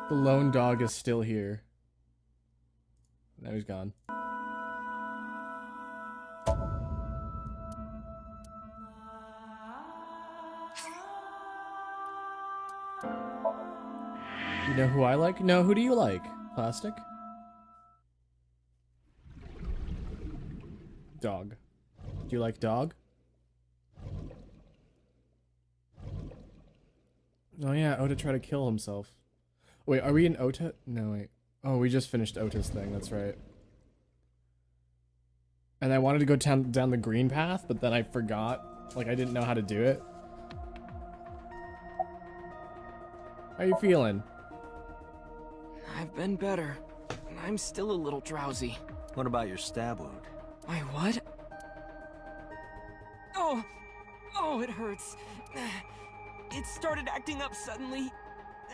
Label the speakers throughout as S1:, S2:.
S1: The lone dog is still here. Now he's gone. You know who I like? No, who do you like? Plastic? Dog. Do you like dog? Oh yeah, Ota tried to kill himself. Wait, are we in Ota? No, wait. Oh, we just finished Ota's thing, that's right. And I wanted to go down the green path, but then I forgot. Like, I didn't know how to do it. How you feeling?
S2: I've been better. I'm still a little drowsy.
S3: What about your stab wound?
S2: My what? Oh! Oh, it hurts. It started acting up suddenly.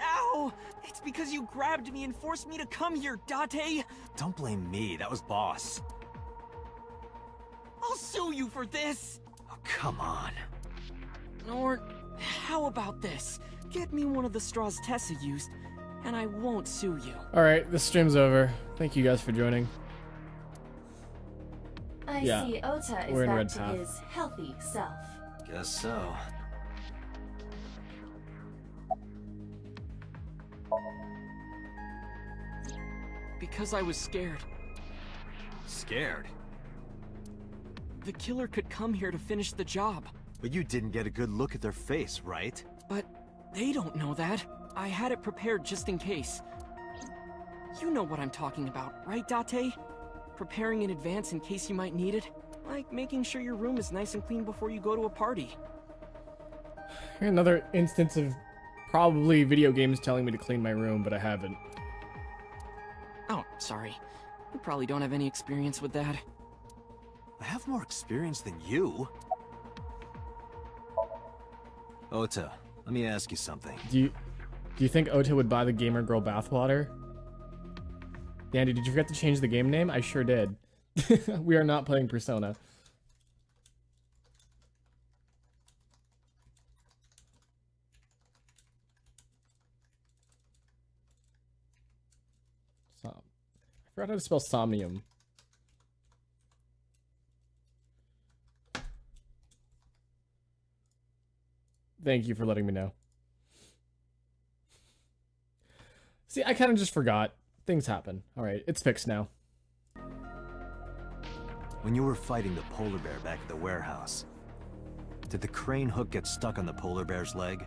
S2: Ow! It's because you grabbed me and forced me to come here, Date!
S3: Don't blame me, that was Boss.
S2: I'll sue you for this!
S3: Oh, come on.
S2: Or, how about this? Get me one of the straws Tessa used, and I won't sue you.
S1: Alright, this stream's over. Thank you guys for joining.
S4: I
S1: Yeah,
S4: see Ota
S1: we're
S4: is
S1: in
S4: back
S1: Red
S4: to
S1: Path.
S4: his healthy self.
S3: Guess so.
S2: Because I was scared.
S3: Scared?
S2: The killer could come here to finish the job.
S3: But you didn't get a good look at their face, right?
S2: But they don't know that. I had it prepared just in case. You know what I'm talking about, right, Date? Preparing in advance in case you might need it. Like making sure your room is nice and clean before you go to a party.
S1: Another instance of probably video games telling me to clean my room, but I haven't.
S2: Oh, sorry. You probably don't have any experience with that.
S3: I have more experience than you. Ota, let me ask you something.
S1: Do you think Ota would buy the gamer girl bathwater? Dandy, did you forget to change the game name? I sure did. We are not playing Persona. I forgot how to spell Somnium. Thank you for letting me know. See, I kind of just forgot. Things happen. Alright, it's fixed now.
S3: When you were fighting the polar bear back at the warehouse, did the crane hook get stuck on the polar bear's leg?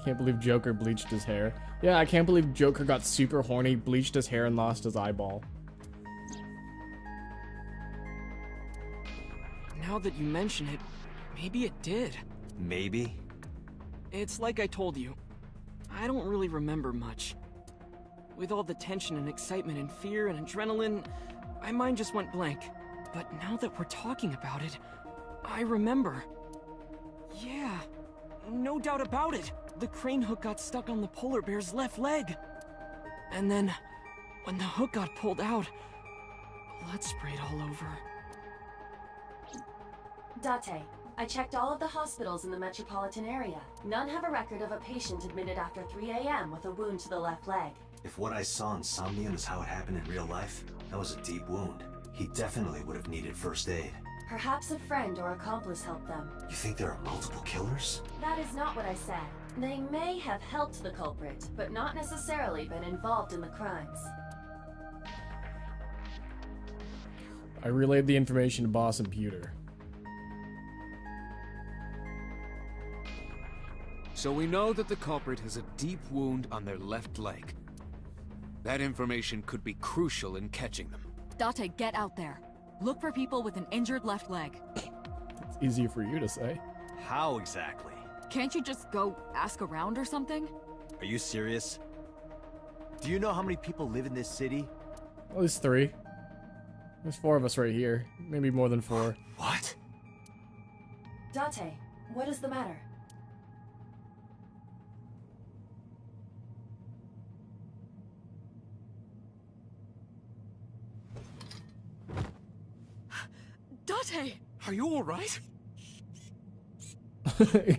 S1: Can't believe Joker bleached his hair. Yeah, I can't believe Joker got super horny, bleached his hair, and lost his eyeball.
S2: Now that you mention it, maybe it did.
S3: Maybe?
S2: It's like I told you. I don't really remember much. With all the tension and excitement and fear and adrenaline, my mind just went blank. But now that we're talking about it, I remember. Yeah, no doubt about it. The crane hook got stuck on the polar bear's left leg. And then, when the hook got pulled out, blood sprayed all over.
S4: Date, I checked all of the hospitals in the metropolitan area. None have a record of a patient admitted after 3 a.m. with a wound to the left leg.
S3: If what I saw in Somnium is how it happened in real life, that was a deep wound. He definitely would have needed first aid.
S4: Perhaps a friend or accomplice helped them.
S3: You think there are multiple killers?
S4: That is not what I said. They may have helped the culprit, but not necessarily been involved in the crimes.
S1: I relayed the information to Boss and Pewter.
S5: So we know that the culprit has a deep wound on their left leg. That information could be crucial in catching them.
S6: Date, get out there. Look for people with an injured left leg.
S1: It's easy for you to say.
S3: How exactly?
S6: Can't you just go ask around or something?
S3: Are you serious? Do you know how many people live in this city?
S1: At least 3. There's 4 of us right here. Maybe more than 4.
S3: What?
S4: Date, what is the matter?
S6: Date!
S5: Are you alright?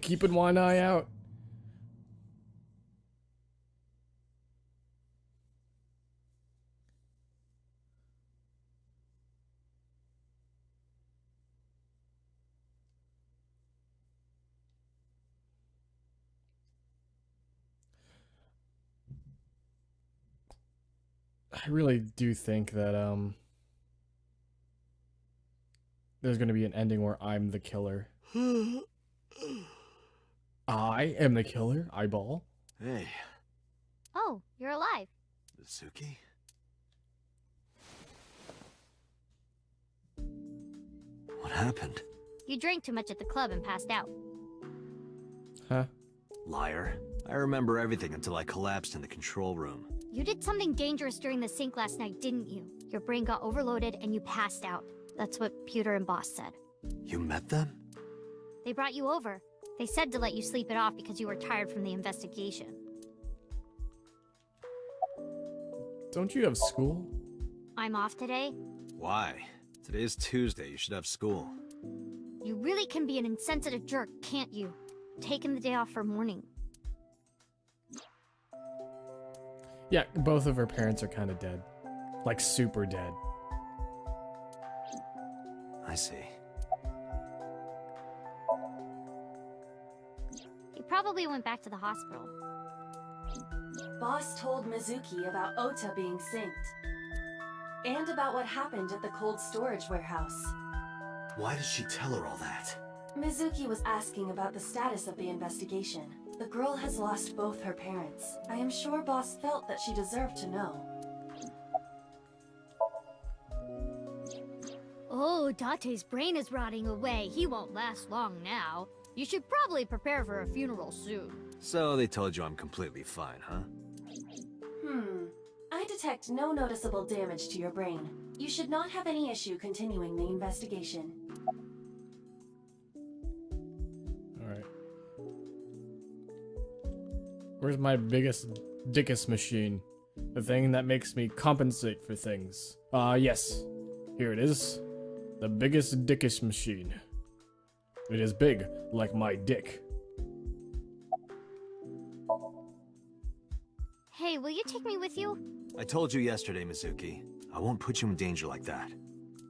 S1: Keeping one eye out. I really do think that there's gonna be an ending where I'm the killer. I am the killer, eyeball.
S3: Hey,
S7: Oh, you're alive.
S3: Mizuki? What happened?
S7: You drank too much at the club and passed out.
S1: Huh?
S3: Liar. I remember everything until I collapsed in the control room.
S7: You did something dangerous during the sink last night, didn't you? Your brain got overloaded and you passed out. That's what Pewter and Boss said.
S3: You met them?
S7: They brought you over. They said to let you sleep it off because you were tired from the investigation.
S1: Don't you have school?
S7: I'm off today.
S3: Why? Today's Tuesday. You should have school.
S7: You really can be an insensitive jerk, can't you? Taking the day off for mourning.
S1: Yeah, both of her parents are kind of dead. Like, super dead.
S3: I see.
S7: You probably went back to the hospital.
S4: Boss told Mizuki about Ota being synced. And about what happened at the cold storage warehouse.
S3: Why did she tell her all that?
S4: Mizuki was asking about the status of the investigation. The girl has lost both her parents. I am sure Boss felt that she deserved to know.
S7: Oh, Date's brain is rotting away. He won't last long now. You should probably prepare for a funeral soon.
S3: So they told you I'm completely fine, huh?
S4: I detect no noticeable damage to your brain. You should not have any issue continuing the investigation.
S1: Alright. Where's my biggest dickus machine? The thing that makes me compensate for things. Yes. Here it is. The biggest dickish machine. It is big, like my dick.
S7: Hey, will you take me with you?
S3: I told you yesterday, Mizuki. I won't put you in danger like that.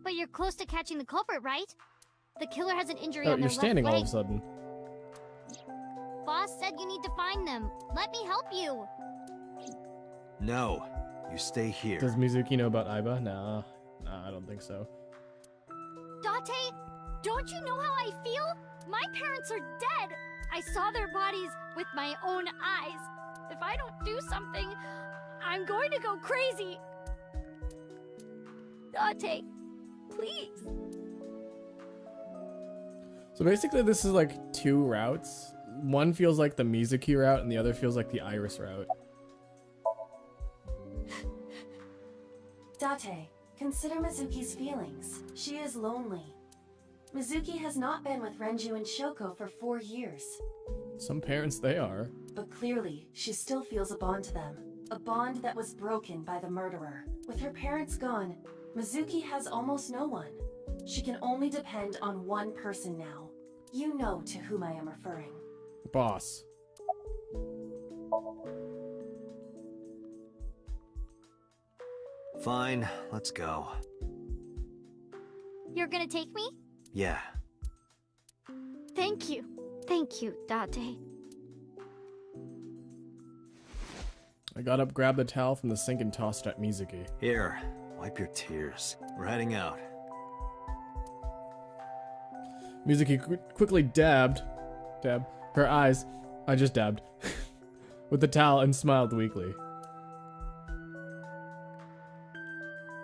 S7: But you're close to catching the culprit, right? The killer has an injury
S1: Oh,
S7: on their
S1: you're standing
S7: left
S1: all
S7: leg.
S1: of a sudden.
S7: Boss said you need to find them. Let me help you.
S3: No, you stay here.
S1: Does Mizuki know about Aiba? Nah, I don't think so.
S7: Date, don't you know how I feel? My parents are dead. I saw their bodies with my own eyes. If I don't do something, I'm going to go crazy. Date, please.
S1: So basically this is like two routes. One feels like the Mizuki route and the other feels like the Iris route.
S4: Date, consider Mizuki's feelings. She is lonely. Mizuki has not been with Renju and Shoko for 4 years.
S1: Some parents they are.
S4: But clearly, she still feels a bond to them. A bond that was broken by the murderer. With her parents gone, Mizuki has almost no one. She can only depend on one person now. You know to whom I am referring.
S1: Boss.
S3: Fine, let's go.
S7: You're gonna take me?
S3: Yeah.
S7: Thank you. Thank you, Date.
S1: I got up, grabbed the towel from the sink and tossed it at Mizuki.
S3: Here, wipe your tears. We're heading out.
S1: Mizuki quickly dabbed her eyes. I just dabbed with the towel and smiled weakly.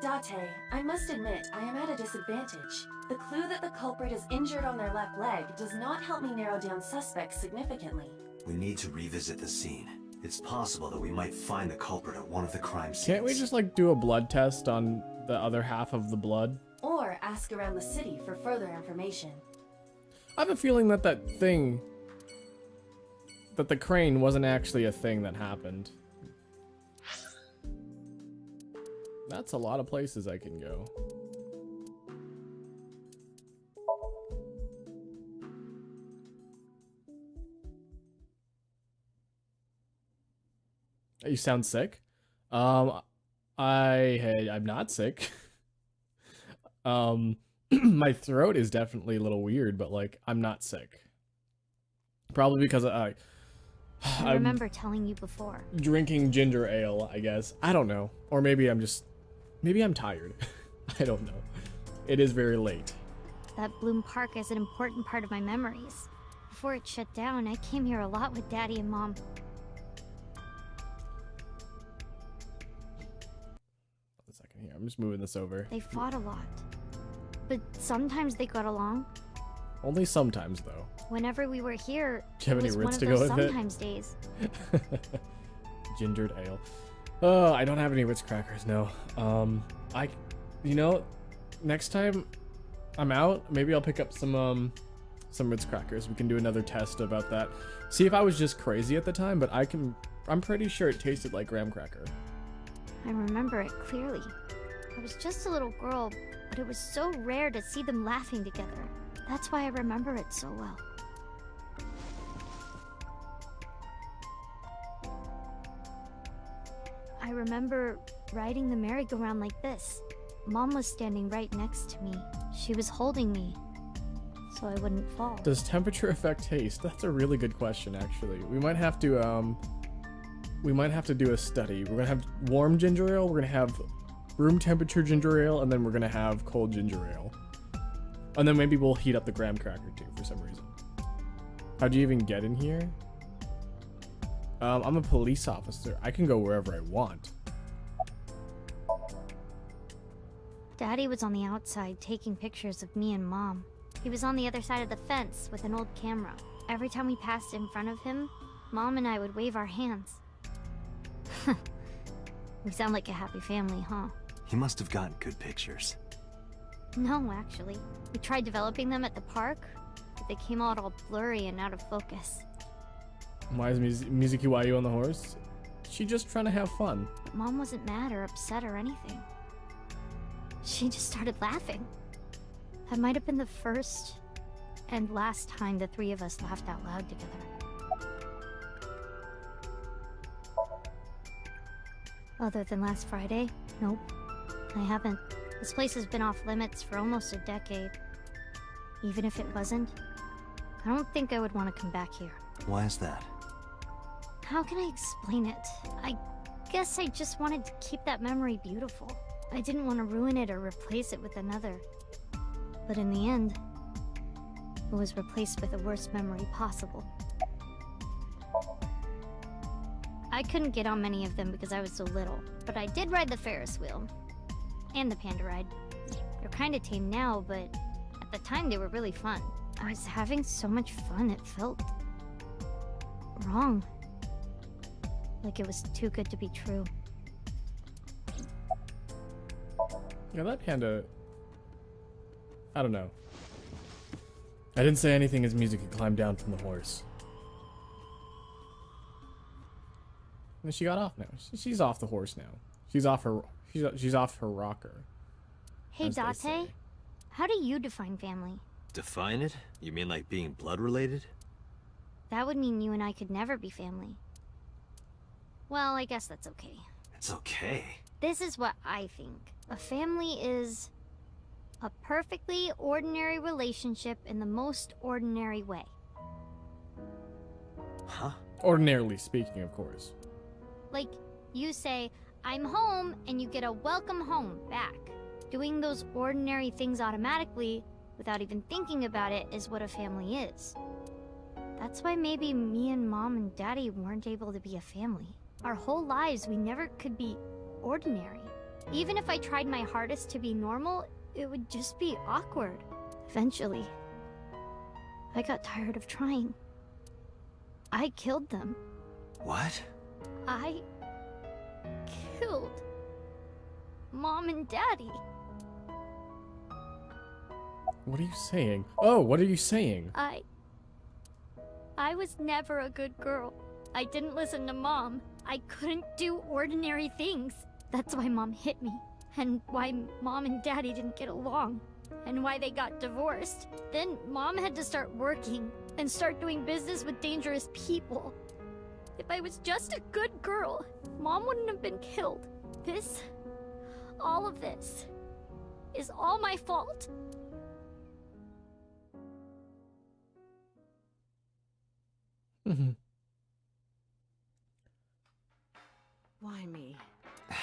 S4: Date, I must admit, I am at a disadvantage. The clue that the culprit is injured on their left leg does not help me narrow down suspects significantly.
S3: We need to revisit the scene. It's possible that we might find the culprit at one of the crime scenes.
S1: Can't we just like do a blood test on the other half of the blood?
S4: Or ask around the city for further information.
S1: I have a feeling that that thing, that the crane wasn't actually a thing that happened. That's a lot of places I can go. You sound sick. I'm not sick. My throat is definitely a little weird, but like I'm not sick. Probably because
S7: I remember telling you before.
S1: Drinking ginger ale, I guess. I don't know. Or maybe I'm tired. I don't know. It is very late.
S7: That Bloom Park is an important part of my memories. Before it shut down, I came here a lot with Daddy and Mom.
S1: One second here. I'm just moving this over.
S7: They fought a lot. But sometimes they got along.
S1: Only sometimes, though.
S7: Whenever we were here,
S1: Do you have
S7: it
S1: any
S7: was one
S1: Ritz
S7: of
S1: to go
S7: those
S1: with it?
S7: sometimes days.
S1: Gingered ale. Oh, I don't have any Ritz crackers, no. You know, next time I'm out, maybe I'll pick up some Ritz crackers. We can do another test about that. See if I was just crazy at the time, but I'm pretty sure it tasted like graham cracker.
S7: I remember it clearly. I was just a little girl, but it was so rare to see them laughing together. That's why I remember it so well. I remember riding the merry-go-round like this. Mom was standing right next to me. She was holding me, so I wouldn't fall.
S1: Does temperature affect taste? That's a really good question, actually. We might have to do a study. We're gonna have warm ginger ale, we're gonna have room temperature ginger ale, and then we're gonna have cold ginger ale. And then maybe we'll heat up the graham cracker too, for some reason. How'd you even get in here? I'm a police officer. I can go wherever I want.
S7: Daddy was on the outside taking pictures of me and Mom. He was on the other side of the fence with an old camera. Every time we passed in front of him, Mom and I would wave our hands. We sound like a happy family, huh?
S3: He must have gotten good pictures.
S7: No, actually. We tried developing them at the park, but they came out all blurry and out of focus.
S1: Why is Mizuki Wayu on the horse? She just trying to have fun.
S7: Mom wasn't mad or upset or anything. She just started laughing. That might have been the first and last time the three of us laughed out loud together. Other than last Friday, nope. I haven't. This place has been off limits for almost a decade. Even if it wasn't, I don't think I would want to come back here.
S3: Why is that?
S7: How can I explain it? I guess I just wanted to keep that memory beautiful. I didn't want to ruin it or replace it with another. But in the end, it was replaced with the worst memory possible. I couldn't get on many of them because I was so little, but I did ride the Ferris wheel. And the panda ride. They're kinda tame now, but at the time they were really fun. I was having so much fun it felt wrong. Like it was too good to be true.
S1: Yeah, that panda... I don't know. I didn't say anything as Mizuki climbed down from the horse. And she got off now. She's off the horse now. She's off her rocker.
S7: Hey,
S1: as they
S7: Date,
S1: say.
S7: how do you define family?
S3: Define it? You mean like being blood related?
S7: That would mean you and I could never be family. Well, I guess that's okay.
S3: It's okay.
S7: This is what I think. A family is a perfectly ordinary relationship in the most ordinary way.
S3: Huh?
S1: Ordinarily speaking, of course.
S7: Like, you say, I'm home, and you get a welcome home back. Doing those ordinary things automatically, without even thinking about it, is what a family is. That's why maybe me and Mom and Daddy weren't able to be a family. Our whole lives, we never could be ordinary. Even if I tried my hardest to be normal, it would just be awkward. Eventually, I got tired of trying. I killed them.
S3: What?
S7: I killed Mom and Daddy.
S1: What are you saying? Oh, what are you saying?
S7: I was never a good girl. I didn't listen to Mom. I couldn't do ordinary things. That's why Mom hit me. And why Mom and Daddy didn't get along. And why they got divorced. Then Mom had to start working and start doing business with dangerous people. If I was just a good girl, Mom wouldn't have been killed. All of this, is all my fault.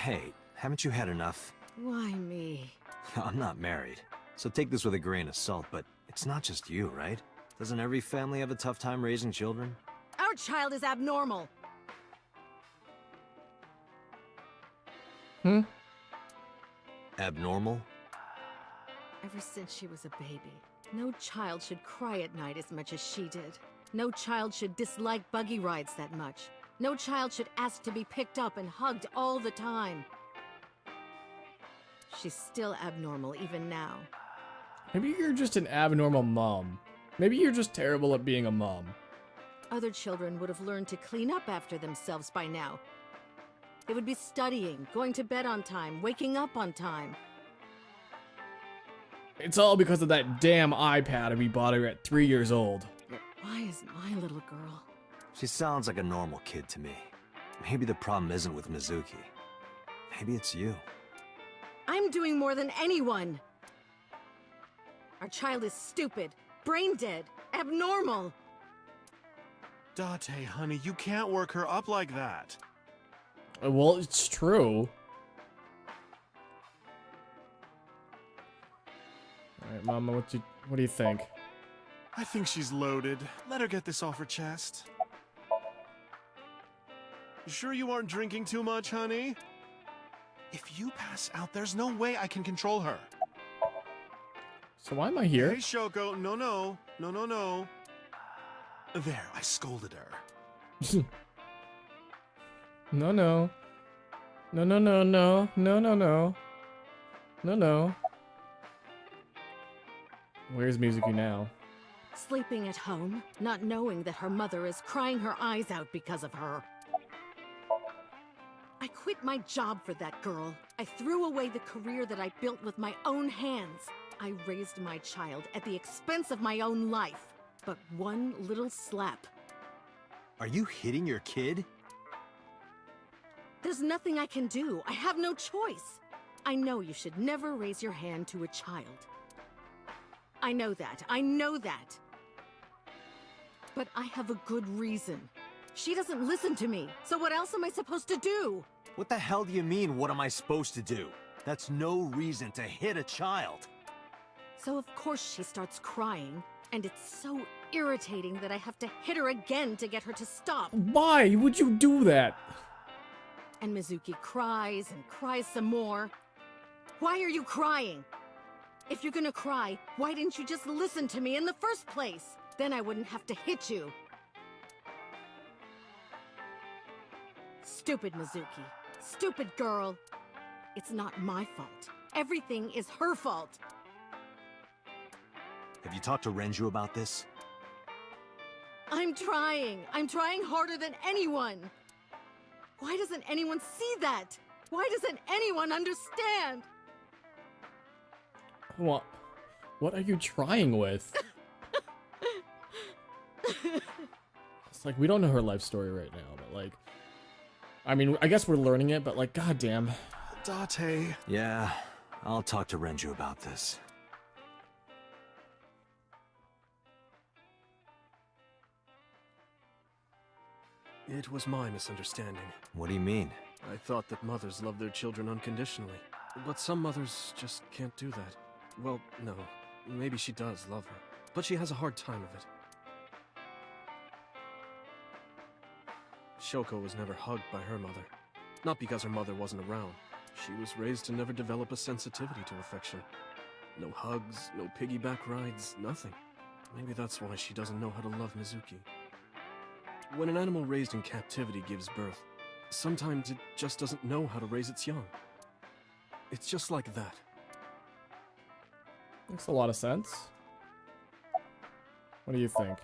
S3: Hey, haven't you had enough?
S8: Why me?
S3: I'm not married, so take this with a grain of salt, but it's not just you, right? Doesn't every family have a tough time raising children?
S8: Our child is abnormal.
S3: Abnormal?
S8: Ever since she was a baby, no child should cry at night as much as she did. No child should dislike buggy rides that much. No child should ask to be picked up and hugged all the time. She's still abnormal even now.
S1: Maybe you're just an abnormal mom. Maybe you're just terrible at being a mom.
S8: Other children would have learned to clean up after themselves by now. They would be studying, going to bed on time, waking up on time.
S1: It's all because of that damn iPad we bought her at 3 years old.
S8: Why is my little girl?
S3: She sounds like a normal kid to me. Maybe the problem isn't with Mizuki. Maybe it's you.
S8: I'm doing more than anyone. Our child is stupid, brain dead, abnormal.
S9: Date, honey, you can't work her up like that.
S1: Well, it's true. Alright, Mama, what do you think?
S9: I think she's loaded. Let her get this off her chest. You sure you aren't drinking too much, honey? If you pass out, there's no way I can control her.
S1: So why am I here?
S9: Hey, Shoko, no. There, I scolded her.
S1: No. Where's Mizuki now?
S8: Sleeping at home, not knowing that her mother is crying her eyes out because of her. I quit my job for that girl. I threw away the career that I built with my own hands. I raised my child at the expense of my own life. But one little slap.
S3: Are you hitting your kid?
S8: There's nothing I can do. I have no choice. I know you should never raise your hand to a child. I know that. But I have a good reason. She doesn't listen to me, so what else am I supposed to do?
S3: What the hell do you mean, what am I supposed to do? That's no reason to hit a child.
S8: So of course she starts crying, and it's so irritating that I have to hit her again to get her to stop.
S1: Why would you do that?
S8: And Mizuki cries and cries some more. Why are you crying? If you're gonna cry, why didn't you just listen to me in the first place? Then I wouldn't have to hit you. Stupid Mizuki. Stupid girl. It's not my fault. Everything is her fault.
S3: Have you talked to Renju about this?
S8: I'm trying. I'm trying harder than anyone. Why doesn't anyone see that? Why doesn't anyone understand?
S1: What are you trying with? It's like, we don't know her life story right now, but like, I mean, I guess we're learning it, but like, goddamn.
S9: Date.
S3: Yeah, I'll talk to Renju about this.
S9: It was my misunderstanding.
S3: What do you mean?
S9: I thought that mothers love their children unconditionally. But some mothers just can't do that. Well, no. Maybe she does love her. But she has a hard time of it. Shoko was never hugged by her mother. Not because her mother wasn't around. She was raised to never develop a sensitivity to affection. No hugs, no piggyback rides, nothing. Maybe that's why she doesn't know how to love Mizuki. When an animal raised in captivity gives birth, sometimes it just doesn't know how to raise its young. It's just like that.
S1: Makes a lot of sense. What do you think?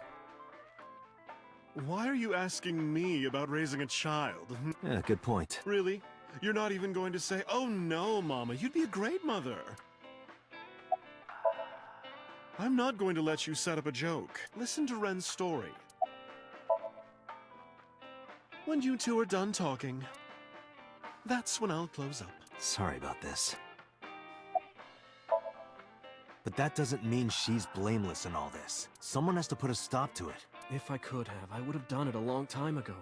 S9: Why are you asking me about raising a child?
S3: Yeah, good point.
S9: Really? You're not even going to say, "Oh no, Mama, you'd be a great mother." I'm not going to let you set up a joke. Listen to Ren's story. When you two are done talking, that's when I'll close up.
S3: Sorry about this. But that doesn't mean she's blameless in all this. Someone has to put a stop to it.
S9: If I could have, I would have done it a long time ago.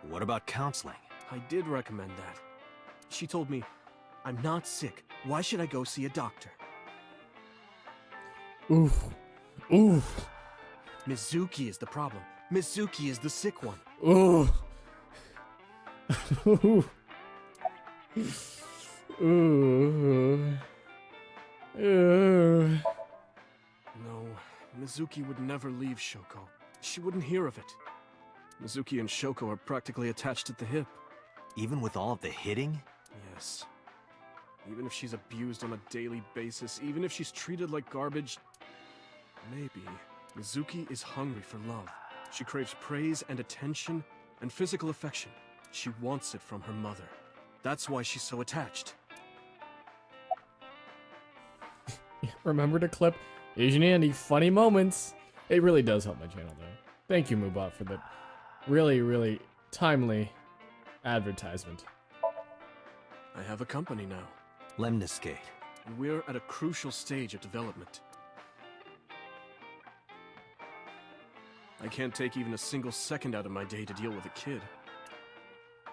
S3: What about counseling?
S9: I did recommend that. She told me, I'm not sick. Why should I go see a doctor?
S1: Oof. Oof.
S9: Mizuki is the problem. Mizuki is the sick one.
S1: Ooh. Ooh. Ooh. Ooh.
S9: No, Mizuki would never leave Shoko. She wouldn't hear of it. Mizuki and Shoko are practically attached at the hip.
S3: Even with all of the hitting?
S9: Yes. Even if she's abused on a daily basis, even if she's treated like garbage, maybe Mizuki is hungry for love. She craves praise and attention and physical affection. She wants it from her mother. That's why she's so attached.
S1: Remember to clip Asian Andy funny moments. It really does help my channel though. Thank you, Mubot, for the really, really timely advertisement.
S9: I have a company now,
S3: Lemniscate.
S9: and we're at a crucial stage of development. I can't take even a single second out of my day to deal with a kid.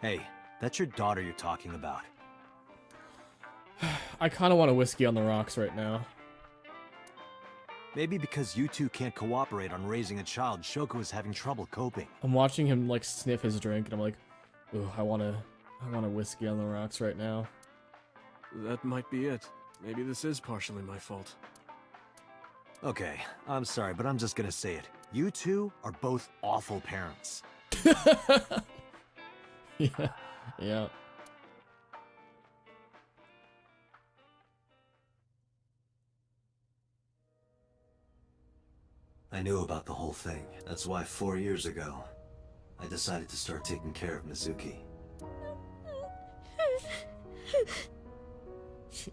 S3: Hey, that's your daughter you're talking about.
S1: I kind of want a whiskey on the rocks right now.
S3: Maybe because you two can't cooperate on raising a child, Shoko is having trouble coping.
S1: I'm watching him like sniff his drink, and I'm like, ooh, I want a whiskey on the rocks right now.
S9: That might be it. Maybe this is partially my fault.
S3: Okay, I'm sorry, but I'm just gonna say it. You two are both awful parents.
S1: Yeah, yeah.
S3: I knew about the whole thing. That's why 4 years ago, I decided to start taking care of Mizuki.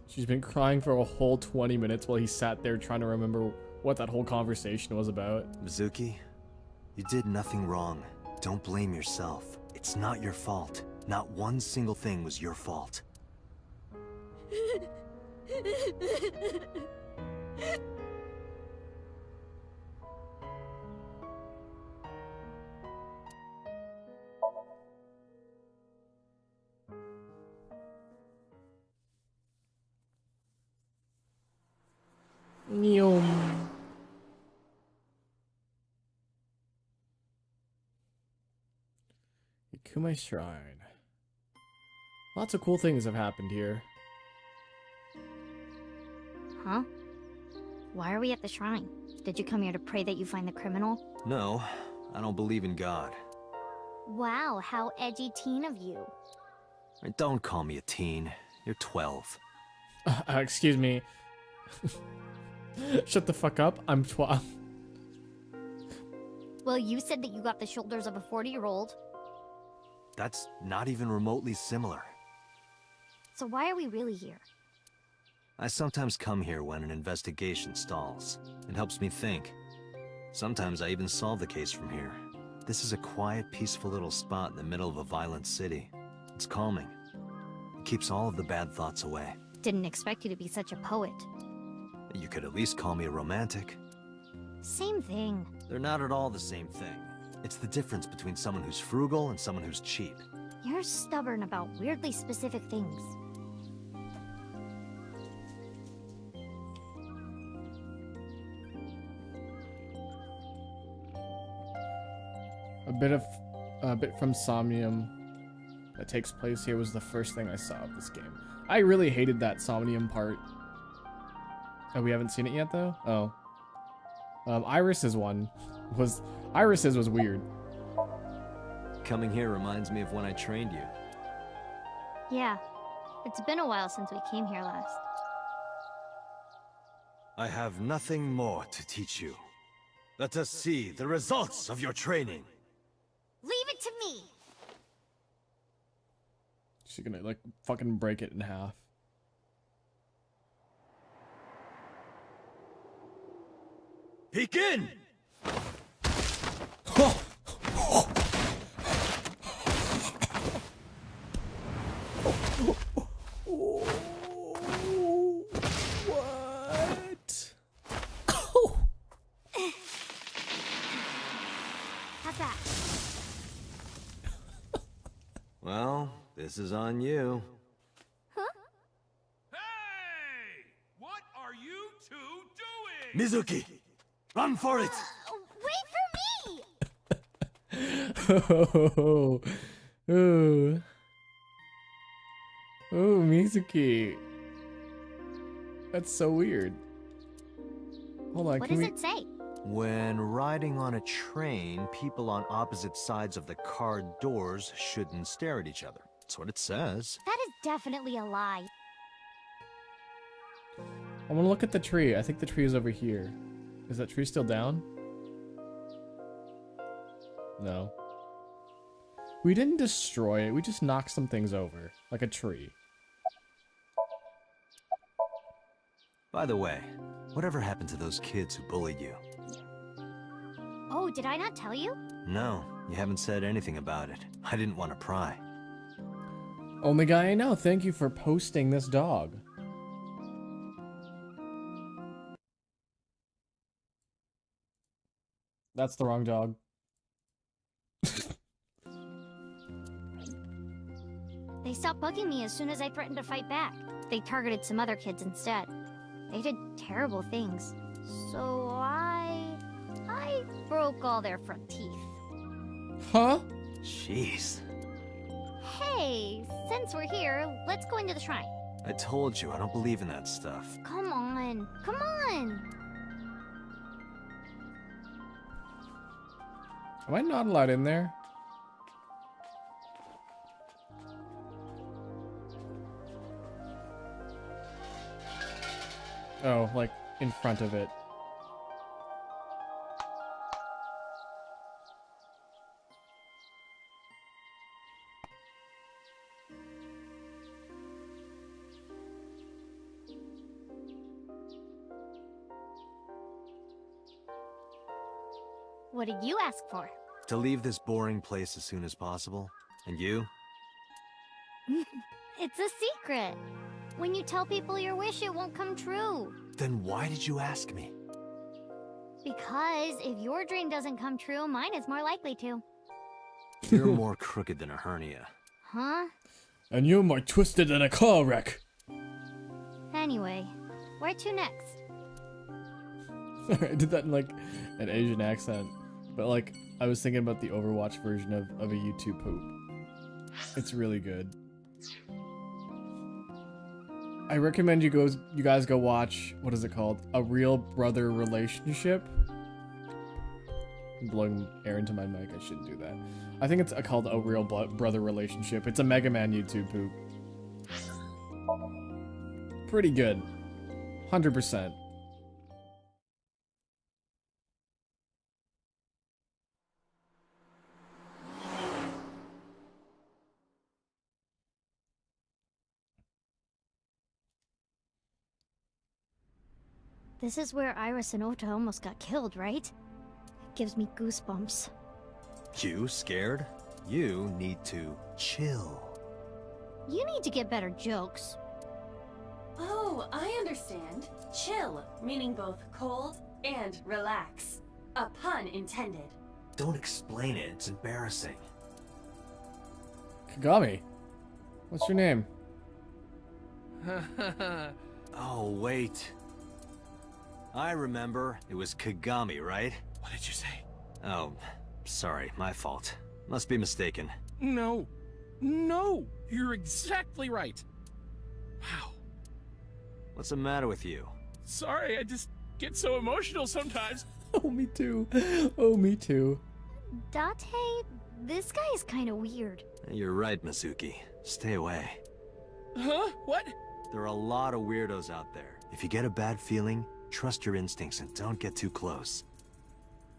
S1: She's been crying for a whole 20 minutes while he sat there trying to remember what that whole conversation was about.
S3: Mizuki, you did nothing wrong. Don't blame yourself. It's not your fault. Not one single thing was your fault.
S1: Nyum. Yakume Shrine. Lots of cool things have happened here.
S7: Huh? Why are we at the shrine? Did you come here to pray that you find the criminal?
S3: No, I don't believe in God.
S7: Wow, how edgy teen of you.
S3: Don't call me a teen. You're 12.
S1: Excuse me. Shut the fuck up. I'm 12.
S7: Well, you said that you got the shoulders of a 40-year-old.
S3: That's not even remotely similar.
S7: So why are we really here?
S3: I sometimes come here when an investigation stalls. It helps me think. Sometimes I even solve the case from here. This is a quiet, peaceful little spot in the middle of a violent city. It's calming. It keeps all of the bad thoughts away.
S7: Didn't expect you to be such a poet.
S3: You could at least call me a romantic.
S7: Same thing.
S3: They're not at all the same thing. It's the difference between someone who's frugal and someone who's cheap.
S7: You're stubborn about weirdly specific things.
S1: A bit from Somnium that takes place here was the first thing I saw of this game. I really hated that Somnium part. Oh, we haven't seen it yet though? Oh. Iris's one was weird.
S3: Coming here reminds me of when I trained you.
S7: Yeah. It's been a while since we came here last.
S3: I have nothing more to teach you. Let us see the results of your training.
S7: Leave it to me!
S1: She's gonna like fucking break it in half.
S3: Begin!
S1: What?
S7: How's that?
S3: Well, this is on you. Mizuki! Run for it!
S7: Wait for me!
S1: Oh, ooh. Ooh, Mizuki. That's so weird. Hold on,
S7: What
S1: can
S7: does
S1: we...
S7: it say?
S3: When riding on a train, people on opposite sides of the car doors shouldn't stare at each other. That's what it says.
S7: That is definitely a lie.
S1: I want to look at the tree. I think the tree is over here. Is that tree still down? No. We didn't destroy it. We just knocked some things over. Like a tree.
S3: By the way, whatever happened to those kids who bullied you?
S7: Oh, did I not tell you?
S3: No, you haven't said anything about it. I didn't want to pry.
S1: Only guy I know. Thank you for posting this dog. That's the wrong dog.
S7: They stopped bugging me as soon as I threatened to fight back. They targeted some other kids instead. They did terrible things. So I broke all their front teeth.
S1: Huh?
S3: Jeez.
S7: Hey, since we're here, let's go into the shrine.
S3: I told you, I don't believe in that stuff.
S7: Come on, come on.
S1: Am I not allowed in there? Oh, like in front of it.
S7: What did you ask for?
S3: To leave this boring place as soon as possible. And you?
S7: It's a secret. When you tell people your wish, it won't come true.
S3: Then why did you ask me?
S7: Because if your dream doesn't come true, mine is more likely to.
S3: You're more crooked than a hernia.
S7: Huh?
S1: And you're more twisted than a car wreck.
S7: Anyway, where to next?
S1: Sorry, I did that in like an Asian accent. But like, I was thinking about the Overwatch version of a YouTube poop. It's really good. I recommend you guys go watch, what is it called? A Real Brother Relationship? I'm blowing air into my mic, I shouldn't do that. I think it's called A Real Brother Relationship. It's a Mega Man YouTube poop. Pretty good. 100%.
S7: This is where Iris and Ota almost got killed, right? It gives me goosebumps.
S3: You scared? You need to chill.
S7: You need to get better jokes.
S4: Oh, I understand. Chill, meaning both cold and relax. A pun intended.
S3: Don't explain it, it's embarrassing.
S1: Kagami. What's your name?
S3: Oh, wait. I remember. It was Kagami, right?
S5: What did you say?
S3: Oh, sorry, my fault. Must be mistaken.
S5: No. No! You're exactly right. Wow.
S3: What's the matter with you?
S5: Sorry, I just get so emotional sometimes.
S1: Oh, me too. Oh, me too.
S7: Date, this guy is kind of weird.
S3: You're right, Mizuki. Stay away.
S5: Huh? What?
S3: There are a lot of weirdos out there. If you get a bad feeling, trust your instincts and don't get too close.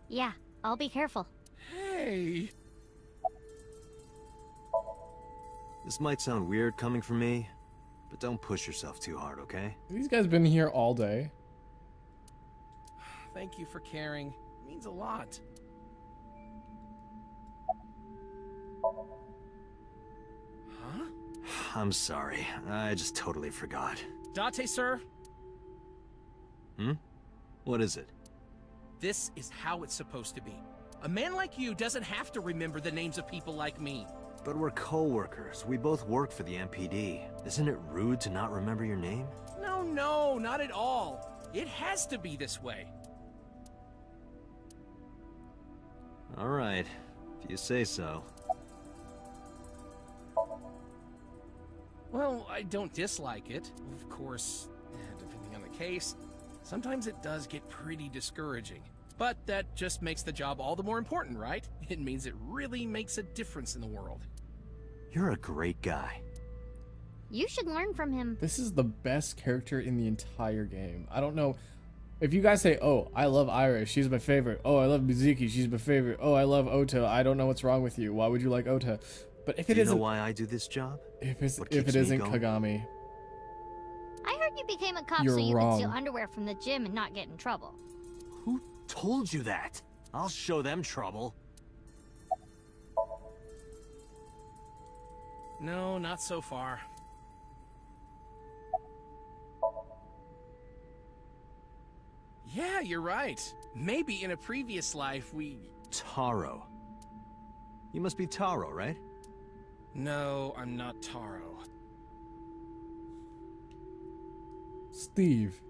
S7: Yeah, I'll be careful.
S5: Hey.
S3: This might sound weird coming from me, but don't push yourself too hard, okay?
S1: These guys been here all day.
S5: Thank you for caring. It means a lot. Huh?
S3: I'm sorry. I just totally forgot.
S10: Date, sir,
S3: Hmm? What is it?
S10: this is how it's supposed to be. A man like you doesn't have to remember the names of people like me.
S3: But we're co-workers. We both work for the MPD. Isn't it rude to not remember your name?
S10: No, not at all. It has to be this way.
S3: All right, if you say so.
S10: Well, I don't dislike it. Of course, depending on the case, sometimes it does get pretty discouraging. But that just makes the job all the more important, right? It means it really makes a difference in the world.
S3: You're a great guy.
S7: You should learn from him.
S1: This is the best character in the entire game. I don't know. If you guys say, oh, I love Iris, she's my favorite. Oh, I love Mizuki, she's my favorite. Oh, I love Ota, I don't know what's wrong with you. Why would you like Ota? But if it
S3: Do you know
S1: isn't,
S3: why I do this job?
S1: if
S3: What
S1: it
S3: keeps me
S1: isn't
S3: going?
S1: Kagami,
S7: I heard you became a cop
S1: You're
S7: so you could steal
S1: wrong.
S7: underwear from the gym and not get in trouble.
S3: Who told you that? I'll show them trouble.
S10: No, not so far. Yeah, you're right. Maybe in a previous life we...
S3: Taro. You must be Taro, right?
S10: No, I'm not Taro.
S1: Steve,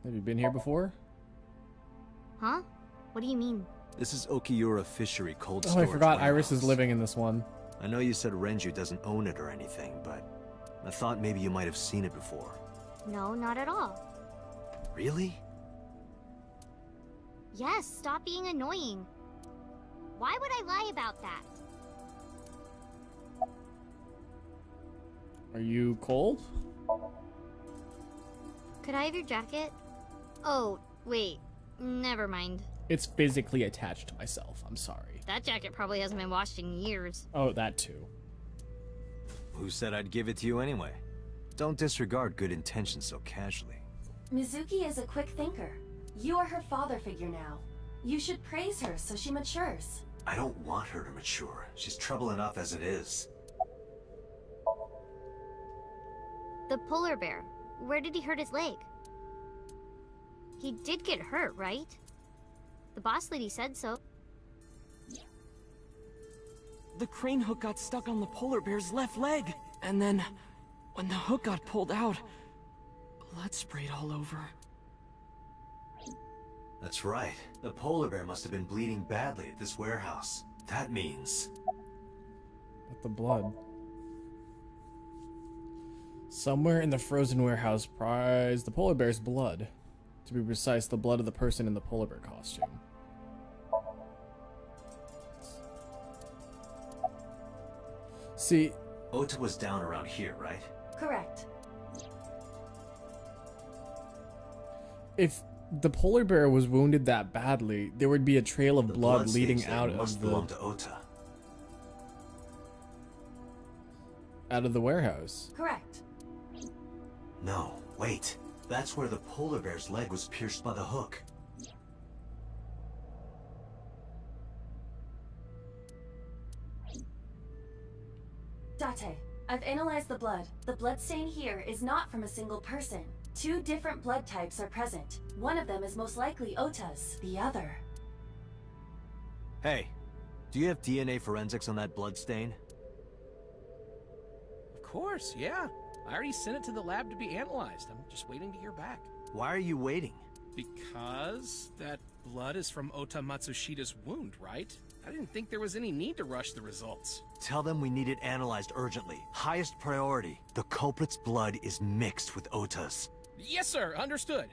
S1: have you been here before?
S7: Huh? What do you mean?
S3: This is Okiura Fishery Cold
S1: Oh, I
S3: Storage
S1: forgot Iris is
S3: Warehouse.
S1: living in this one.
S3: I know you said Renju doesn't own it or anything, but I thought maybe you might have seen it before.
S7: No, not at all.
S3: Really?
S7: Yes, stop being annoying. Why would I lie about that?
S1: Are you cold?
S7: Could I have your jacket? Oh, wait. Never mind.
S1: It's physically attached to myself. I'm sorry.
S7: That jacket probably hasn't been washed in years.
S1: Oh, that too.
S3: Who said I'd give it to you anyway? Don't disregard good intentions so casually.
S4: Mizuki is a quick thinker. You are her father figure now. You should praise her so she matures.
S3: I don't want her to mature. She's trouble enough as it is.
S7: The polar bear. Where did he hurt his leg? He did get hurt, right? The boss lady said so.
S2: The crane hook got stuck on the polar bear's left leg. And then, when the hook got pulled out, blood sprayed all over.
S3: That's right. The polar bear must have been bleeding badly at this warehouse. That means...
S1: With the blood. Somewhere in the frozen warehouse prize the polar bear's blood. To be precise, the blood of the person in the polar bear costume. See,
S3: Ota was down around here, right?
S4: Correct.
S1: if the polar bear was wounded that badly, there would be a trail of
S3: The
S1: blood
S3: stains
S1: leading
S3: there
S1: out
S3: must
S1: of
S3: belong
S1: the
S3: to Ota.
S1: warehouse.
S4: Correct.
S3: No, wait. That's where the polar bear's leg was pierced by the hook.
S4: Date, I've analyzed the blood. The blood stain here is not from a single person. Two different blood types are present. One of them is most likely Ota's, the other.
S3: Hey, do you have DNA forensics on that blood stain?
S10: Of course, yeah. I already sent it to the lab to be analyzed. I'm just waiting to hear back.
S3: Why are you waiting?
S10: Because that blood is from Ota Matsushida's wound, right? I didn't think there was any need to rush the results.
S3: Tell them we need it analyzed urgently. Highest priority. The culprit's blood is mixed with Ota's.
S10: Yes, sir. Understood.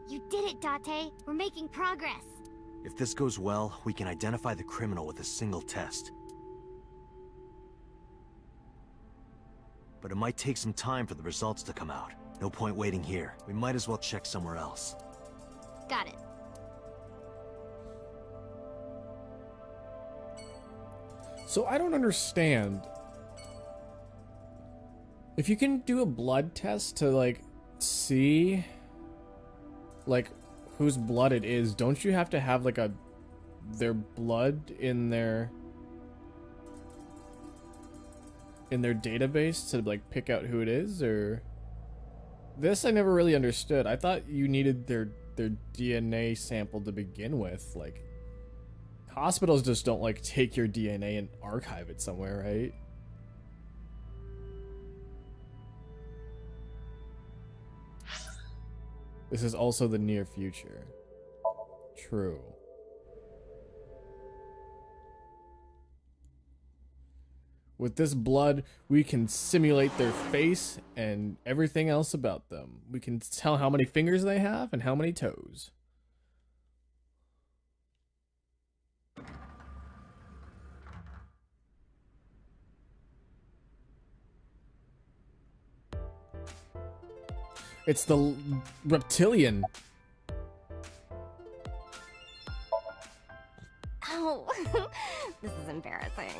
S7: You did it, Date. We're making progress.
S3: If this goes well, we can identify the criminal with a single test. But it might take some time for the results to come out. No point waiting here. We might as well check somewhere else.
S7: Got it.
S1: So I don't understand. If you can do a blood test to like see like whose blood it is, don't you have to have like their blood in their database to like pick out who it is? Or this I never really understood. I thought you needed their DNA sample to begin with. Like hospitals just don't like take your DNA and archive it somewhere, right? This is also the near future. True. With this blood, we can simulate their face and everything else about them. We can tell how many fingers they have and how many toes. It's the reptilian.
S11: Oh, this is embarrassing.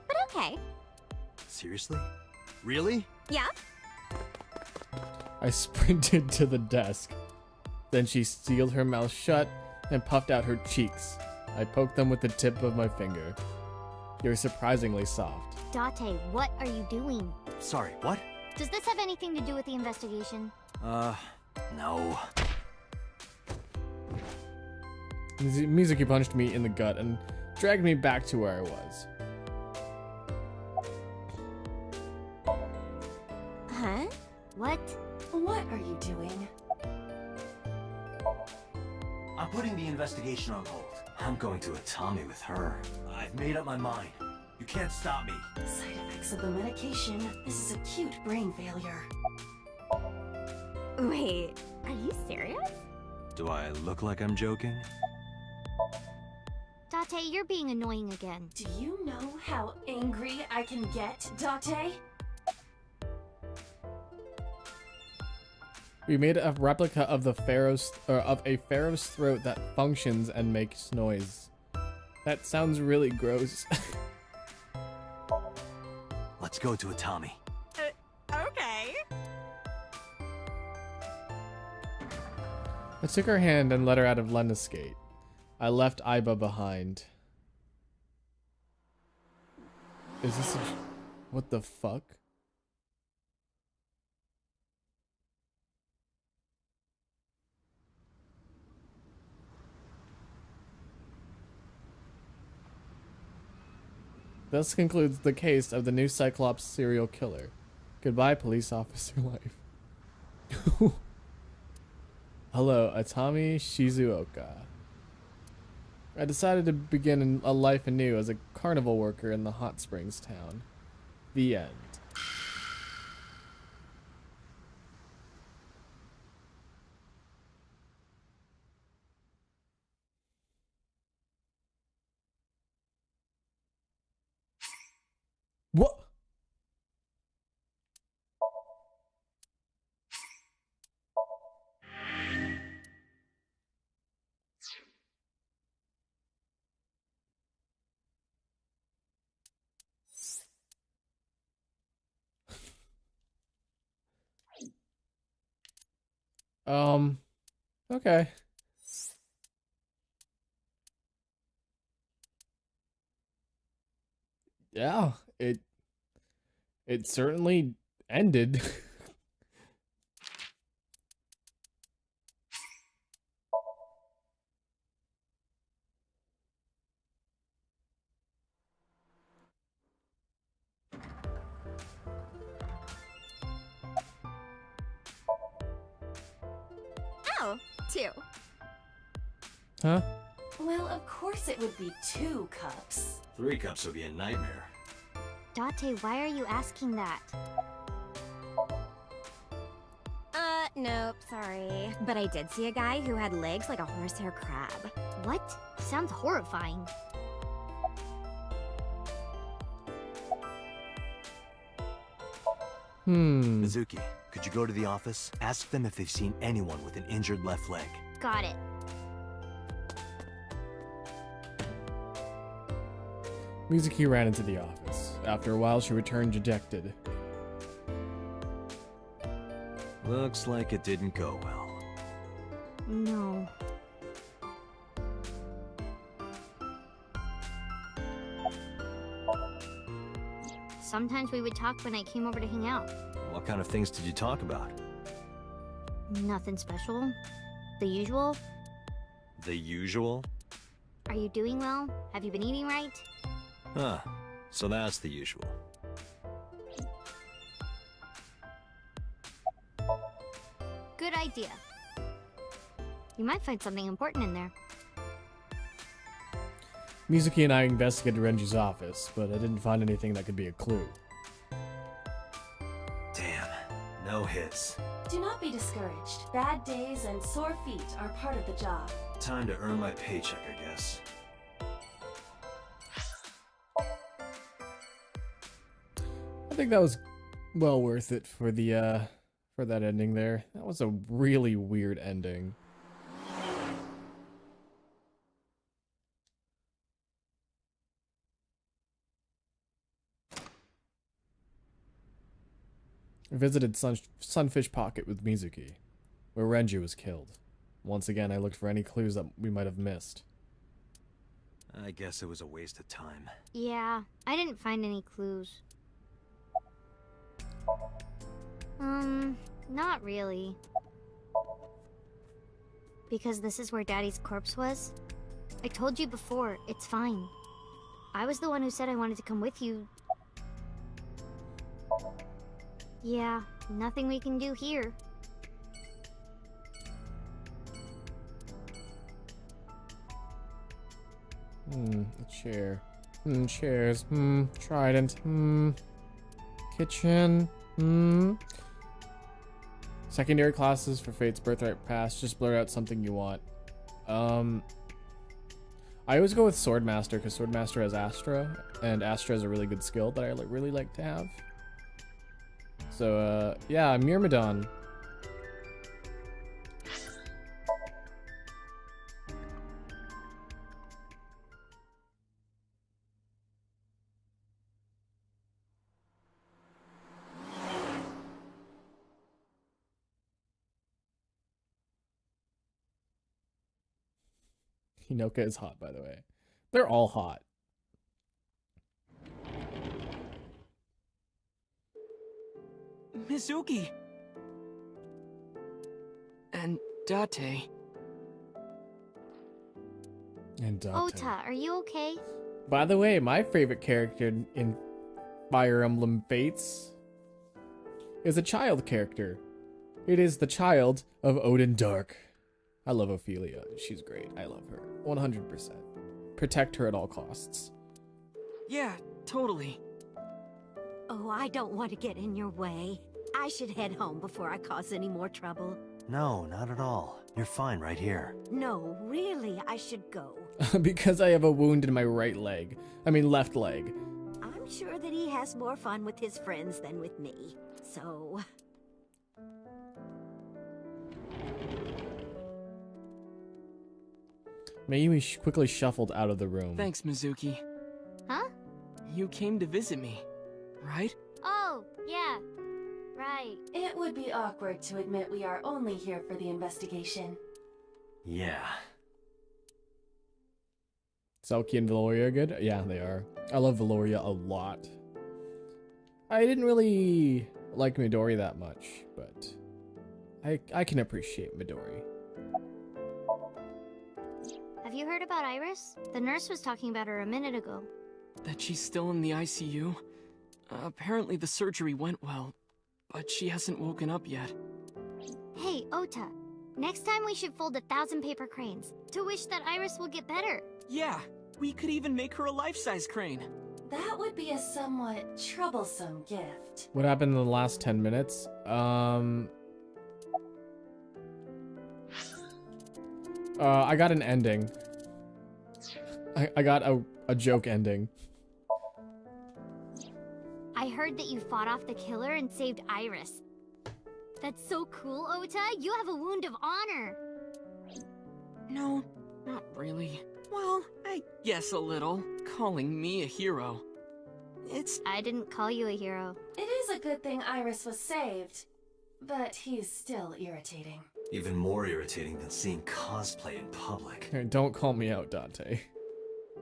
S11: But okay.
S3: Seriously? Really?
S11: Yeah?
S1: I sprinted to the desk. Then she sealed her mouth shut and puffed out her cheeks. I poked them with the tip of my finger. They were surprisingly soft.
S7: Date, what are you doing?
S3: Sorry, what?
S7: Does this have anything to do with the investigation?
S3: No.
S1: Mizuki punched me in the gut and dragged me back to where I was.
S11: Huh?
S7: What?
S4: What are you doing?
S3: I'm putting the investigation on hold. I'm going to Atami with her. I've made up my mind. You can't stop me.
S4: Side effects of the medication. This is acute brain failure.
S11: Wait, are you serious?
S3: Do I look like I'm joking?
S7: Date, you're being annoying again.
S4: Do you know how angry I can get, Date?
S1: We made a replica of the pharaoh's of a pharaoh's throat that functions and makes noise. That sounds really gross.
S3: Let's go to Atami.
S11: Okay.
S1: I took her hand and led her out of Lenna's gate. I left Aiba behind. Is this a... What the fuck? Thus concludes the case of the new Cyclops serial killer. Goodbye, police officer life. Hello, Atami Shizuoka. I decided to begin a life anew as a carnival worker in the hot springs town. The end. What? Okay. Yeah, it certainly ended.
S11: Oh, 2.
S1: Huh?
S4: Well, of course it would be 2 cups.
S3: 3 cups would be a nightmare.
S7: Date, why are you asking that?
S11: Nope, sorry. But I did see a guy who had legs like a horsehair crab.
S7: What? Sounds horrifying.
S3: Mizuki, could you go to the office? Ask them if they've seen anyone with an injured left leg.
S7: Got it.
S1: Mizuki ran into the office. After a while, she returned dejected.
S3: Looks like it didn't go well.
S7: No. Sometimes we would talk when I came over to hang out.
S3: What kind of things did you talk about?
S7: Nothing special. The usual.
S3: The usual?
S7: Are you doing well? Have you been eating right?
S3: Huh. So that's the usual.
S7: Good idea. You might find something important in there.
S1: Mizuki and I investigated Renji's office, but I didn't find anything that could be a clue.
S3: Damn, no hits.
S4: Do not be discouraged. Bad days and sore feet are part of the job.
S3: Time to earn my paycheck, I guess.
S1: I think that was well worth it for the for that ending there. That was a really weird ending. I visited Sunfish Pocket with Mizuki, where Renji was killed. Once again, I looked for any clues that we might have missed.
S3: I guess it was a waste of time.
S7: Yeah, I didn't find any clues. Not really. Because this is where Daddy's corpse was? I told you before, it's fine. I was the one who said I wanted to come with you. Yeah, nothing we can do here.
S1: A chair. Chairs. Trident. Kitchen. Secondary classes for Fate's Birthright Pass. Just blurt out something you want. I always go with Swordmaster, because Swordmaster has Astra, and Astra is a really good skill that I really like to have. So, yeah, Myrmidon. Hinoka is hot, by the way. They're all hot.
S2: Mizuki! And Date.
S1: And Date.
S7: Ota, are you okay?
S1: By the way, my favorite character in Fire Emblem Fates is a child character. It is the child of Odin Dark. I love Ophelia. She's great. I love her. 100%. Protect her at all costs.
S2: Yeah, totally.
S12: Oh, I don't want to get in your way. I should head home before I cause any more trouble.
S3: No, not at all. You're fine right here.
S12: No, really, I should go.
S1: Because I have a wound in my right leg. I mean left leg.
S12: I'm sure that he has more fun with his friends than with me. So...
S1: Mayumi quickly shuffled out of the room.
S2: Thanks, Mizuki.
S7: Huh?
S2: You came to visit me, right?
S7: Oh, yeah. Right.
S4: It would be awkward to admit we are only here for the investigation.
S3: Yeah.
S1: Selkie and Valoria good? Yeah, they are. I love Valoria a lot. I didn't really like Midori that much, but I can appreciate Midori.
S7: Have you heard about Iris? The nurse was talking about her a minute ago.
S2: That she's still in the ICU? Apparently the surgery went well, but she hasn't woken up yet.
S7: Hey, Ota. Next time we should fold 1,000 paper cranes to wish that Iris will get better.
S2: Yeah, we could even make her a life-size crane.
S4: That would be a somewhat troublesome gift.
S1: What happened in the last 10 minutes? I got an ending. I got a joke ending.
S7: I heard that you fought off the killer and saved Iris. That's so cool, Ota. You have a wound of honor.
S2: No, not really. Well, I guess a little. Calling me a hero.
S7: I didn't call you a hero.
S4: It is a good thing Iris was saved, but he's still irritating.
S3: Even more irritating than seeing cosplay in public.
S1: Hey, don't call me out, Dante.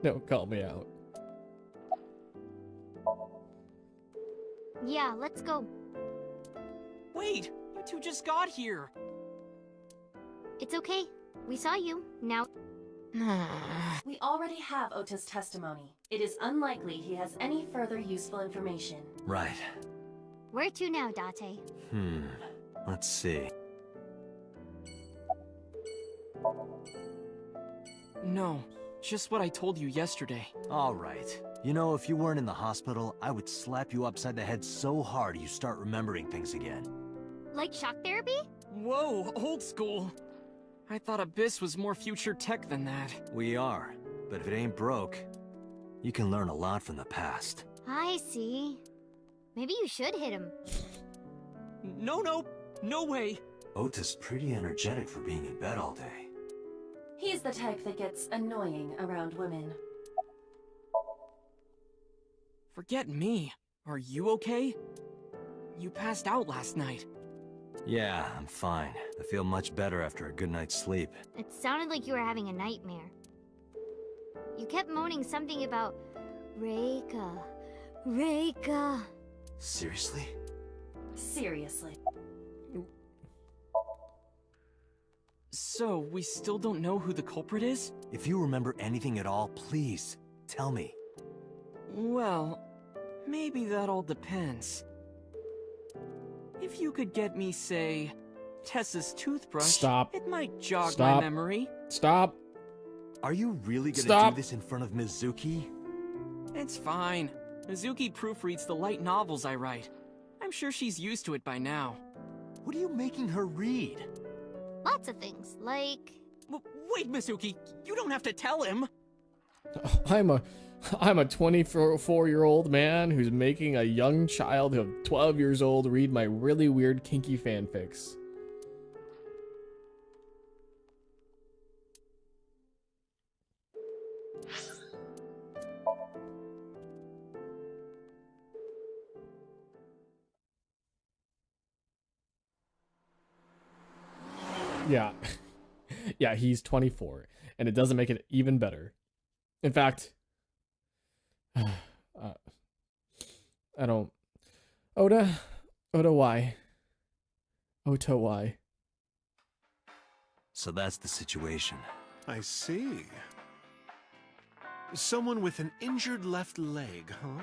S1: Don't call me out.
S7: Yeah, let's go.
S2: Wait, you two just got here.
S7: It's okay. We saw you. Now...
S4: We already have Ota's testimony. It is unlikely he has any further useful information.
S3: Right.
S7: Where to now, Date?
S3: Let's see.
S2: No, just what I told you yesterday.
S3: All right. You know, if you weren't in the hospital, I would slap you upside the head so hard you start remembering things again.
S7: Like shock therapy?
S2: Whoa, old school. I thought Abyss was more future tech than that.
S3: We are. But if it ain't broke, you can learn a lot from the past.
S7: I see. Maybe you should hit him.
S2: No way.
S3: Otis pretty energetic for being in bed all day.
S4: He's the type that gets annoying around women.
S2: Forget me. Are you okay? You passed out last night.
S3: Yeah, I'm fine. I feel much better after a good night's sleep.
S7: It sounded like you were having a nightmare. You kept moaning something about Reika. Reika.
S3: Seriously?
S4: Seriously.
S2: So, we still don't know who the culprit is?
S3: If you remember anything at all, please, tell me.
S2: Well, maybe that all depends. If you could get me, say, Tessa's toothbrush,
S1: Stop.
S2: it might jog my
S1: Stop.
S2: memory.
S1: Stop.
S3: Are you really gonna
S1: Stop.
S3: do this in front of Mizuki?
S2: It's fine. Mizuki proofreads the light novels I write. I'm sure she's used to it by now.
S3: What are you making her read?
S7: Lots of things, like...
S2: Wait, Mizuki, you don't have to tell him!
S1: I'm a 24-year-old man who's making a young child of 12 years old read my really weird kinky fanfics. Yeah. Yeah, he's 24, and it doesn't make it even better. In fact, I don't... Oda, why? Ota, why?
S3: So that's the situation.
S9: I see. Someone with an injured left leg, huh?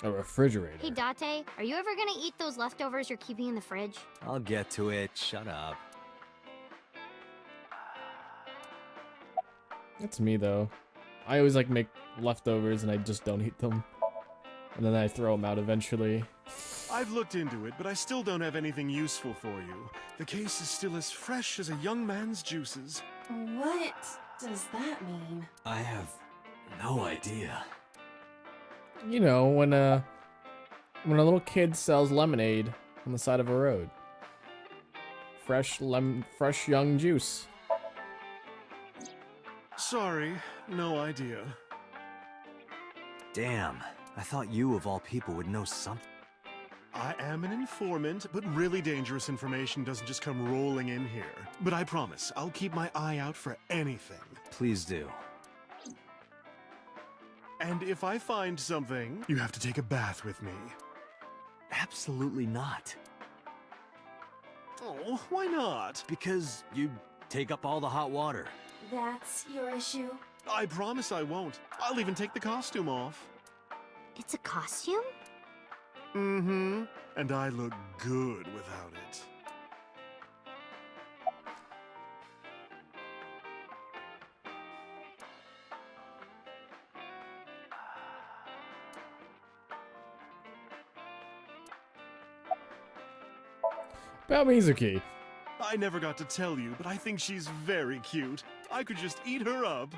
S1: A refrigerator.
S7: Hey, Date, are you ever gonna eat those leftovers you're keeping in the fridge?
S3: I'll get to it. Shut up.
S1: That's me, though. I always, like, make leftovers and I just don't eat them. And then I throw them out eventually.
S9: I've looked into it, but I still don't have anything useful for you. The case is still as fresh as a young man's juices.
S4: What does that mean?
S3: I have no idea.
S1: You know, when a little kid sells lemonade on the side of a road. Fresh young juice.
S9: Sorry, no idea.
S3: Damn, I thought you of all people would know something.
S9: I am an informant, but really dangerous information doesn't just come rolling in here. But I promise, I'll keep my eye out for anything.
S3: Please do.
S9: And if I find something, you have to take a bath with me.
S3: Absolutely not.
S9: Oh, why not?
S3: Because you take up all the hot water.
S4: That's your issue?
S9: I promise I won't. I'll even take the costume off.
S7: It's a costume?
S9: Mm-hmm. And I look good without it.
S1: About Mizuki.
S9: I never got to tell you, but I think she's very cute. I could just eat her up.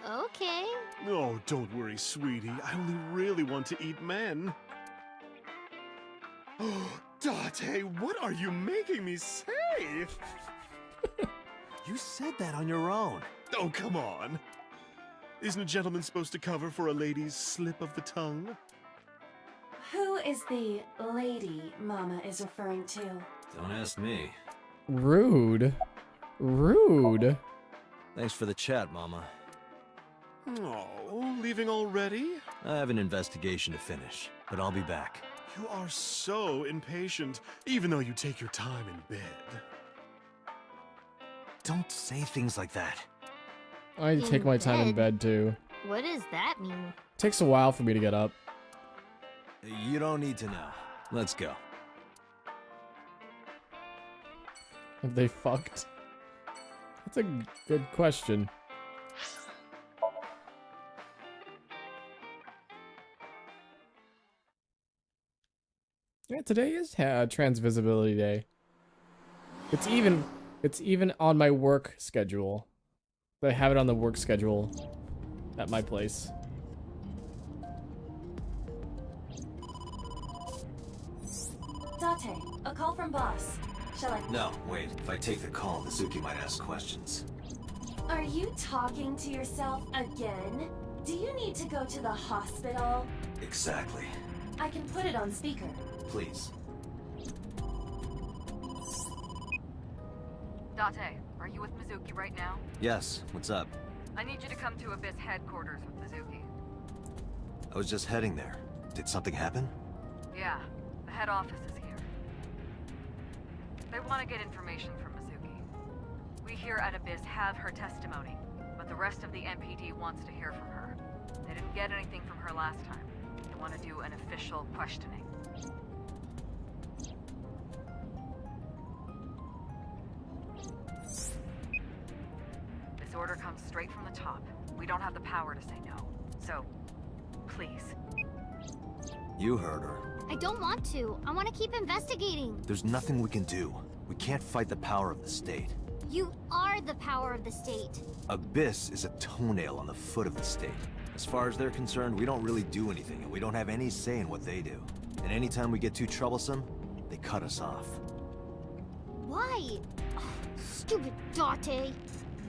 S7: Okay.
S9: Oh, don't worry, sweetie. I only really want to eat men. Oh, Date, what are you making me say?
S3: You said that on your own.
S9: Oh, come on. Isn't a gentleman supposed to cover for a lady's slip of the tongue?
S4: Who is the lady Mama is referring to?
S3: Don't ask me.
S1: Rude. Rude.
S3: Thanks for the chat, Mama.
S9: Oh, leaving already?
S3: I have an investigation to finish, but I'll be back.
S9: You are so impatient, even though you take your time in bed.
S3: Don't say things like that.
S1: I take my time in bed too.
S7: What does that mean?
S1: Takes a while for me to get up.
S3: You don't need to know. Let's go.
S1: Have they fucked? That's a good question. Yeah, today is Trans Visibility Day. It's even on my work schedule. They have it on the work schedule at my place.
S4: Date, a call from boss. Shall I?
S3: No, wait. If I take the call, Mizuki might ask questions.
S4: Are you talking to yourself again? Do you need to go to the hospital?
S3: Exactly.
S4: I can put it on speaker.
S3: Please.
S6: Date, are you with Mizuki right now?
S3: Yes, what's up?
S6: I need you to come to Abyss headquarters with Mizuki.
S3: I was just heading there. Did something happen?
S6: Yeah, the head office is here. They want to get information from Mizuki. We here at Abyss have her testimony, but the rest of the MPD wants to hear from her. They didn't get anything from her last time. They want to do an official questioning. This order comes straight from the top. We don't have the power to say no. So, please.
S3: You heard her.
S7: I don't want to. I want to keep investigating.
S3: There's nothing we can do. We can't fight the power of the state.
S7: You are the power of the state.
S3: Abyss is a toenail on the foot of the state. As far as they're concerned, we don't really do anything, and we don't have any say in what they do. And anytime we get too troublesome, they cut us off.
S7: Why? Ugh, stupid Date.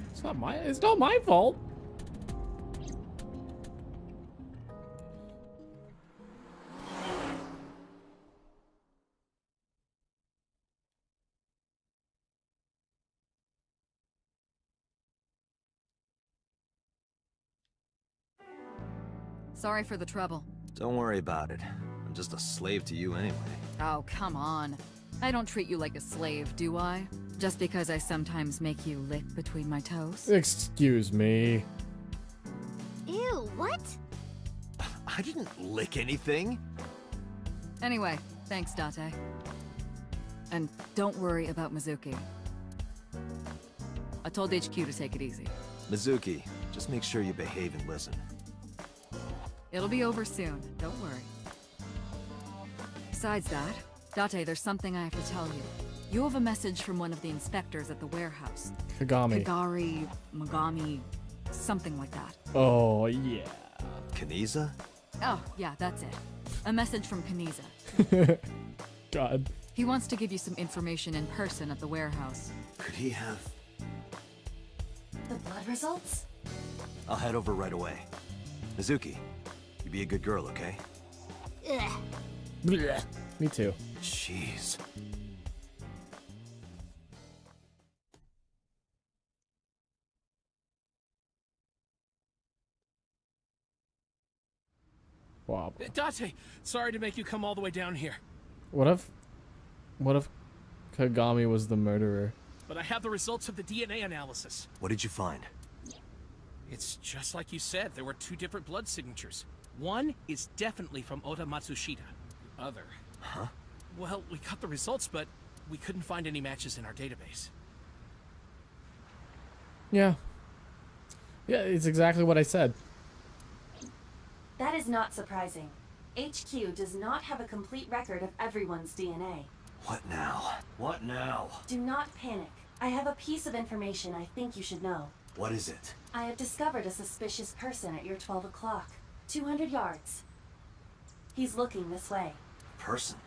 S1: It's not my fault.
S6: Sorry for the trouble.
S3: Don't worry about it. I'm just a slave to you anyway.
S6: Oh, come on. I don't treat you like a slave, do I? Just because I sometimes make you lick between my toes?
S1: Excuse me.
S7: Ew, what?
S3: I didn't lick anything.
S6: Anyway, thanks, Date. And don't worry about Mizuki. I told HQ to take it easy.
S3: Mizuki, just make sure you behave and listen.
S6: It'll be over soon, don't worry. Besides that, Date, there's something I have to tell you. You have a message from one of the inspectors at the warehouse.
S1: Kagami.
S6: Kagari, Magami, something like that.
S1: Oh, yeah.
S3: Kaniza?
S6: Oh, yeah, that's it. A message from Kaniza.
S1: God.
S6: He wants to give you some information in person at the warehouse.
S3: Could he have...
S4: The blood results?
S3: I'll head over right away. Mizuki, you be a good girl, okay?
S7: Ugh.
S1: Blech. Me too.
S3: Jeez.
S1: Wow.
S10: Date, sorry to make you come all the way down here.
S1: What if Kagami was the murderer?
S10: But I have the results of the DNA analysis.
S3: What did you find?
S10: It's just like you said, there were two different blood signatures. One is definitely from Oda Matsushita. The other...
S3: Huh?
S10: Well, we got the results, but we couldn't find any matches in our database.
S1: Yeah. Yeah, it's exactly what I said.
S4: That is not surprising. HQ does not have a complete record of everyone's DNA.
S3: What now? What now?
S4: Do not panic. I have a piece of information I think you should know.
S3: What is it?
S4: I have discovered a suspicious person at your 12 o'clock. 200 yards. He's looking this way.
S3: Person?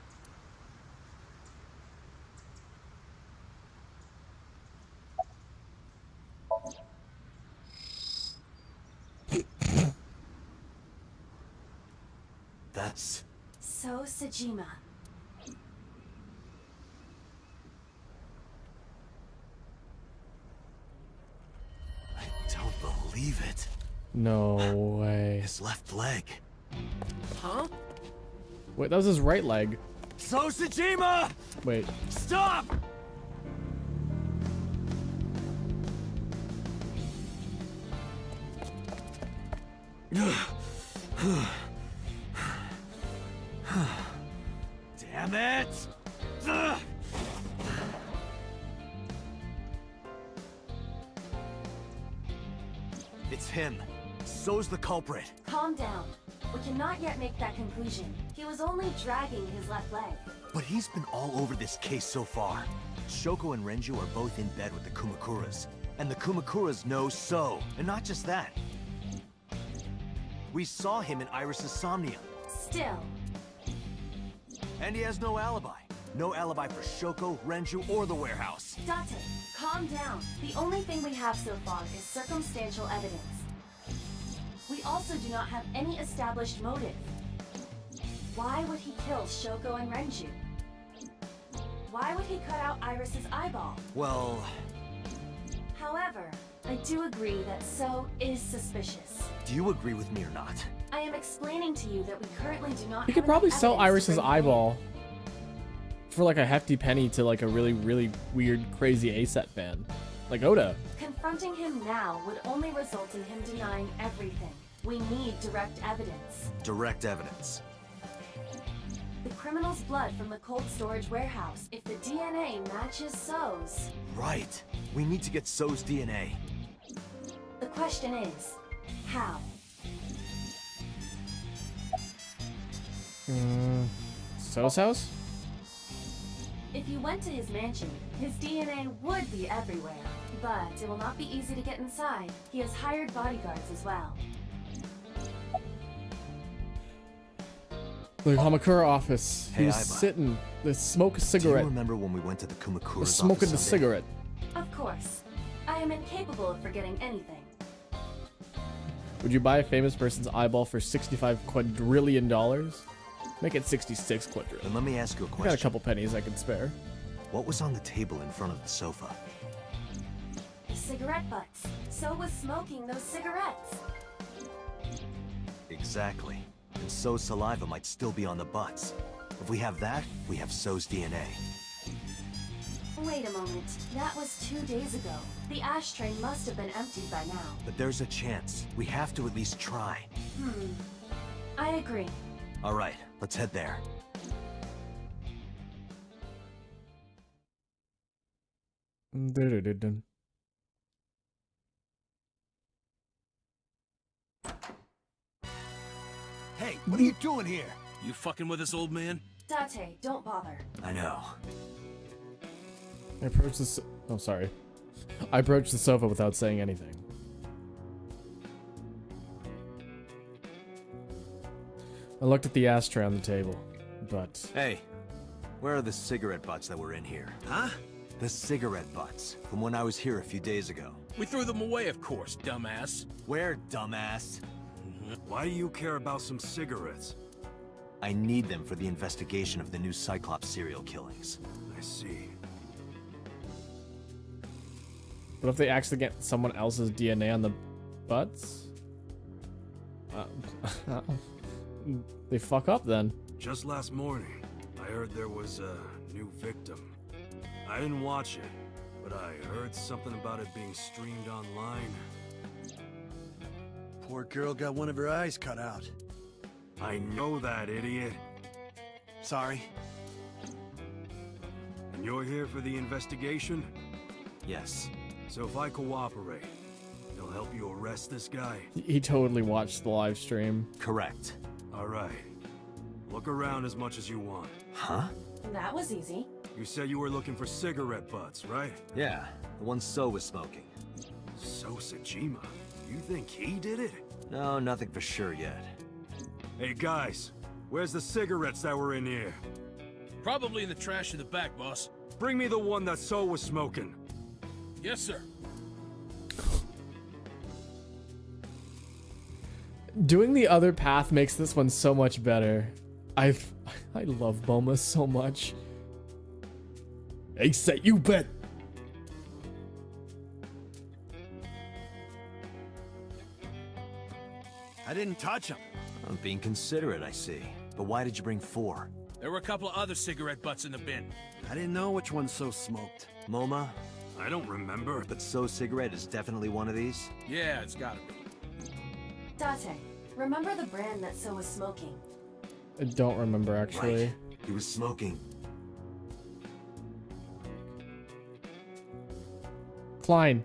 S3: That's...
S4: So Sejima.
S3: I don't believe it.
S1: No way.
S3: His left leg.
S10: Huh?
S1: Wait, that was his right leg.
S3: So Sejima!
S1: Wait.
S3: Stop! Damn it! him. So's the culprit.
S4: Calm down. We cannot yet make that conclusion. He was only dragging his left leg.
S3: But he's been all over this case so far. Shoko and Renju are both in bed with the Kumakuras. And the Kumakuras know So. And not just that. We saw him in Iris's Somnium.
S4: Still.
S3: And he has no alibi. No alibi for Shoko, Renju, or the warehouse.
S4: Date, calm down. The only thing we have so far is circumstantial evidence. We also do not have any established motive. Why would he kill Shoko and Renju? Why would he cut out Iris's eyeball?
S3: Well...
S4: However, I do agree that So is suspicious.
S3: Do you agree with me or not?
S4: I am explaining to you that we currently do not
S1: He
S4: have
S1: could probably
S4: enough
S1: sell
S4: evidence to
S1: Iris's
S4: bring him in.
S1: eyeball for like a hefty penny to like a really, really weird, crazy ASAT fan. Like Oda.
S4: Confronting him now would only result in him denying everything. We need direct evidence.
S3: Direct evidence.
S4: The criminal's blood from the cold storage warehouse. If the DNA matches So's.
S3: Right. We need to get So's DNA.
S4: The question is, how?
S1: So's house?
S4: If you went to his mansion, his DNA would be everywhere. But it will not be easy to get inside. He has hired bodyguards as well.
S1: The Hamakura office.
S3: Hey,
S1: He was
S3: Aiba.
S1: sitting, they smoke a
S3: Do you
S1: cigarette.
S3: remember when we went to the Kumakura's
S1: Smoking
S3: office
S1: the
S3: Sunday?
S1: cigarette.
S4: Of course. I am incapable of forgetting anything.
S1: Would you buy a famous person's eyeball for $65 quadrillion? Make it 66 quadrillion.
S3: Then let me ask you a
S1: I got a
S3: question.
S1: couple pennies I could spare.
S3: What was on the table in front of the sofa?
S4: The cigarette butts. So was smoking those cigarettes.
S3: Exactly. And So's saliva might still be on the butts. If we have that, we have So's DNA.
S4: Wait a moment. That was 2 days ago. The ashtray must have been emptied by now.
S3: But there's a chance. We have to at least try.
S4: I agree.
S3: All right, let's head there.
S1: Dun-dun-dun-dun.
S13: Hey, what are you doing here?
S10: You fucking with us, old man?
S4: Date, don't bother.
S3: I know.
S1: I approached the oh, sorry. I approached the sofa without saying anything. I looked at the ashtray on the table, but...
S3: Hey, where are the cigarette butts that were in here?
S10: Huh?
S3: The cigarette butts, from when I was here a few days ago.
S10: We threw them away, of course, dumbass.
S3: Where, dumbass?
S13: Why do you care about some cigarettes?
S3: I need them for the investigation of the new Cyclops serial killings.
S13: I see.
S1: What if they actually get someone else's DNA on the butts? They fuck up then.
S13: Just last morning, I heard there was a new victim. I didn't watch it, but I heard something about it being streamed online.
S14: Poor girl got one of her eyes cut out.
S13: I know that, idiot.
S14: Sorry.
S13: And you're here for the investigation?
S3: Yes.
S13: So if I cooperate, you'll help you arrest this guy?
S1: He totally watched the live stream.
S3: Correct.
S13: All right. Look around as much as you want.
S3: Huh?
S4: That was easy.
S13: You said you were looking for cigarette butts, right?
S3: Yeah, the one So was smoking.
S13: So Sajima, you think he did it?
S3: No, nothing for sure yet.
S13: Hey guys, where's the cigarettes that were in here?
S10: Probably in the trash in the back, boss.
S13: Bring me the one that So was smoking.
S10: Yes, sir.
S1: Doing the other path makes this one so much better. I love Boma so much. Hey, say you bet.
S14: I didn't touch him.
S3: I'm being considerate, I see. But why did you bring 4?
S10: There were a couple of other cigarette butts in the bin.
S14: I didn't know which one So smoked.
S3: MoMA?
S13: I don't remember.
S3: But So cigarette is definitely one of these?
S10: Yeah, it's gotta be.
S4: Date, remember the brand that So was smoking?
S1: I don't remember actually.
S3: Right. He was smoking.
S1: Klein.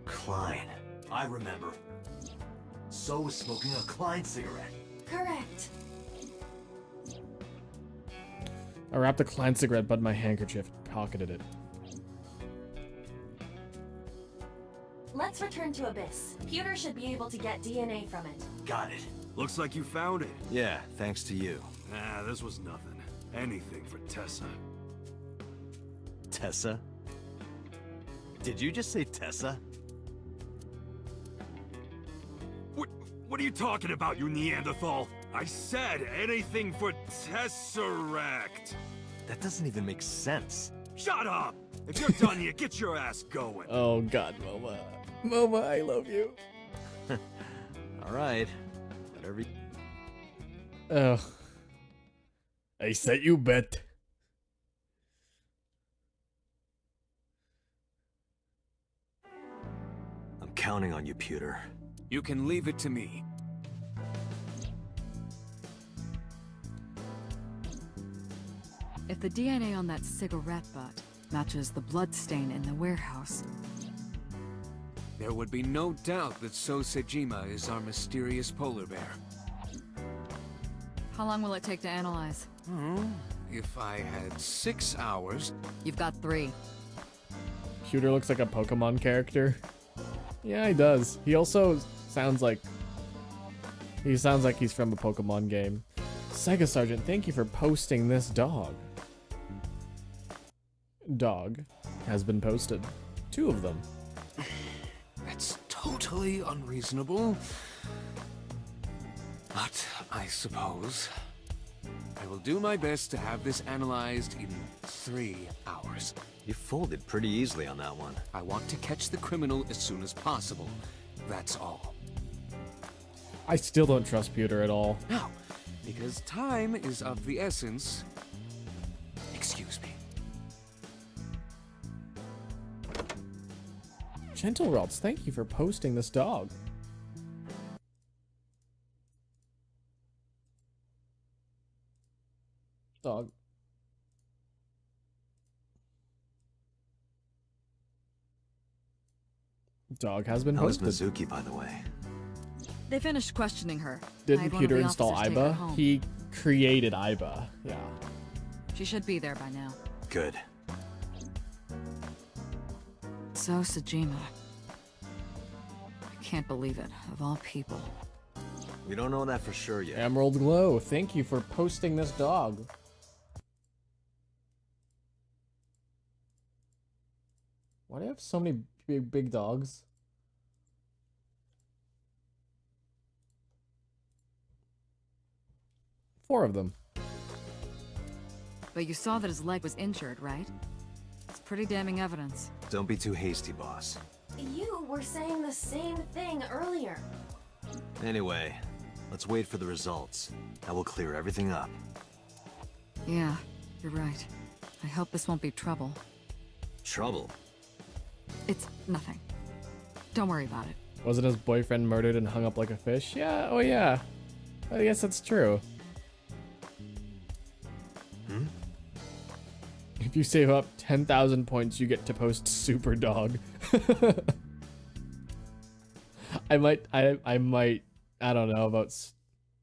S3: Klein. I remember. So was smoking a Klein cigarette.
S4: Correct.
S1: I wrapped a Klein cigarette butt in my handkerchief, pocketed it.
S4: Let's return to Abyss. Pewter should be able to get DNA from it.
S3: Got it.
S13: Looks like you found it.
S3: Yeah, thanks to you.
S13: Nah, this was nothing. Anything for Tessa.
S3: Tessa? Did you just say Tessa?
S13: What are you talking about, you Neanderthal? I said anything for Tesseract.
S3: That doesn't even make sense.
S13: Shut up! If you're done here, get your ass going.
S1: Oh god, Moma. Moma, I love you.
S3: Alright. Whatever you...
S1: Ugh. I said you bet.
S3: I'm counting on you, Pewter.
S5: You can leave it to me.
S6: If the DNA on that cigarette butt matches the bloodstain in the warehouse,
S5: There would be no doubt that So Sejima is our mysterious polar bear.
S6: how long will it take to analyze?
S5: If I had 6 hours...
S6: You've got 3.
S1: Pewter looks like a Pokemon character. Yeah, he does. He also sounds like... He sounds like he's from a Pokemon game. Sega Sergeant, thank you for posting this dog. Dog has been posted. 2 of them.
S5: That's totally unreasonable. But I suppose I will do my best to have this analyzed in 3 hours.
S3: You folded pretty easily on that one.
S5: I want to catch the criminal as soon as possible. That's all.
S1: I still don't trust Pewter at all.
S5: Now, because time is of the essence... Excuse me.
S1: Gentle Rods, thank you for posting this dog. Dog. Dog has been
S3: How was
S1: posted.
S3: Mizuki, by the way?
S6: They finished questioning her. I
S1: Didn't
S6: had one of
S1: Pewter
S6: the
S1: install
S6: officers take her
S1: Iba?
S6: home.
S1: He created Iba. Yeah.
S6: She should be there by now.
S3: Good.
S6: So Sejima. I can't believe it, of all people.
S3: We don't know that for sure yet.
S1: Emerald Glow, thank you for posting this dog. Why do you have so many big dogs? Four of them.
S6: But you saw that his leg was injured, right? It's pretty damning evidence.
S3: Don't be too hasty, boss.
S4: You were saying the same thing earlier.
S3: Anyway, let's wait for the results. That will clear everything up.
S6: Yeah, you're right. I hope this won't be trouble.
S3: Trouble?
S6: It's nothing. Don't worry about it.
S1: Wasn't his boyfriend murdered and hung up like a fish? Yeah, oh yeah. I guess that's true. If you save up 10,000 points, you get to post Super Dog. I might, I don't know about,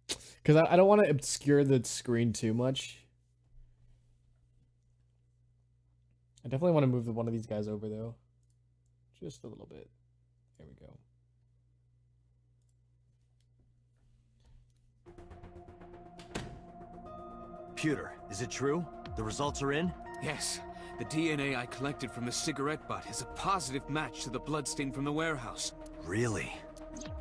S1: because I don't want to obscure the screen too much. I definitely want to move one of these guys over though. Just a little bit. There we go.
S3: Pewter, is it true? The results are in?
S5: Yes, the DNA I collected from the cigarette butt is a positive match to the bloodstain from the warehouse.
S3: Really?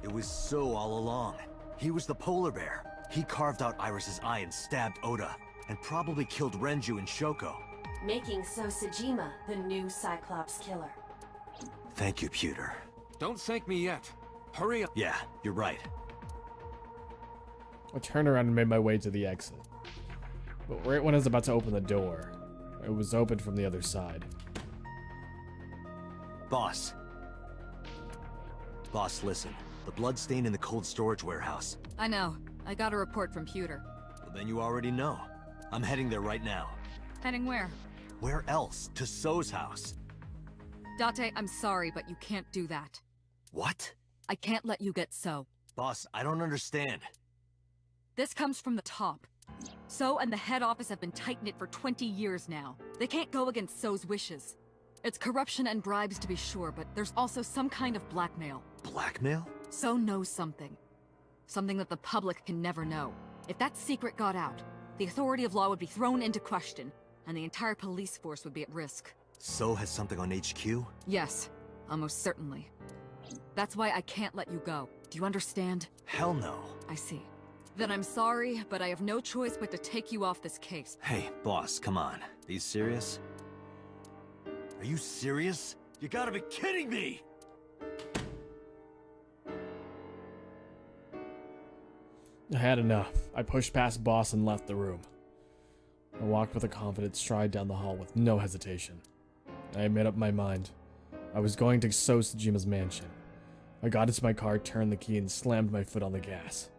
S3: It was So all along. He was the polar bear. He carved out Iris's eye and stabbed Oda, and probably killed Renju and Shoko.
S4: Making So Sejima the new Cyclops killer.
S3: Thank you, Pewter.
S5: Don't thank me yet. Hurry up.
S3: Yeah, you're right.
S1: I turned around and made my way to the exit. But right when I was about to open the door, it was opened from the other side.
S3: Boss. Boss, listen. The bloodstain in the cold storage warehouse.
S6: I know. I got a report from Pewter.
S3: Well, then you already know. I'm heading there right now.
S6: Heading where?
S3: Where else? To So's house.
S6: Date, I'm sorry, but you can't do that.
S3: What?
S6: I can't let you get So.
S3: Boss, I don't understand.
S6: This comes from the top. So and the head office have been tight-knit for 20 years now. They can't go against So's wishes. It's corruption and bribes to be sure, but there's also some kind of blackmail.
S3: Blackmail?
S6: So knows something. Something that the public can never know. If that secret got out, the authority of law would be thrown into question, and the entire police force would be at risk.
S3: So has something on HQ?
S6: Yes, almost certainly. That's why I can't let you go. Do you understand?
S3: Hell no.
S6: I see. Then I'm sorry, but I have no choice but to take you off this case.
S3: Hey, boss, come on. Are you serious? Are you serious? You gotta be kidding me!
S1: I had enough. I pushed past boss and left the room. I walked with a confident stride down the hall with no hesitation. I had made up my mind. I was going to So Tsujima's mansion. I got into my car, turned the key, and slammed my foot on the gas.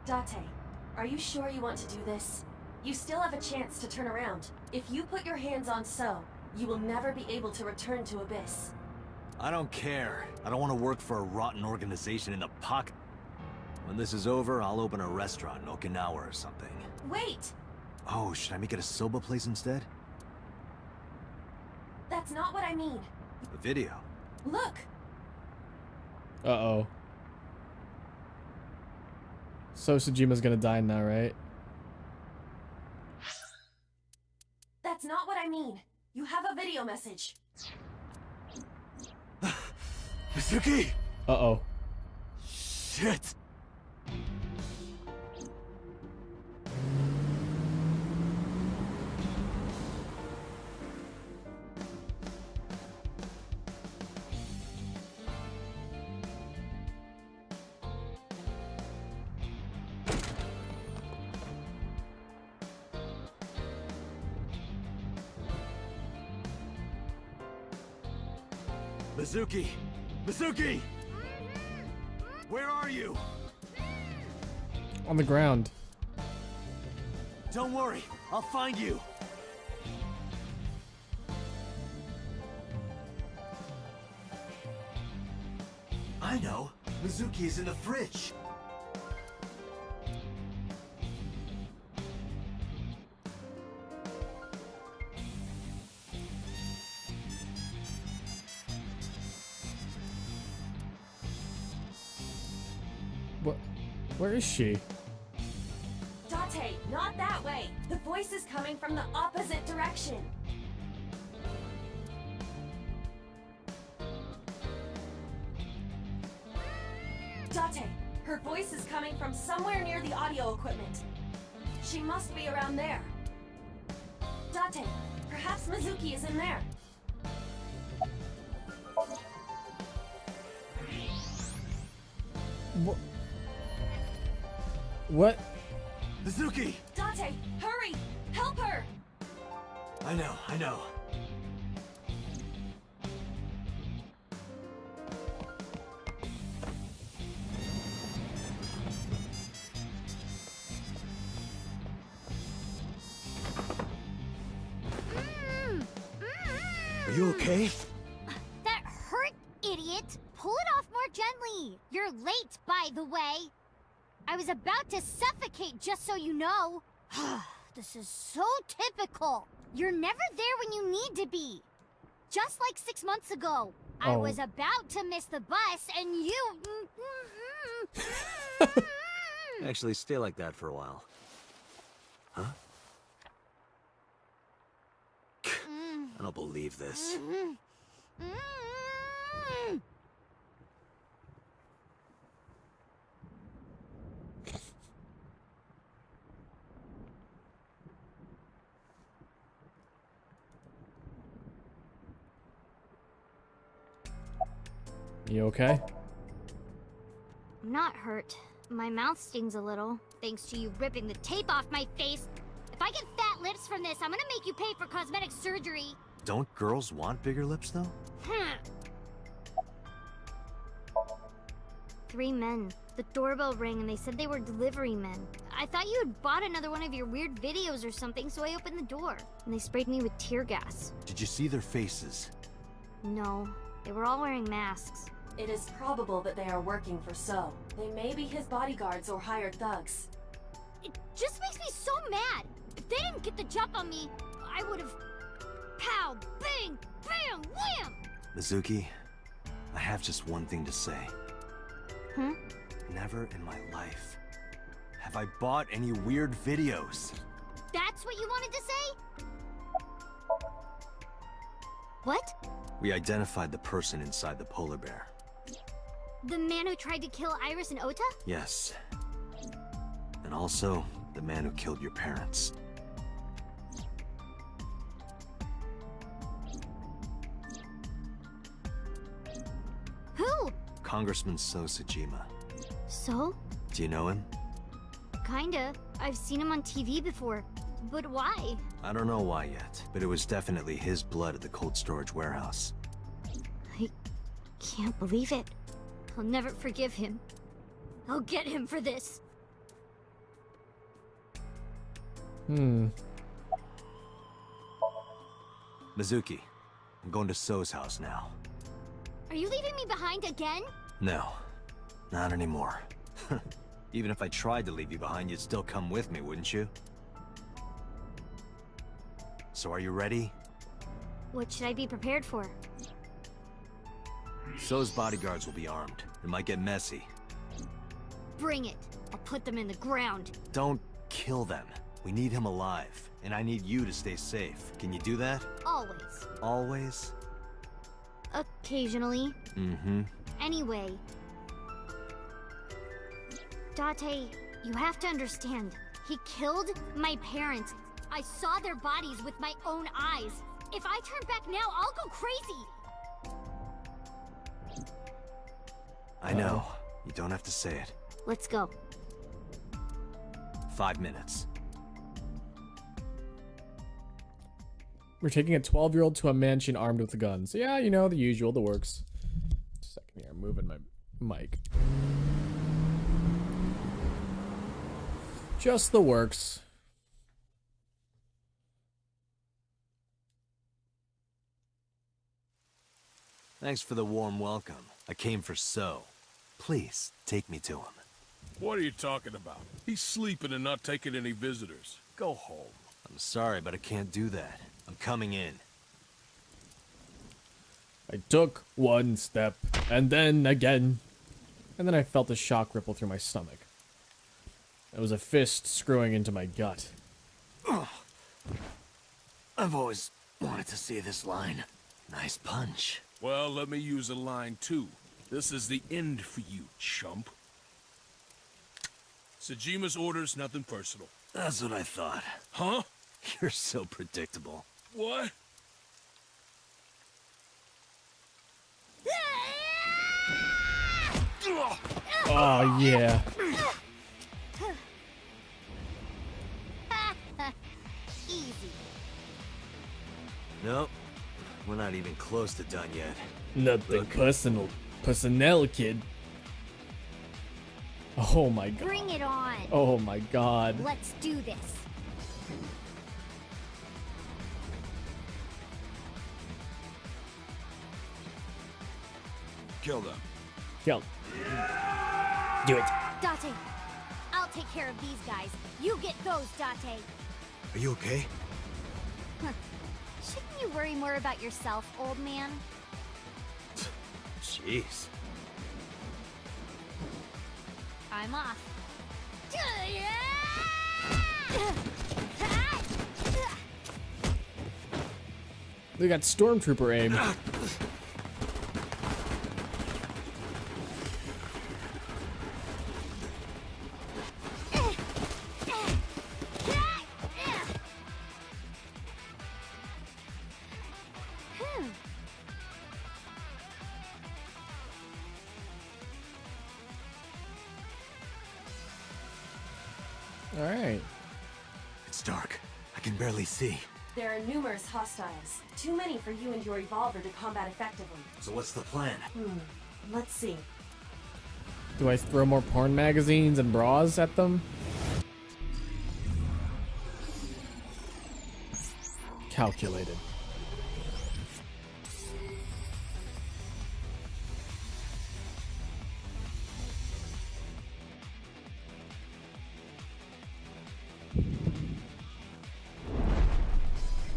S4: Date, are you sure you want to do this? You still have a chance to turn around. If you put your hands on So, you will never be able to return to Abyss.
S3: I don't care. I don't want to work for a rotten organization in the pocket. When this is over, I'll open a restaurant in Okinawa or something.
S4: Wait!
S3: Oh, should I make it a soba place instead?
S4: That's not what I mean.
S3: The video.
S4: Look!
S1: Uh-oh. So Tsujima's gonna die now, right?
S4: That's not what I mean. You have a video message.
S3: Mizuki!
S1: Uh-oh.
S3: Shit! Mizuki! Mizuki! Where are you?
S1: On the ground.
S3: Don't worry, I'll find you. I know. Mizuki is in the fridge.
S1: What? Where is she?
S4: Date, not that way. The voice is coming from the opposite direction. Date, her voice is coming from somewhere near the audio equipment. She must be around there. Date, perhaps Mizuki is in there.
S1: What?
S3: Mizuki!
S4: Date, hurry! Help her!
S3: I know, I know. Are you okay?
S7: That hurt, idiot! Pull it off more gently! You're late, by the way! I was about to suffocate, just so you know. This is so typical. You're never there when you need to be. Just like 6 months ago. I was about to miss the bus, and you...
S3: Actually, stay like that for a while. Huh? I don't believe this.
S1: You okay?
S7: I'm not hurt. My mouth stings a little, thanks to you ripping the tape off my face. If I get fat lips from this, I'm gonna make you pay for cosmetic surgery.
S3: Don't girls want bigger lips, though?
S7: 3 men. The doorbell rang and they said they were delivery men. I thought you had bought another one of your weird videos or something, so I opened the door. And they sprayed me with tear gas.
S3: Did you see their faces?
S7: No, they were all wearing masks.
S4: It is probable that they are working for So. They may be his bodyguards or hired thugs.
S7: It just makes me so mad. If they didn't get the jump on me, I would have... Pow! Bang! Bam! Wham!
S3: Mizuki, I have just one thing to say. Never in my life have I bought any weird videos.
S7: That's what you wanted to say? What?
S3: We identified the person inside the polar bear.
S7: The man who tried to kill Iris and Ota?
S3: Yes. And also, the man who killed your parents.
S7: Who?
S3: Congressman So Sajima.
S7: So?
S3: Do you know him?
S7: Kinda. I've seen him on TV before. But why?
S3: I don't know why yet, but it was definitely his blood at the cold storage warehouse.
S7: I can't believe it. I'll never forgive him. I'll get him for this.
S3: Mizuki, I'm going to So's house now.
S7: Are you leaving me behind again?
S3: No, not anymore. Even if I tried to leave you behind, you'd still come with me, wouldn't you? So are you ready?
S7: What should I be prepared for?
S3: So's bodyguards will be armed. It might get messy.
S7: Bring it. I'll put them in the ground.
S3: Don't kill them. We need him alive, and I need you to stay safe. Can you do that?
S7: Always.
S3: Always?
S7: Occasionally.
S3: Mm-hmm.
S7: Anyway. Date, you have to understand. He killed my parents. I saw their bodies with my own eyes. If I turn back now, I'll go crazy.
S3: I know. You don't have to say it.
S7: Let's go.
S3: 5 minutes.
S1: We're taking a 12-year-old to a mansion armed with guns. Yeah, you know, the usual, the works. Just a second here, I'm moving my mic. Just the works.
S3: Thanks for the warm welcome. I came for So. Please, take me to him.
S15: What are you talking about? He's sleeping and not taking any visitors. Go home.
S3: I'm sorry, but I can't do that. I'm coming in.
S1: I took one step, and then again. And then I felt a shock ripple through my stomach. It was a fist screwing into my gut.
S3: I've always wanted to see this line. Nice punch.
S15: Well, let me use a line too. This is the end for you, chump. Sajima's orders, nothing personal.
S3: That's what I thought.
S15: Huh?
S3: You're so predictable.
S15: What?
S1: Oh, yeah.
S7: Easy.
S3: Nope. We're not even close to done yet.
S1: Nothing personal. Personnel, kid. Oh my god.
S7: Bring it on.
S1: Oh my god.
S7: Let's do this.
S15: Kill them.
S1: Kill. Do it.
S7: Date, I'll take care of these guys. You get those, Date.
S3: Are you okay?
S7: Shouldn't you worry more about yourself, old man?
S3: Jeez.
S7: I'm off.
S1: They got stormtrooper aim. Alright.
S3: It's dark. I can barely see.
S4: There are numerous hostiles. Too many for you and your revolver to combat effectively.
S3: So what's the plan?
S4: Let's see.
S1: Do I throw more porn magazines and bras at them? calculated.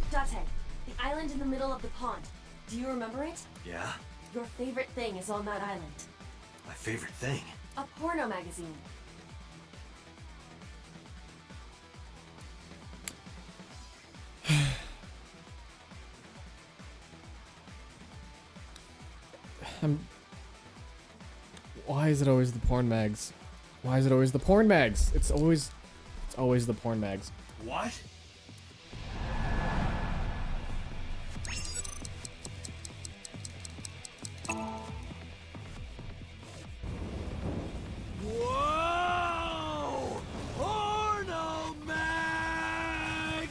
S4: Date, the island in the middle of the pond. Do you remember it?
S3: Yeah?
S4: Your favorite thing is on that island.
S3: My favorite thing.
S4: A porno magazine.
S1: Why is it always the porn mags? Why is it always the porn mags? It's always the porn mags.
S3: What?
S13: Whoa! Porno mag!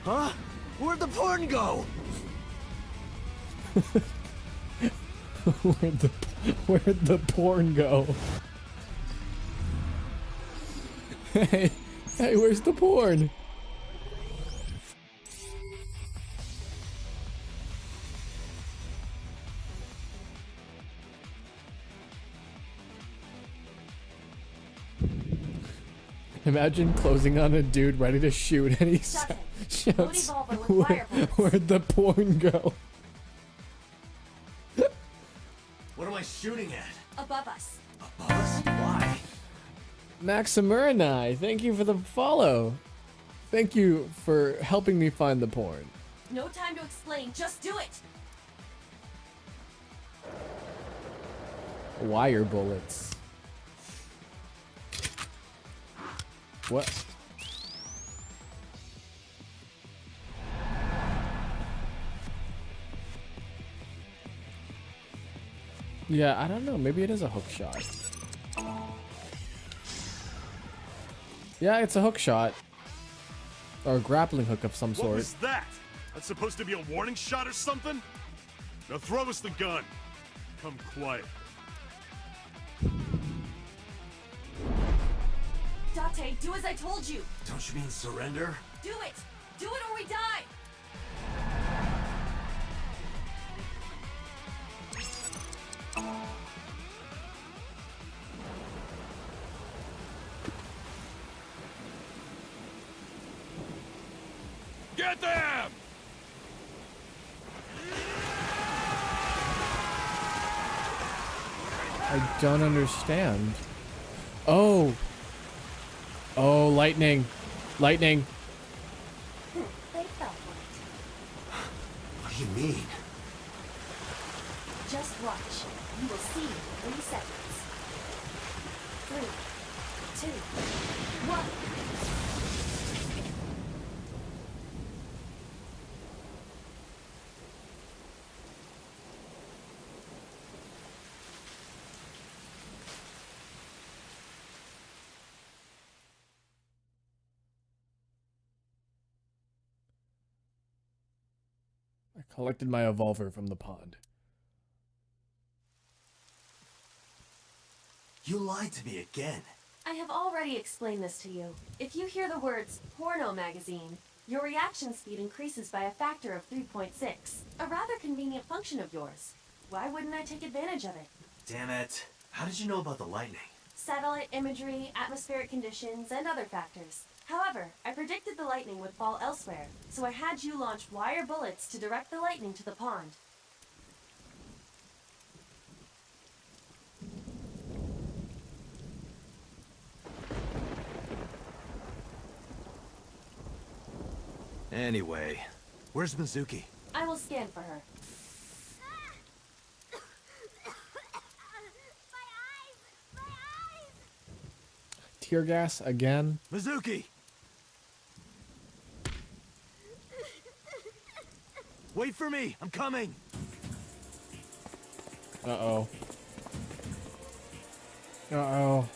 S3: Huh? Where'd the porn go?
S1: Where'd the porn go? Hey, where's the porn? Imagine closing on a dude ready to shoot and he shouts, where'd the porn go?
S3: What am I shooting at?
S4: Above us.
S3: Above us? Why?
S1: Maximurinai, thank you for the follow. Thank you for helping me find the porn.
S4: No time to explain, just do it!
S1: Wire bullets. What? Yeah, I don't know. Maybe it is a hook shot. Yeah, it's a hook shot. Or a grappling hook of some sort.
S16: What was that? That's supposed to be a warning shot or something? Now throw us the gun. Come quiet.
S4: Date, do as I told you!
S3: Don't you mean surrender?
S4: Do it! Do it or we die!
S15: Get them!
S1: I don't understand. Oh! Oh, lightning. Lightning.
S4: They fell for it.
S3: What do you mean?
S4: Just watch. You will see in 3 seconds. 3, 2, 1.
S1: I collected my evolver from the pond.
S3: You lied to me again.
S4: I have already explained this to you. If you hear the words porno magazine, your reaction speed increases by a factor of 3.6. A rather convenient function of yours. Why wouldn't I take advantage of it?
S3: Damn it. How did you know about the lightning?
S4: Satellite imagery, atmospheric conditions, and other factors. However, I predicted the lightning would fall elsewhere, so I had you launch wire bullets to direct the lightning to the pond.
S3: Anyway, where's Mizuki?
S4: I will scan for her.
S1: Tear gas again?
S3: Mizuki! Wait for me! I'm coming!
S1: Uh-oh. Uh-oh.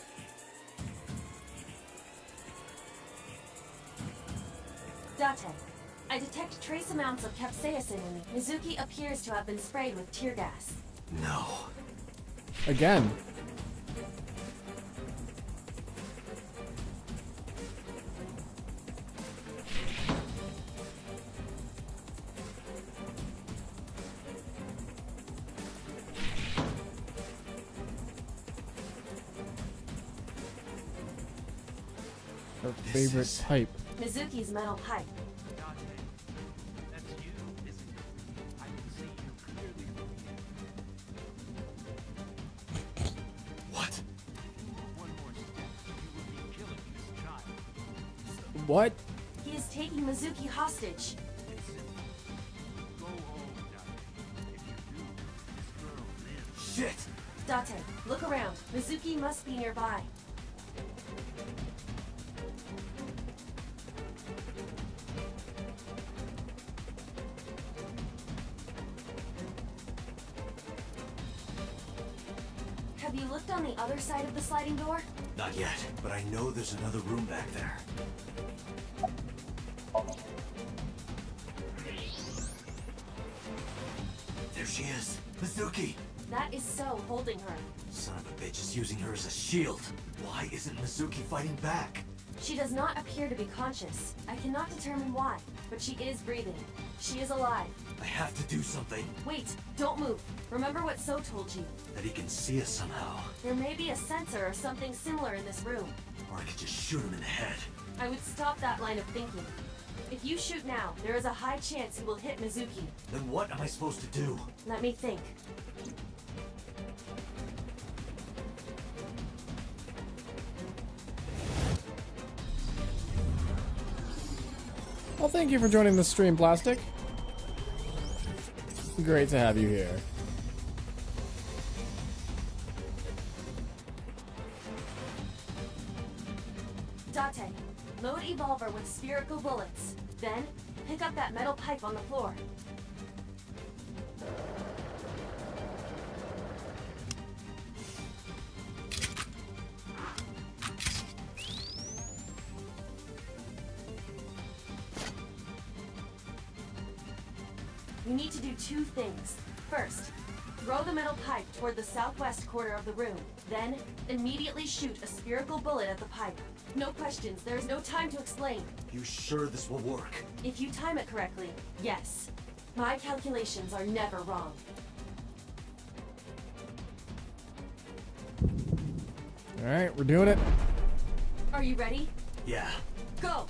S4: Date, I detect trace amounts of capsaicin in the Mizuki appears to have been sprayed with tear gas.
S3: No.
S1: Again. Her favorite pipe.
S4: Mizuki's metal pipe.
S3: What?
S1: What?
S4: He is taking Mizuki hostage.
S3: Shit!
S4: Date, look around. Mizuki must be nearby. Have you looked on the other side of the sliding door?
S3: Not yet, but I know there's another room back there. There she is! Mizuki!
S4: That is So holding her.
S3: Son of a bitch is using her as a shield. Why isn't Mizuki fighting back?
S4: She does not appear to be conscious. I cannot determine why, but she is breathing. She is alive.
S3: I have to do something.
S4: Wait, don't move. Remember what So told you.
S3: That he can see us somehow.
S4: There may be a sensor or something similar in this room.
S3: Or I could just shoot him in the head.
S4: I would stop that line of thinking. If you shoot now, there is a high chance you will hit Mizuki.
S3: Then what am I supposed to do?
S4: Let me think.
S1: Well, thank you for joining the stream, Plastic. Great to have you here.
S4: Date, load Evolver with spherical bullets. Then, pick up that metal pipe on the floor. You need to do two things. First, throw the metal pipe toward the southwest corner of the room. Then, immediately shoot a spherical bullet at the pipe. No questions, there is no time to explain.
S3: You sure this will work?
S4: If you time it correctly, yes. My calculations are never wrong.
S1: Alright, we're doing it.
S4: Are you ready?
S3: Yeah.
S4: Go!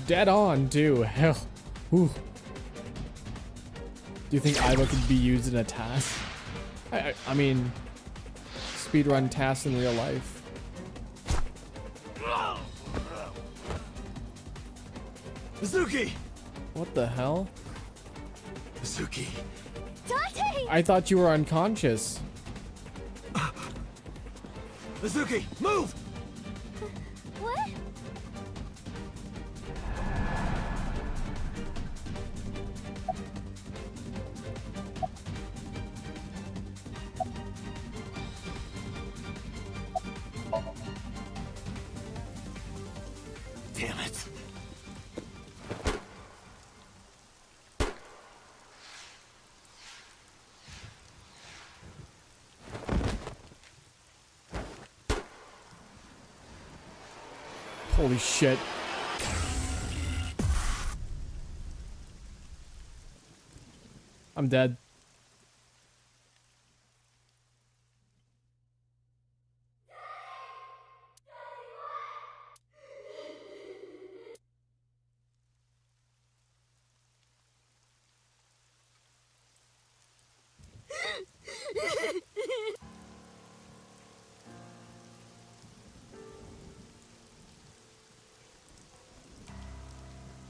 S1: Dead on, too. Hell. Ooh. Do you think Iva could be used in a task? I mean, speedrun tasks in real life.
S3: Mizuki!
S1: What the hell?
S3: Mizuki.
S7: Date!
S1: I thought you were unconscious.
S3: Mizuki, move!
S7: What?
S3: Damn it.
S1: Holy shit. I'm dead.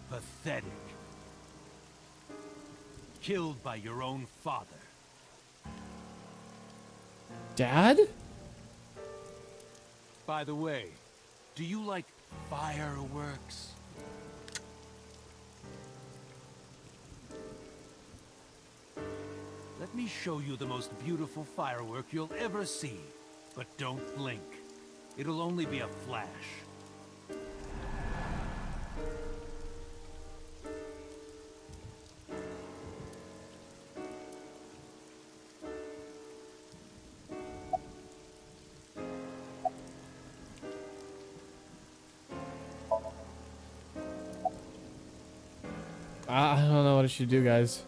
S17: Pathetic. killed by your own father.
S1: Dad?
S17: By the way, do you like fireworks? Let me show you the most beautiful firework you'll ever see. But don't blink. It'll only be a flash.
S1: I don't know what I should do, guys.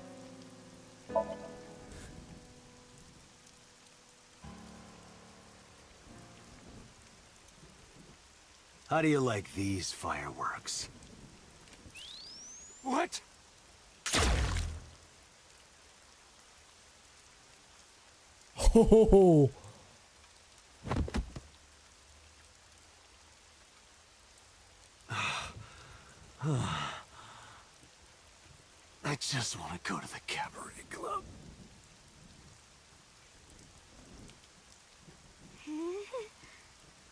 S3: How do you like these fireworks?
S17: What?
S1: Oh.
S3: I just want to go to the cabaret club.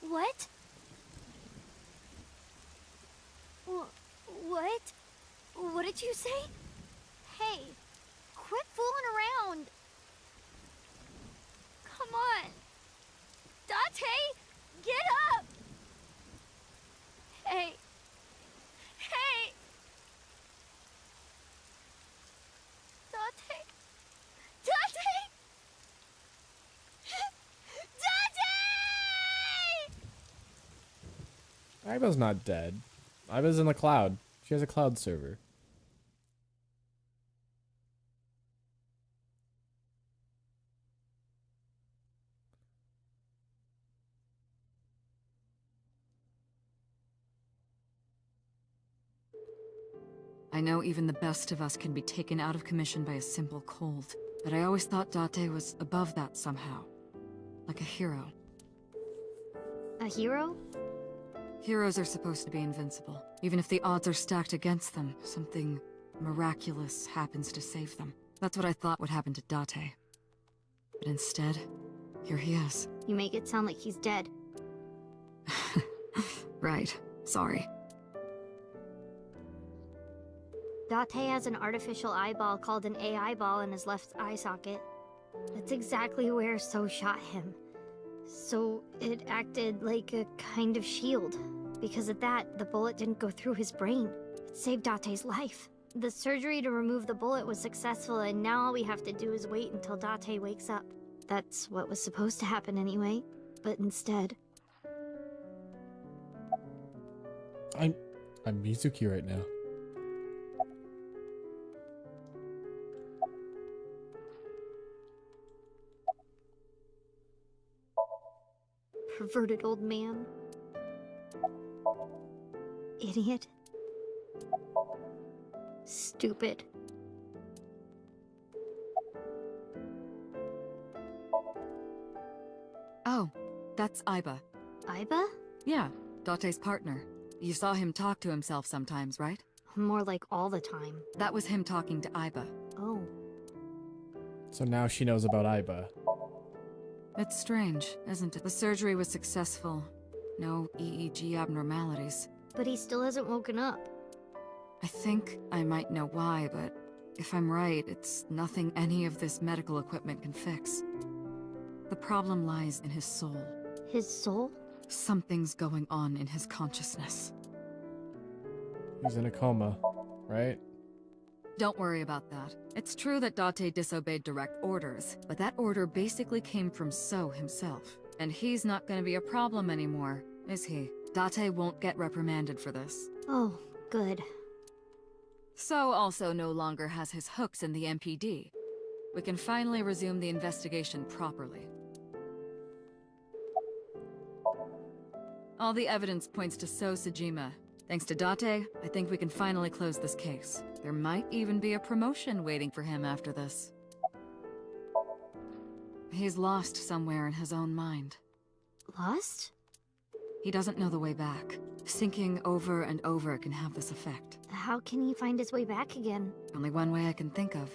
S7: What? What? What did you say? Hey, quit fooling around. Come on. Date, get up. Hey. Hey. Date. Date. Date!
S1: Iba's not dead. Iba's in the cloud. She has a cloud server.
S6: I know even the best of us can be taken out of commission by a simple cold, but I always thought Date was above that somehow. Like a hero.
S7: A hero?
S6: Heroes are supposed to be invincible. Even if the odds are stacked against them, something miraculous happens to save them. That's what I thought would happen to Date. But instead, here he is.
S7: You make it sound like he's dead.
S6: Right. Sorry.
S7: Date has an artificial eyeball called an AI ball in his left eye socket. That's exactly where So shot him. So it acted like a kind of shield. Because of that, the bullet didn't go through his brain. It saved Date's life. The surgery to remove the bullet was successful, and now all we have to do is wait until Date wakes up. That's what was supposed to happen anyway, but instead...
S1: I'm Mizuki right now.
S7: Perverted old man. Idiot. Stupid.
S6: Oh, that's Iba.
S7: Iba?
S6: Yeah, Date's partner. You saw him talk to himself sometimes, right?
S7: More like all the time.
S6: That was him talking to Iba.
S7: Oh.
S1: So now she knows about Iba.
S6: It's strange, isn't it? The surgery was successful. No EEG abnormalities.
S7: But he still hasn't woken up.
S6: I think I might know why, but if I'm right, it's nothing any of this medical equipment can fix. The problem lies in his soul.
S7: His soul?
S6: Something's going on in his consciousness.
S1: He's in a coma, right?
S6: Don't worry about that. It's true that Date disobeyed direct orders, but that order basically came from So himself. And he's not gonna be a problem anymore, is he? Date won't get reprimanded for this.
S7: Oh, good.
S6: So also no longer has his hooks in the MPD. We can finally resume the investigation properly. All the evidence points to So Sejima. Thanks to Date, I think we can finally close this case. There might even be a promotion waiting for him after this. He's lost somewhere in his own mind.
S7: Lost?
S6: He doesn't know the way back. Sinking over and over can have this effect.
S7: How can he find his way back again?
S6: Only one way I can think of.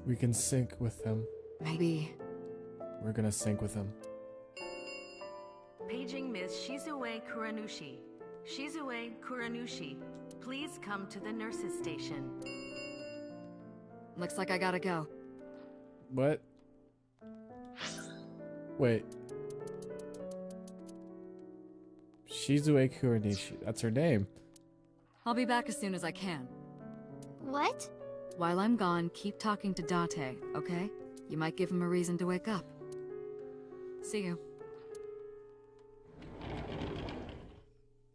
S1: We can sync with him.
S6: Maybe.
S1: We're gonna sync with him.
S18: Paging Miss Shizue Kuranushi. Shizue Kuranushi, please come to the nurses' station.
S6: Looks like I gotta go.
S1: What? Wait. Shizue Kuranishi. That's her name.
S6: I'll be back as soon as I can.
S7: What?
S6: While I'm gone, keep talking to Date, okay? You might give him a reason to wake up. See you.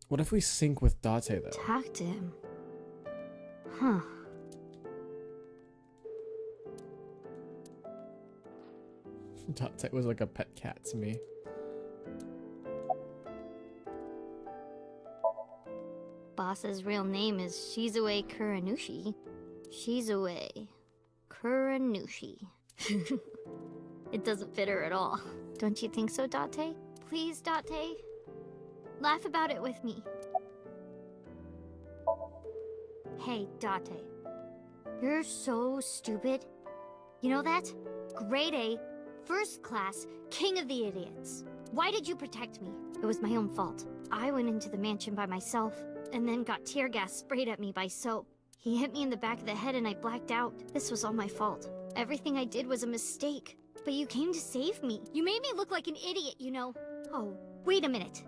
S1: What if we sync with Date though?
S7: Talk to him. Huh.
S1: Date was like a pet cat to me.
S7: Boss's real name is Shizue Kuranushi. Shizue Kuranushi. It doesn't fit her at all. Don't you think so, Date? Please, Date? Laugh about it with me. Hey, Date. You're so stupid. You know that? Grade A, first class, king of the idiots. Why did you protect me? It was my own fault. I went into the mansion by myself, and then got tear gas sprayed at me by Soap. He hit me in the back of the head and I blacked out. This was all my fault. Everything I did was a mistake. But you came to save me. You made me look like an idiot, you know. Oh, wait a minute.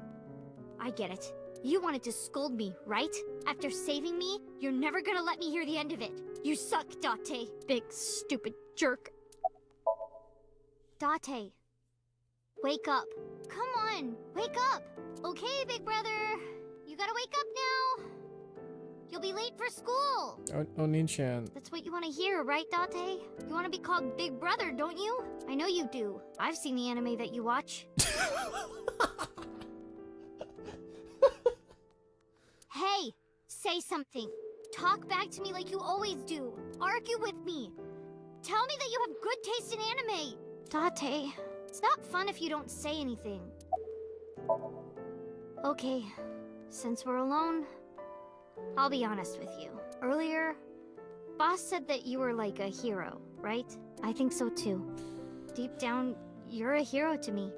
S7: I get it. You wanted to scold me, right? After saving me, you're never gonna let me hear the end of it. You suck, Date. Big, stupid jerk. Date. Wake up. Come on, wake up. Okay, big brother. You gotta wake up now. You'll be late for school.
S1: Onin-chan.
S7: That's what you want to hear, right, Date? You want to be called Big Brother, don't you? I know you do. I've seen the anime that you watch. Hey, say something. Talk back to me like you always do. Argue with me. Tell me that you have good taste in anime. Date, it's not fun if you don't say anything. Okay, since we're alone, I'll be honest with you. Earlier, Boss said that you were like a hero, right? I think so too. Deep down, you're a hero to me.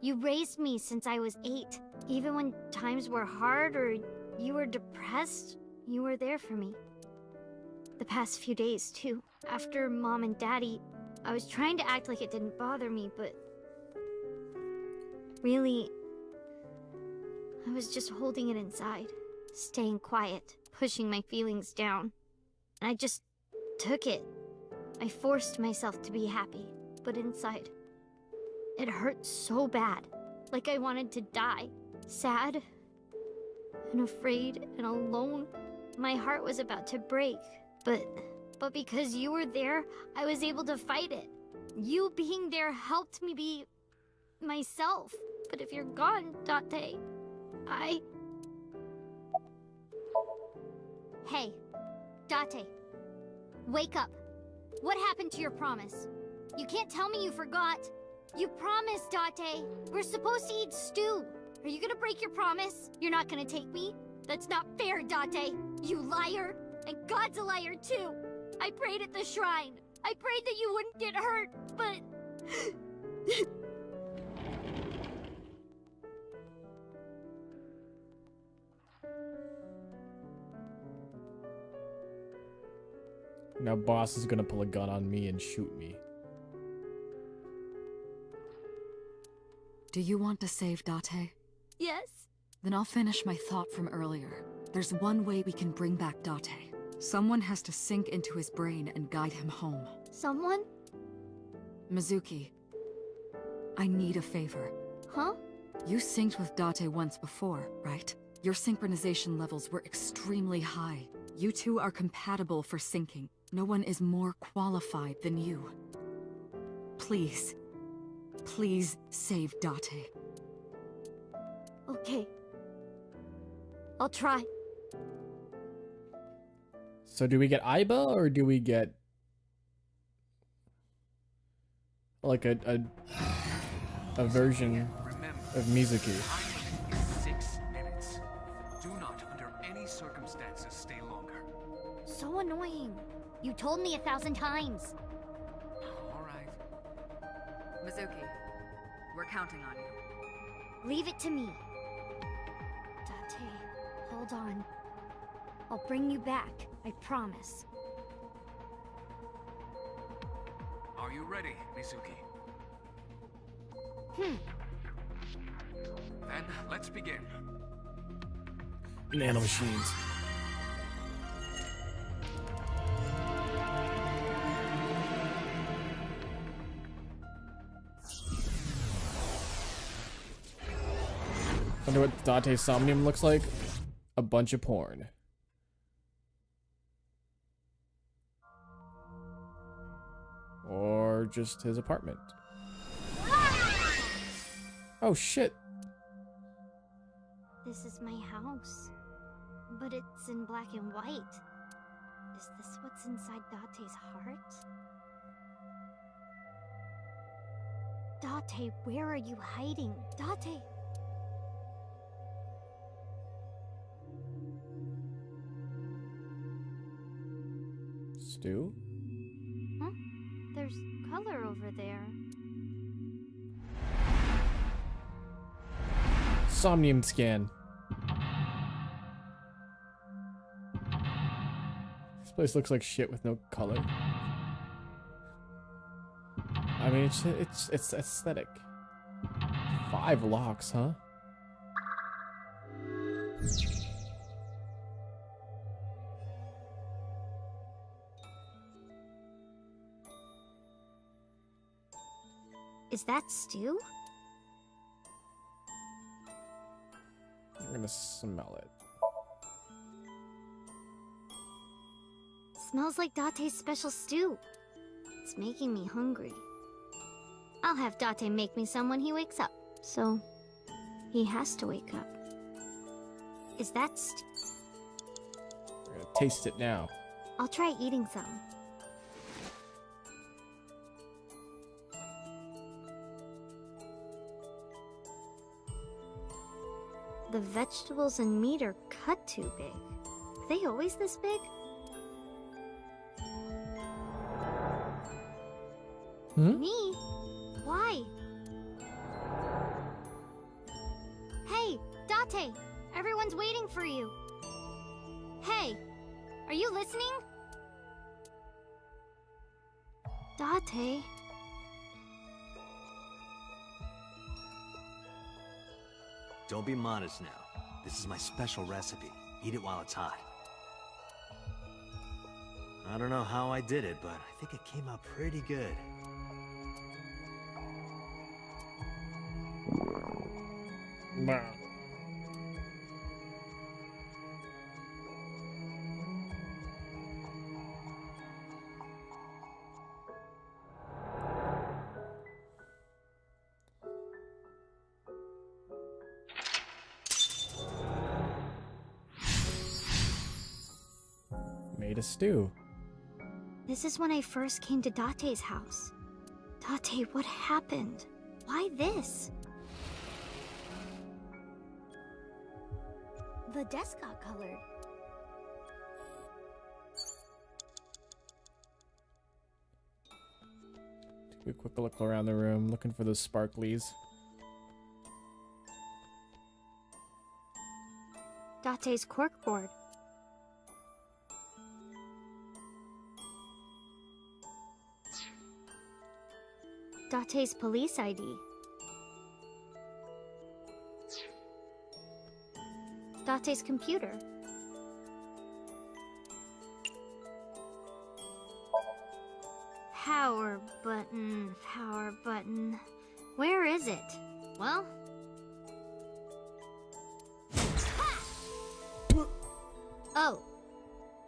S7: You raised me since I was 8. Even when times were hard or you were depressed, you were there for me. The past few days, too. After Mom and Daddy, I was trying to act like it didn't bother me, but... really... I was just holding it inside. Staying quiet, pushing my feelings down. And I just took it. I forced myself to be happy, but inside, it hurt so bad. Like I wanted to die. Sad, and afraid, and alone. My heart was about to break, but because you were there, I was able to fight it. You being there helped me be myself. But if you're gone, Date, Hey, Date, wake up. What happened to your promise? You can't tell me you forgot. You promised, Date. We're supposed to eat stew. Are you gonna break your promise? You're not gonna take me? That's not fair, Date. You liar. And God's a liar, too. I prayed at the shrine. I prayed that you wouldn't get hurt, but...
S1: Now Boss is gonna pull a gun on me and shoot me.
S6: Do you want to save Date?
S7: Yes?
S6: Then I'll finish my thought from earlier. There's one way we can bring back Date. Someone has to sink into his brain and guide him home.
S7: Someone?
S6: Mizuki, I need a favor.
S7: Huh?
S6: You synced with Date once before, right? Your synchronization levels were extremely high. You two are compatible for syncing. No one is more qualified than you. Please, please save Date.
S7: Okay. I'll try.
S1: So do we get Aiba or do we get like a version of Mizuki?
S17: 6 minutes. Do not, under any circumstances, stay longer.
S7: So annoying. You told me 1,000 times.
S6: All right. Mizuki, we're counting on you.
S7: Leave it to me. Date, hold on. I'll bring you back, I promise.
S5: Are you ready, Mizuki? Then let's begin.
S1: Nanomachines. Wonder what Dante's Somnium looks like? A bunch of porn. Or just his apartment. Oh shit.
S7: This is my house. But it's in black and white. Is this what's inside Date's heart? Date, where are you hiding? Date!
S1: Stu?
S7: Huh? There's color over there.
S1: Somnium scan. This place looks like shit with no color. I mean, it's aesthetic. 5 locks, huh?
S7: Is that Stu?
S1: I'm gonna smell it.
S7: Smells like Date's special stew. It's making me hungry. I'll have Date make me some when he wakes up. So, he has to wake up. Is that stew?
S1: We're gonna taste it now.
S7: I'll try eating some. The vegetables and meat are cut too big. Are they always this big? Me? Why? Hey, Date! Everyone's waiting for you. Hey, are you listening? Date?
S3: Don't be modest now. This is my special recipe. Eat it while it's hot. I don't know how I did it, but I think it came out pretty good.
S1: Made a stew.
S7: This is when I first came to Date's house. Date, what happened? Why this? The desk got colored.
S1: Take a quick look around the room, looking for those sparklies.
S7: Date's corkboard. Date's police ID. Date's computer. Power button, power button. Where is it? Well... Oh.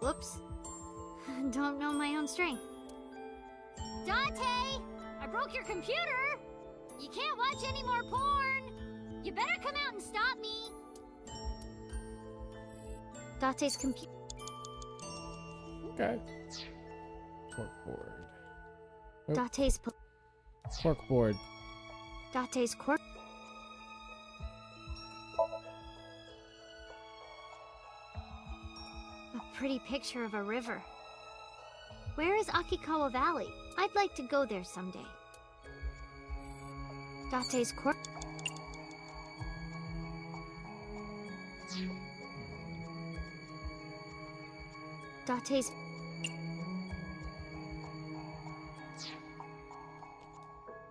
S7: Whoops. Don't know my own strength. Date! I broke your computer! You can't watch any more porn! You better come out and stop me! Date's computer.
S1: Okay. Corkboard.
S7: Date's
S1: corkboard.
S7: Date's cork. A pretty picture of a river. Where is Akikawa Valley? I'd like to go there someday. Date's court. Date's.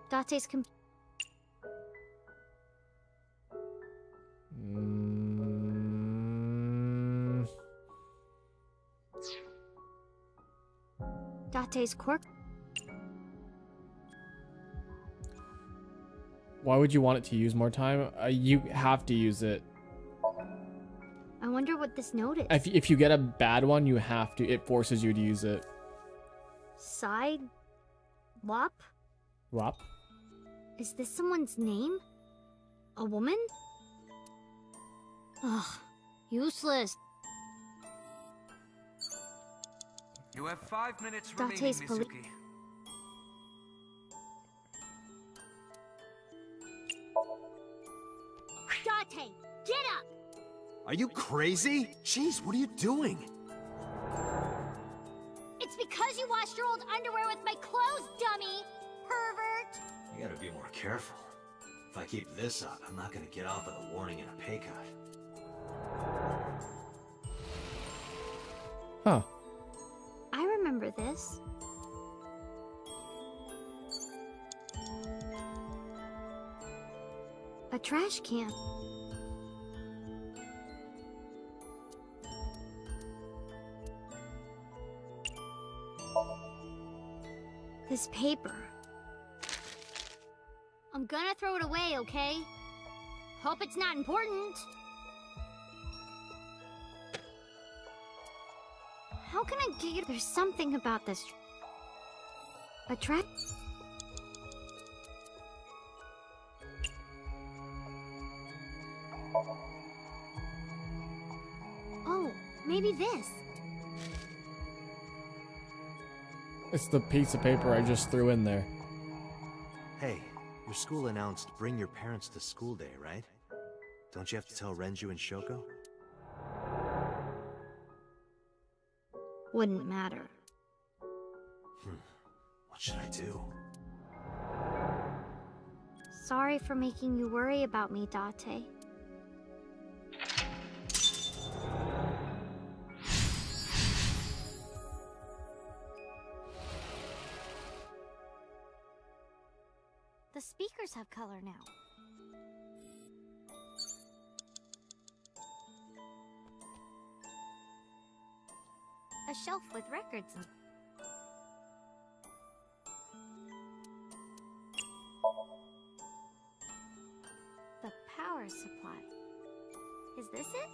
S7: Date's com. Date's cork.
S1: Why would you want it to use more time? You have to use it.
S7: I wonder what this note is.
S1: If you get a bad one, you have to. It forces you to use it.
S7: Side. Wop?
S1: Wop?
S7: Is this someone's name? A woman? Ugh. Useless.
S17: You have 5 minutes
S7: Date's
S17: remaining, Mizuki.
S7: Date, get up!
S3: Are you crazy? Jeez, what are you doing?
S7: It's because you washed your old underwear with my clothes, dummy! Pervert!
S3: You gotta be more careful. If I keep this up, I'm not gonna get off with a warning and a pay cut.
S1: Huh.
S7: I remember this. A trash can. This paper. I'm gonna throw it away, okay? Hope it's not important. How can I get you? There's something about this. A trap? Oh, maybe this.
S1: It's the piece of paper I just threw in there.
S3: Hey, your school announced bring your parents to school day, right? Don't you have to tell Renju and Shoko?
S7: Wouldn't matter.
S3: What should I do?
S7: Sorry for making you worry about me, Date. The speakers have color now. A shelf with records in. The power supply. Is this it?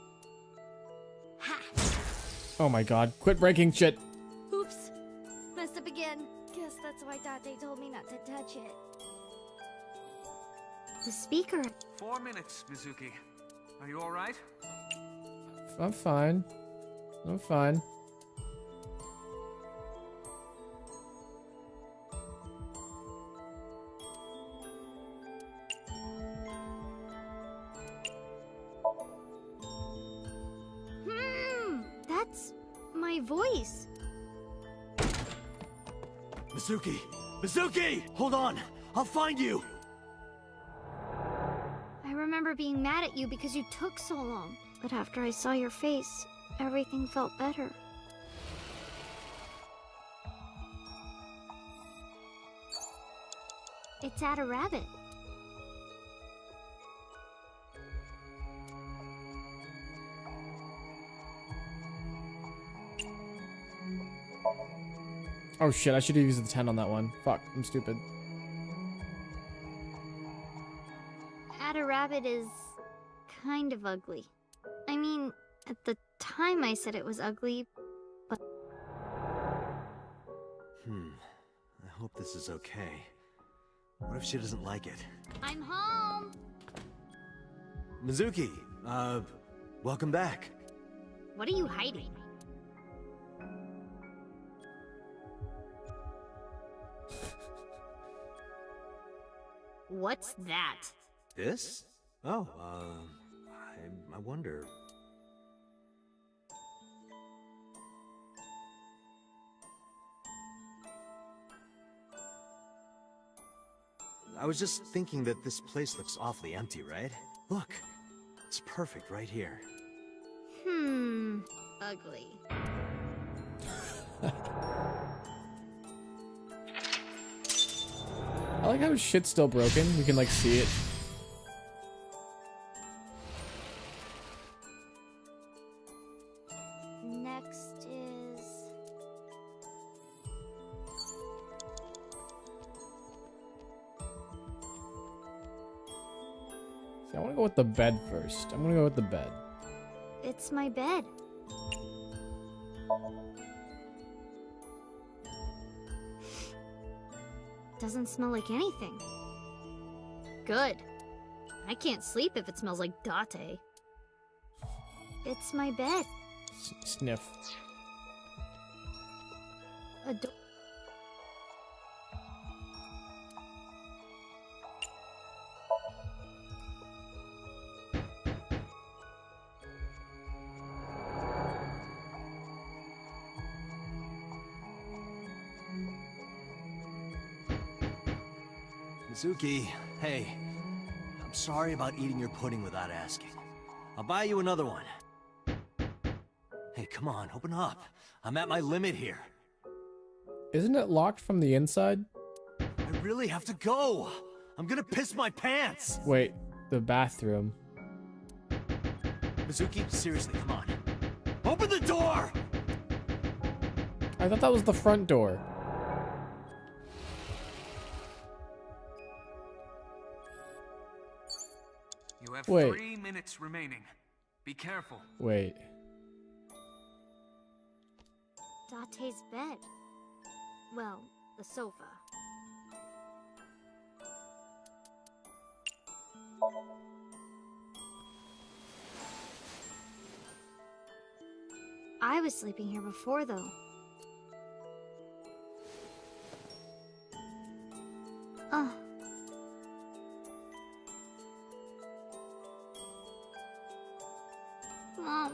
S7: Ha!
S1: Oh my god, quit breaking shit.
S7: Oops. Messed up again. Guess that's why Date told me not to touch it. The speaker.
S17: 4 minutes, Mizuki. Are you alright?
S1: I'm fine. I'm fine.
S7: That's my voice.
S14: Mizuki! Mizuki! Hold on! I'll find you!
S7: I remember being mad at you because you took so long. But after I saw your face, everything felt better. It's at a rabbit.
S1: Oh shit, I should have used the 10 on that one. Fuck, I'm stupid.
S7: Ada Rabbit is kind of ugly. I mean, at the time I said it was ugly, but...
S3: I hope this is okay. What if she doesn't like it?
S7: I'm home!
S3: Mizuki, welcome back.
S7: What are you hiding? What's that?
S3: This? Oh, I wonder... I was just thinking that this place looks awfully empty, right? Look, it's perfect right here.
S7: Ugly.
S1: I like how shit's still broken. We can like see it.
S7: Next is...
S1: See, I want to go with the bed first. I'm gonna go with the bed.
S7: It's my bed. Doesn't smell like anything. Good. I can't sleep if it smells like Date. It's my bed.
S1: Sniff.
S3: Mizuki, hey. I'm sorry about eating your pudding without asking. I'll buy you another one. Hey, come on, open up. I'm at my limit here.
S1: Isn't it locked from the inside?
S3: I really have to go. I'm gonna piss my pants.
S1: Wait, the bathroom.
S3: Mizuki, seriously, come on. Open the door!
S1: I thought that was the front door.
S5: You have
S1: Wait.
S5: 3 minutes remaining. Be careful.
S1: Wait.
S7: Date's bed. Well, the sofa. I was sleeping here before, though. Ugh. Mom.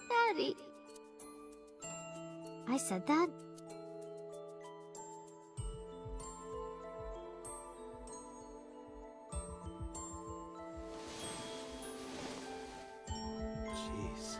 S7: Daddy. I said that?
S3: Jeez.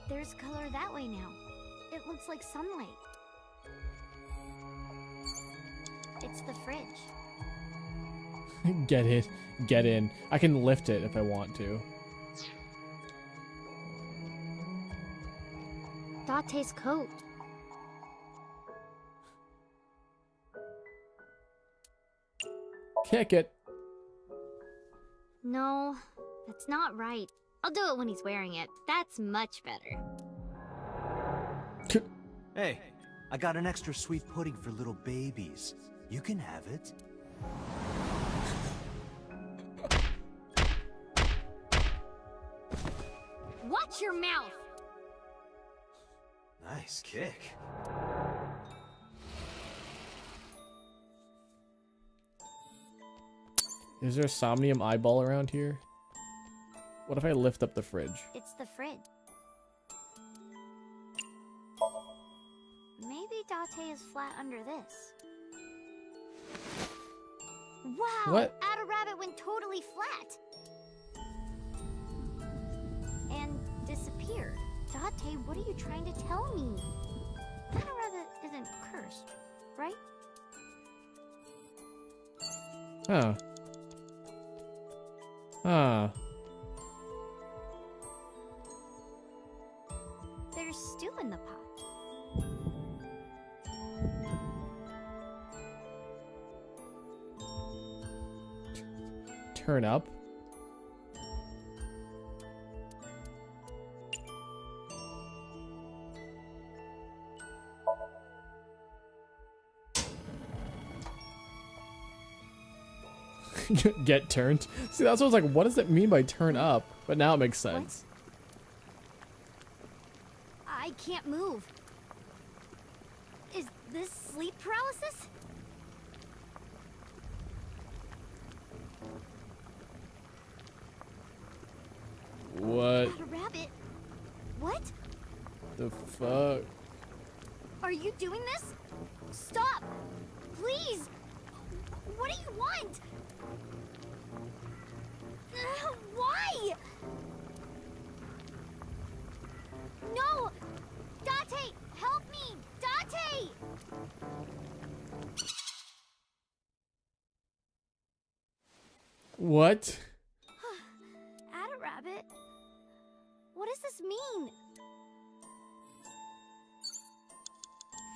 S7: There's color that way now. It looks like sunlight. It's the fridge.
S1: Get it. Get in. I can lift it if I want to.
S7: Date's coat.
S1: Kick it.
S7: No, that's not right. I'll do it when he's wearing it. That's much better.
S3: Hey, I got an extra sweet pudding for little babies. You can have it.
S7: Watch your mouth!
S3: Nice kick.
S1: Is there a Somnium eyeball around here? What if I lift up the fridge?
S7: It's the fridge. Maybe Date is flat under this. Wow!
S1: What?
S7: Ada Rabbit went totally flat! And disappeared. Date, what are you trying to tell me? Ada Rabbit isn't cursed, right?
S1: Huh. Huh.
S7: There's stew in the pot.
S1: Turn up. Get turned. See, that's what I was like, what does it mean by turn up? But now it makes sense.
S7: I can't move. Is this sleep paralysis?
S1: What
S7: Not a rabbit. What?
S1: the fuck?
S7: Are you doing this? Stop! Please! What do you want? Why? No! Date! Help me! Date!
S1: What?
S7: Ada Rabbit? What does this mean?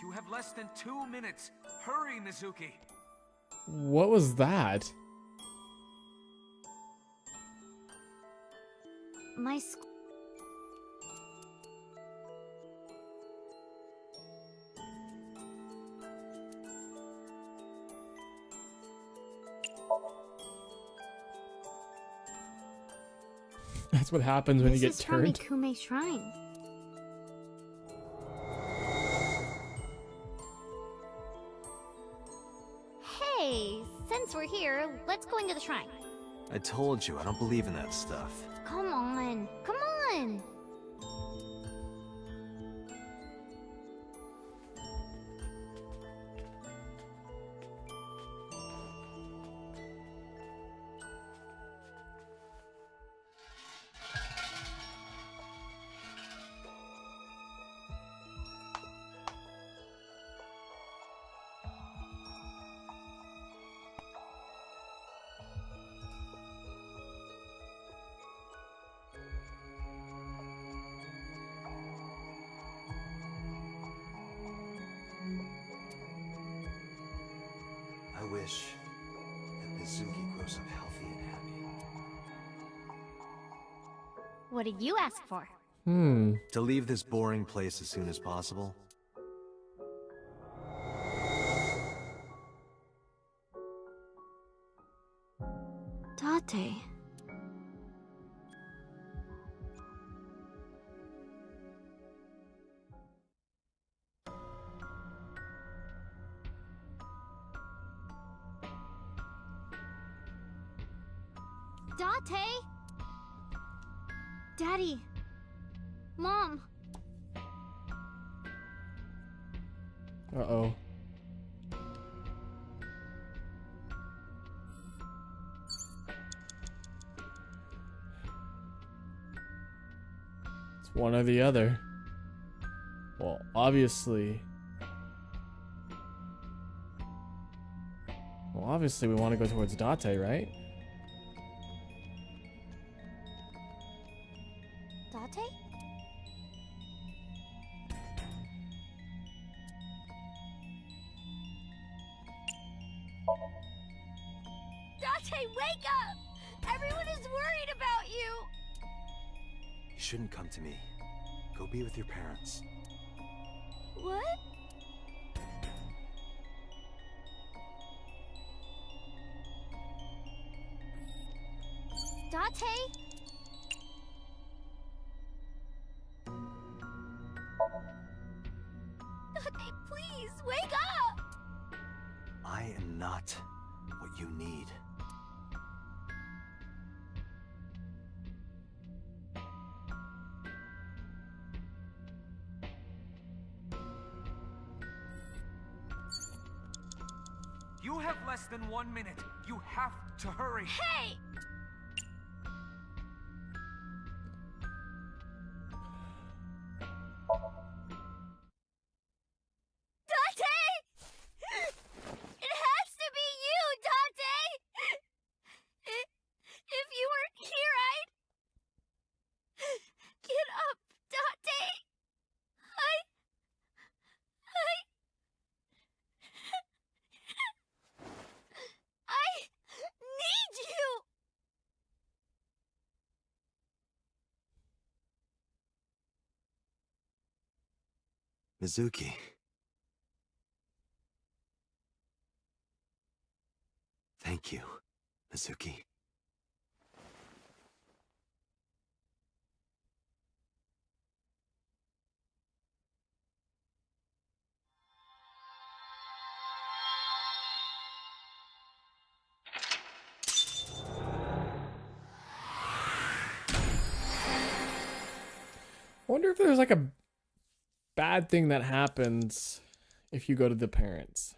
S17: You have less than 2 minutes. Hurry, Mizuki.
S1: What was that?
S7: My
S1: That's what happens when you get
S7: This is from
S1: turned.
S7: Ikume Shrine. Hey, since we're here, let's go into the shrine.
S3: I told you, I don't believe in that stuff.
S7: Come on, come on.
S3: I wish that Mizuki grows up healthy and happy.
S7: What did you ask for?
S3: To leave this boring place as soon as possible.
S7: Date. Date? Daddy. Mom.
S1: Uh-oh. It's one or the other. Well, obviously... Well, obviously we want to go towards Date, right?
S7: Date? Date, wake up! Everyone is worried about you!
S3: You shouldn't come to me. Go be with your parents.
S7: What? Date? Date, please, wake up!
S3: I am not what you need.
S17: You have less than 1 minute. You have to hurry.
S7: Hey! Date! It has to be you, Date! If you weren't here, I'd... Get up, Date! I need you!
S3: Mizuki. Thank you. Mizuki.
S1: I wonder if there's like a bad thing that happens if you go to the parents.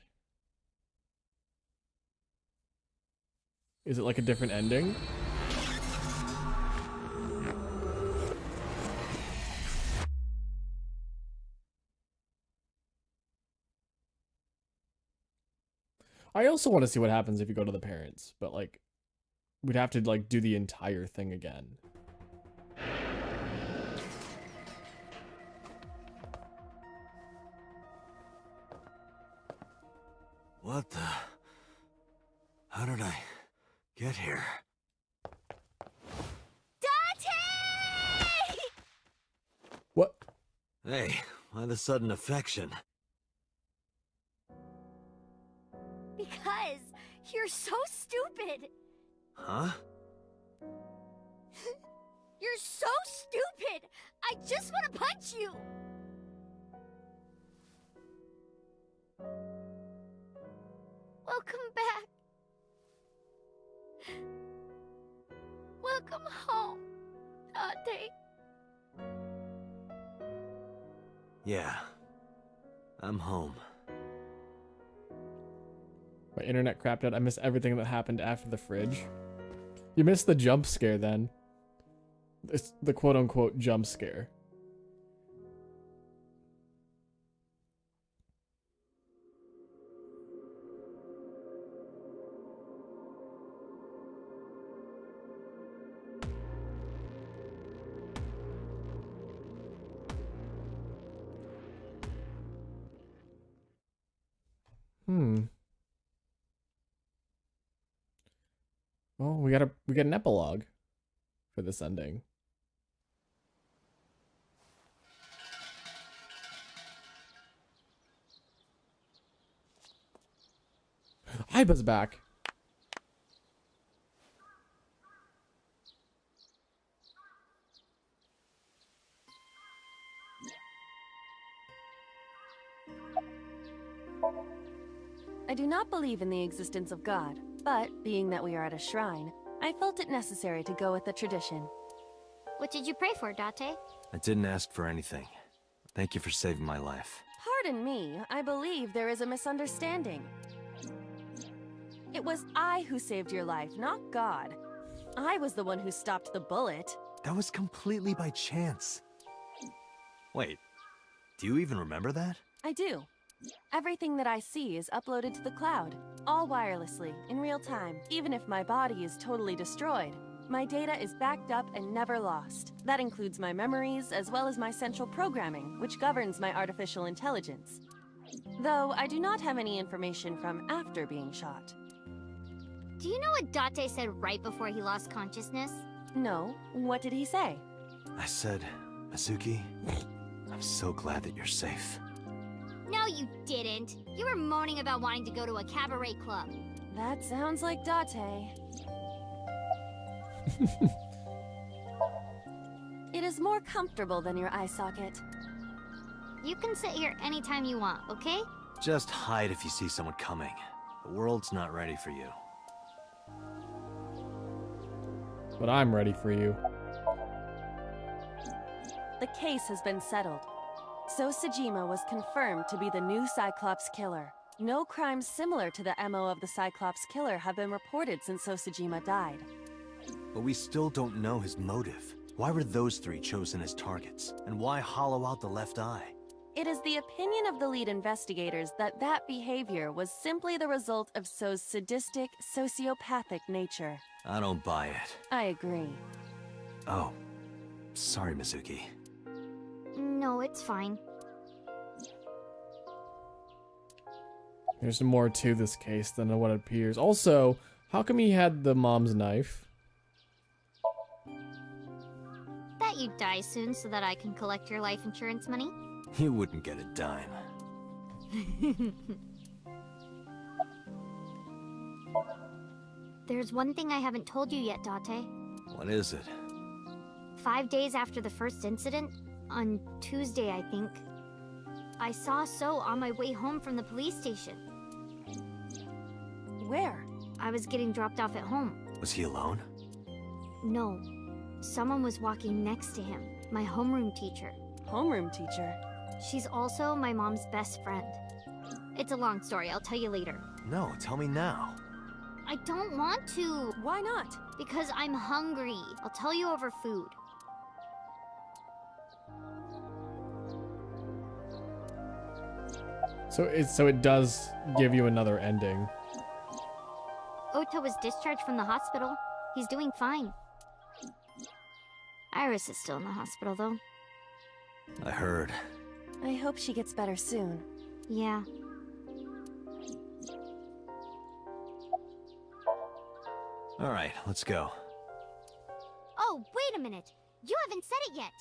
S1: Is it like a different ending? I also want to see what happens if you go to the parents, but like we'd have to like do the entire thing again.
S3: What the? How did I get here?
S7: Dante!
S1: What?
S3: Hey, why the sudden affection?
S7: Because you're so stupid.
S3: Huh?
S7: You're so stupid. I just want to punch you. Welcome back. Welcome home, Dante.
S3: Yeah. I'm home.
S1: My internet crapped out. I missed everything that happened after the fridge. You missed the jump scare then. It's the quote-unquote jump scare. Well, we get an epilogue for this ending. Aiba's back.
S4: I do not believe in the existence of God, but being that we are at a shrine, I felt it necessary to go with the tradition.
S7: What did you pray for, Date?
S3: I didn't ask for anything. Thank you for saving my life.
S4: Pardon me, I believe there is a misunderstanding. It was I who saved your life, not God. I was the one who stopped the bullet.
S3: That was completely by chance. Wait, do you even remember that?
S4: I do. Everything that I see is uploaded to the cloud, all wirelessly, in real time. Even if my body is totally destroyed, my data is backed up and never lost. That includes my memories, as well as my central programming, which governs my artificial intelligence. Though I do not have any information from after being shot.
S7: Do you know what Date said right before he lost consciousness?
S4: No. What did he say?
S3: I said, Mizuki, I'm so glad that you're safe.
S7: No, you didn't. You were moaning about wanting to go to a cabaret club.
S4: That sounds like Date. It is more comfortable than your eye socket.
S7: You can sit here anytime you want, okay?
S3: Just hide if you see someone coming. The world's not ready for you.
S1: But I'm ready for you.
S4: The case has been settled. So Sejima was confirmed to be the new Cyclops killer. No crimes similar to the MO of the Cyclops killer have been reported since Sojima died.
S3: But we still don't know his motive. Why were those three chosen as targets? And why hollow out the left eye?
S4: It is the opinion of the lead investigators that that behavior was simply the result of So's sadistic, sociopathic nature.
S3: I don't buy it.
S4: I agree.
S3: Oh, sorry, Mizuki.
S7: No, it's fine.
S1: There's more to this case than what appears. Also, how come he had the mom's knife?
S7: Bet you die soon so that I can collect your life insurance money.
S3: You wouldn't get a dime.
S7: There's one thing I haven't told you yet, Date.
S3: What is it?
S7: 5 days after the first incident, on Tuesday, I think, I saw So on my way home from the police station.
S4: Where?
S7: I was getting dropped off at home.
S3: Was he alone?
S7: No. Someone was walking next to him. My homeroom teacher.
S4: Homeroom teacher?
S7: She's also my mom's best friend. It's a long story, I'll tell you later.
S3: No, tell me now.
S7: I don't want to.
S4: Why not?
S7: Because I'm hungry. I'll tell you over food.
S1: So it does give you another ending.
S7: Ota was discharged from the hospital. He's doing fine. Iris is still in the hospital, though.
S3: I heard.
S4: I hope she gets better soon.
S7: Yeah.
S3: All right, let's go.
S7: Oh, wait a minute. You haven't said it yet.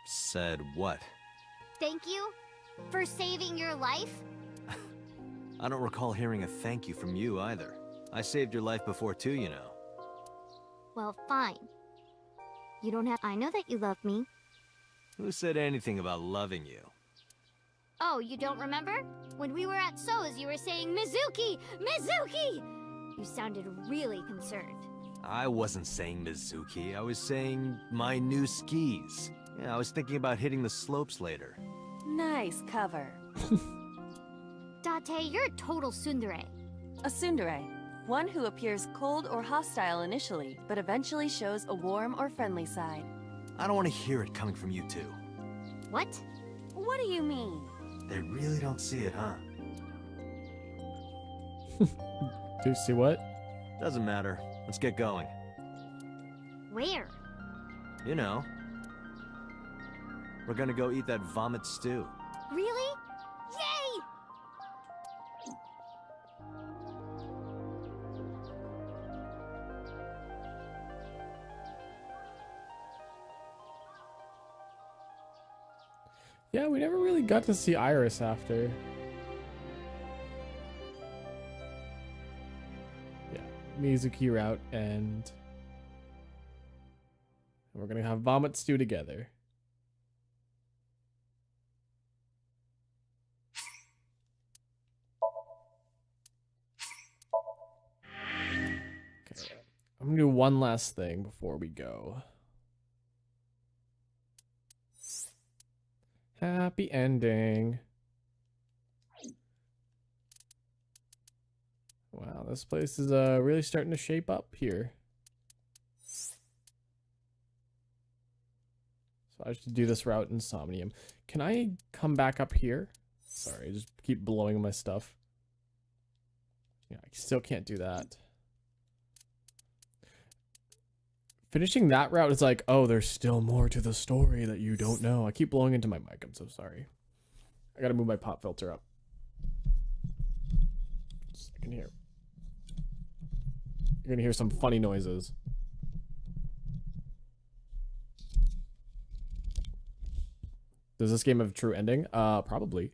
S3: Said what?
S7: Thank you for saving your life.
S3: I don't recall hearing a thank you from you either. I saved your life before too, you know.
S7: Well, fine. You don't have... I know that you love me.
S3: Who said anything about loving you?
S7: Oh, you don't remember? When we were at So's, you were saying, Mizuki! Mizuki! You sounded really concerned.
S3: I wasn't saying Mizuki, I was saying my new skis. Yeah, I was thinking about hitting the slopes later.
S4: Nice cover.
S7: Date, you're a total tsundere.
S4: A tsundere. One who appears cold or hostile initially, but eventually shows a warm or friendly side.
S3: I don't want to hear it coming from you two.
S7: What?
S4: What do you mean?
S3: They really don't see it, huh?
S1: Do you see what?
S3: Doesn't matter. Let's get going.
S7: Where?
S3: You know. We're gonna go eat that vomit stew.
S7: Really? Yay!
S1: Yeah, we never really got to see Iris after. Yeah, Mizuki route, and we're gonna have vomit stew together. Okay, I'm gonna do one last thing before we go. Happy ending. Wow, this place is really starting to shape up here. So I should do this route in Somnium. Can I come back up here? Sorry, I just keep blowing my stuff. Yeah, I still can't do that. Finishing that route is like, oh, there's still more to the story that you don't know. I keep blowing into my mic. I'm so sorry. I gotta move my pop filter up. So I can hear. You're gonna hear some funny noises. Does this game have a true ending? Probably.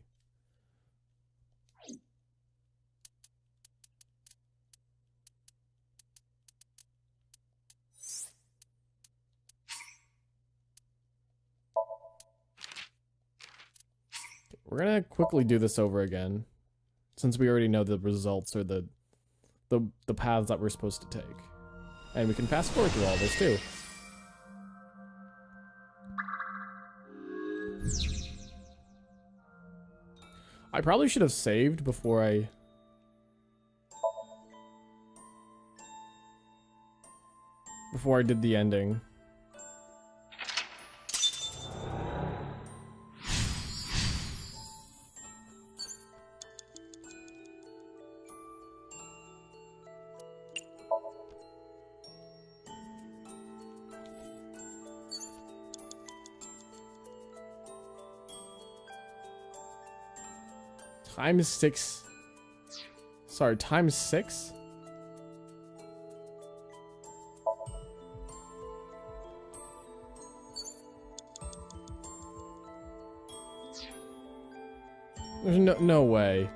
S1: We're gonna quickly do this over again, since we already know the results or the paths that we're supposed to take. And we can fast forward through all this too. I probably should have saved before I did the ending. Times 6. Sorry, times 6? There's no way.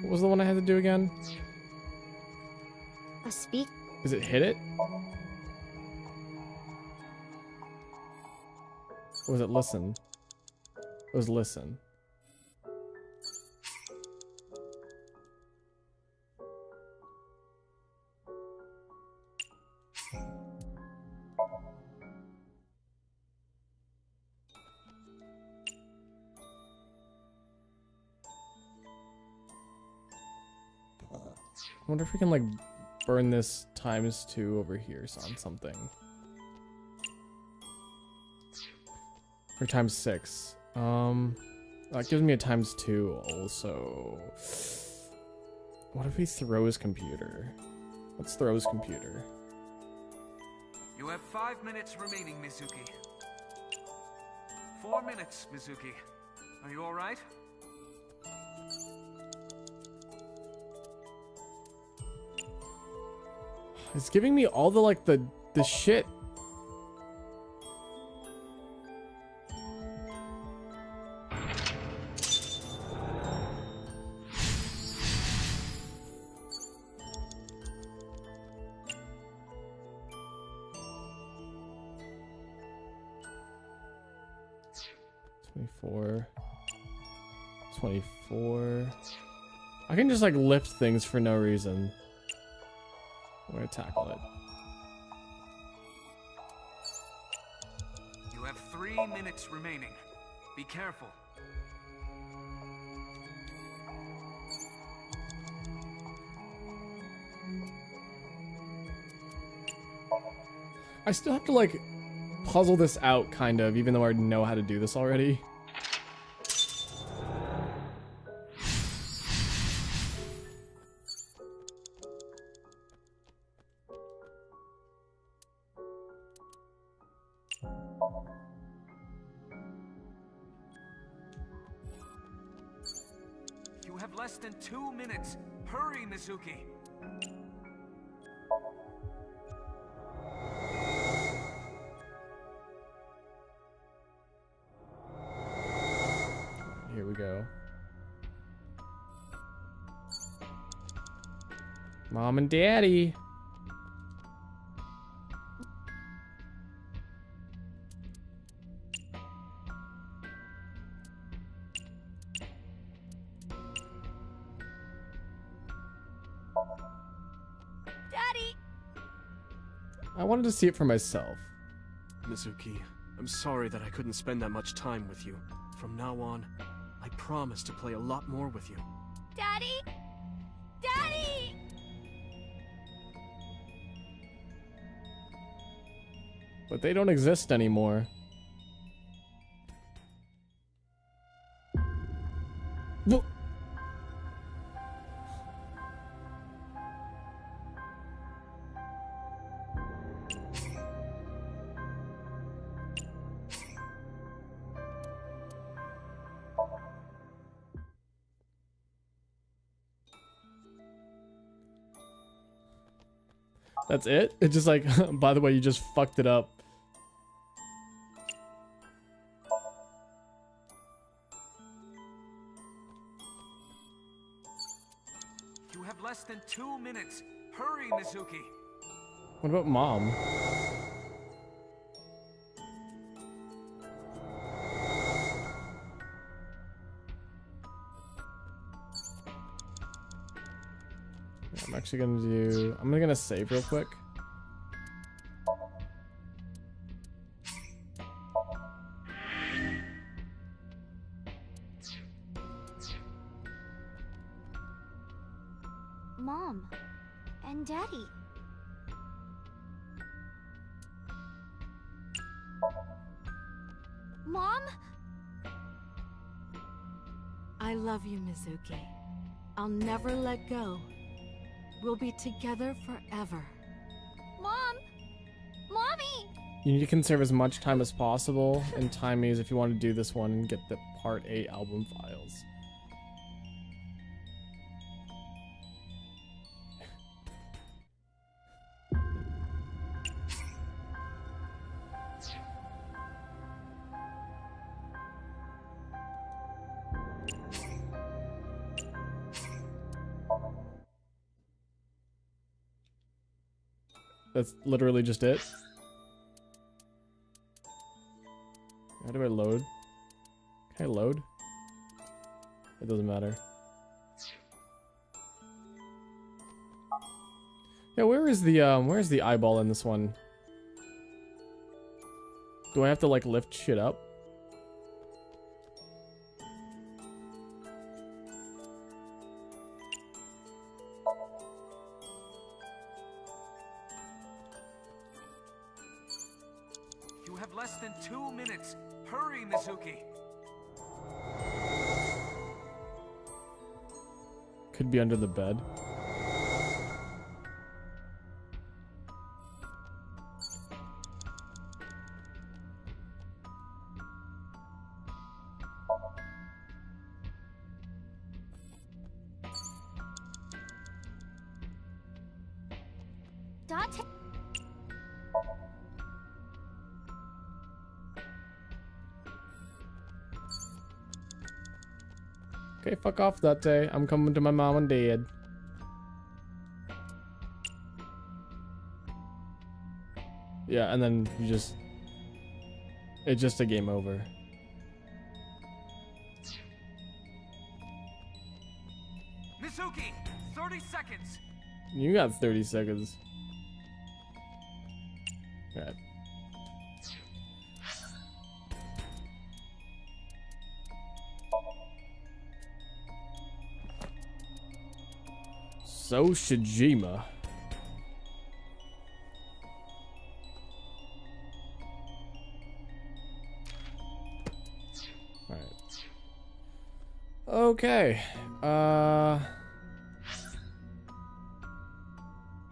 S1: What was the one I had to do again?
S7: A speak?
S1: Is it hit it? Or was it listen? It was listen. I wonder if we can like burn this ×2 over here on something. Or ×6. That gives me a ×2 also. What if he throws computer? Let's throw his computer.
S19: You have 5 minutes remaining, Mizuki. 4 minutes, Mizuki. Are you alright?
S1: It's giving me all the like the shit. I can just like lift things for no reason. I'm gonna tackle it.
S19: You have 3 minutes remaining. Be careful.
S1: I still have to like puzzle this out kind of, even though I know how to do this already.
S19: You have less than 2 minutes. Hurry, Mizuki.
S1: Here we go. Mom and Daddy.
S7: Daddy!
S1: I wanted to see it for myself.
S9: Mizuki, I'm sorry that I couldn't spend that much time with you. From now on, I promise to play a lot more with you.
S7: Daddy! Daddy!
S1: But they don't exist anymore. Whoa. That's it? It's just like, by the way, you just fucked it up.
S19: You have less than 2 minutes. Hurry, Mizuki.
S1: What about Mom? I'm actually gonna do... I'm gonna save real quick.
S7: Mom and Daddy. Mom?
S8: I love you, Mizuki. I'll never let go. We'll be together forever.
S7: Mom! Mommy!
S1: You need to conserve as much time as possible and time is if you want to do this one and get the Part 8 album files. That's literally just it. How do I load? Can I load? It doesn't matter. Yeah, where's the eyeball in this one? Do I have to like lift shit up?
S19: You have less than 2 minutes. Hurry, Mizuki.
S1: Could be under the bed.
S7: Date.
S1: Okay, fuck off, Date. I'm coming to my mom and dad. Yeah, and then you just... It's just a game over.
S19: Mizuki, 30 seconds.
S1: You got 30 seconds. Alright. So Shijima. Alright. Okay. We're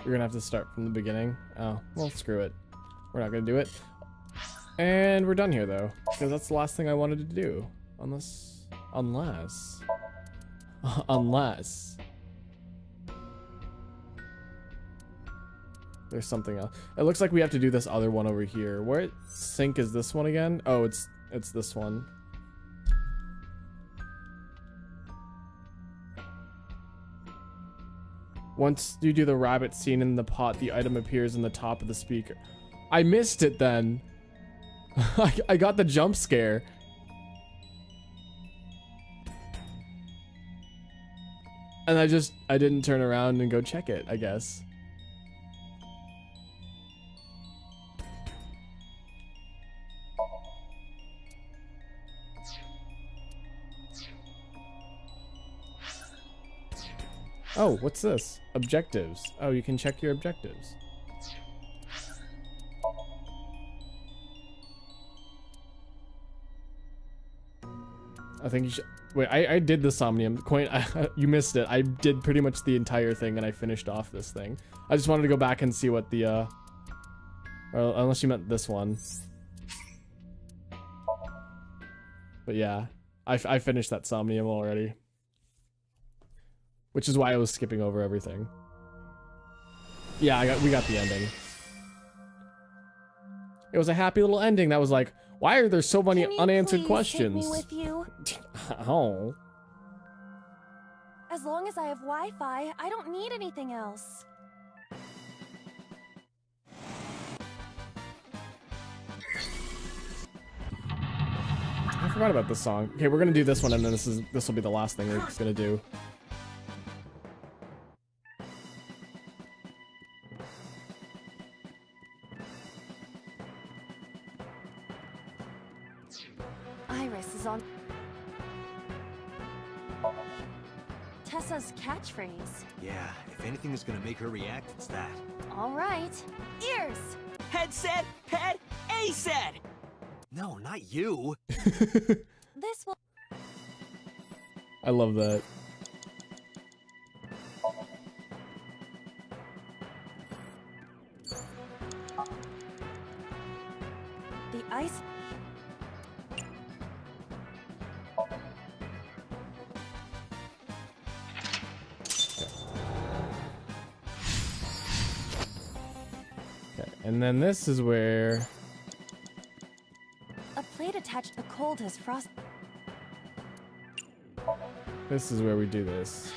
S1: gonna have to start from the beginning. Oh, well, screw it. We're not gonna do it. And we're done here, though. Because that's the last thing I wanted to do. Unless... Unless... There's something else. It looks like we have to do this other one over here. Where sync is this one again? Oh, it's this one. Once you do the rabbit scene in the pot, the item appears in the top of the speaker. I missed it then. I got the jump scare. And I didn't turn around and go check it, I guess. Oh, what's this? Objectives. Oh, you can check your objectives. I think you should... Wait, I did the Somnium. Coin, you missed it. I did pretty much the entire thing and I finished off this thing. I just wanted to go back and see what the, or unless you meant this one. But yeah, I finished that Somnium already. Which is why I was skipping over everything. Yeah, we got the ending. It was a happy little ending that was like, why are there so many unanswered questions?
S4: Take me with you?
S1: Oh.
S4: As long as I have Wi-Fi, I don't need anything else.
S1: I forgot about this song. Okay, we're gonna do this one, and then this will be the last thing we're gonna do.
S4: Iris is on Tessa's catchphrase.
S3: Yeah, if anything is gonna make her react, it's that.
S4: All right, ears.
S2: Head said, pet, A said.
S3: No, not you.
S4: This will.
S1: I love that.
S4: The ice.
S1: Okay, and then this is where
S4: A plate attached to the cold has frost.
S1: this is where we do this.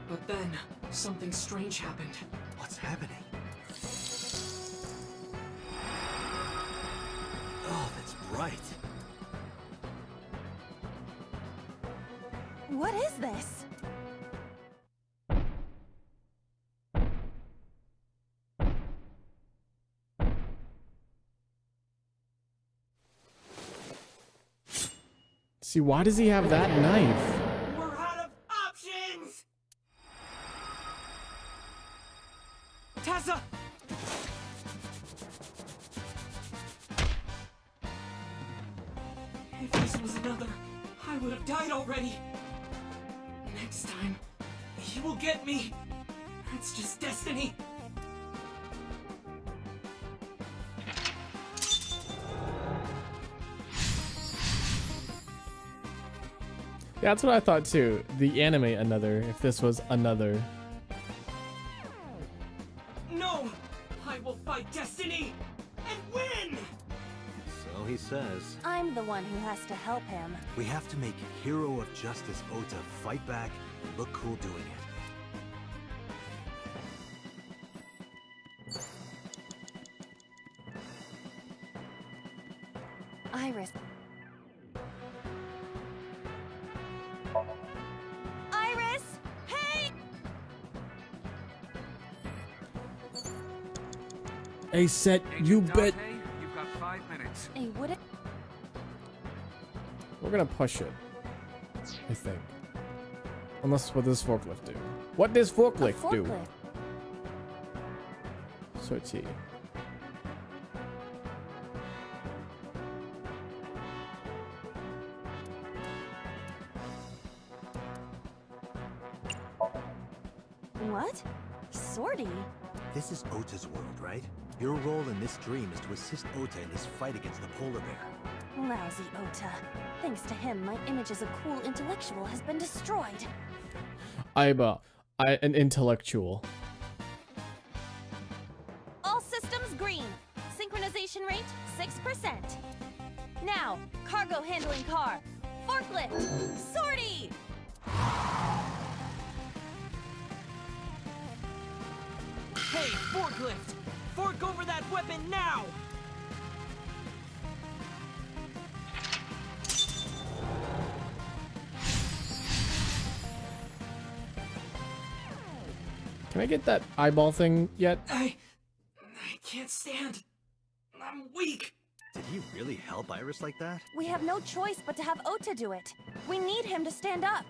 S2: But then, something strange happened.
S3: What's What's happening? Oh, that's bright.
S4: What is this?
S1: See, why does he have that knife?
S2: We're out of options! Tessa! If this was another, I would have died already. Next time, he will get me. That's just destiny.
S1: Yeah, that's what I thought too. The anime another, if this was another.
S2: No! I will fight destiny and win!
S3: So he says.
S4: I'm the one who has to help him.
S3: We have to make Hero of Justice Ota fight back and look cool doing it.
S4: Iris. Iris! Hey!
S1: Hey, Set, you bet.
S19: You've got 5 minutes.
S4: Hey, would it?
S1: We're gonna push it, I think. Unless, what does forklift do? What does forklift do? Sortie.
S4: What? Sortie?
S3: This is Ota's world, right? Your role in this dream is to assist Ota in his fight against the polar bear.
S4: Lousy Ota. Thanks to him, my image as a cool intellectual has been destroyed.
S1: I'm an intellectual.
S4: All systems green. Synchronization rate 6%. Now, cargo handling car. Forklift. Sortie!
S2: Hey, forklift! Fork over that weapon now!
S1: Can I get that eyeball thing yet?
S2: I can't stand. I'm weak.
S3: Did he really help Iris like that?
S4: We have no choice but to have Ota do it. We need him to stand up.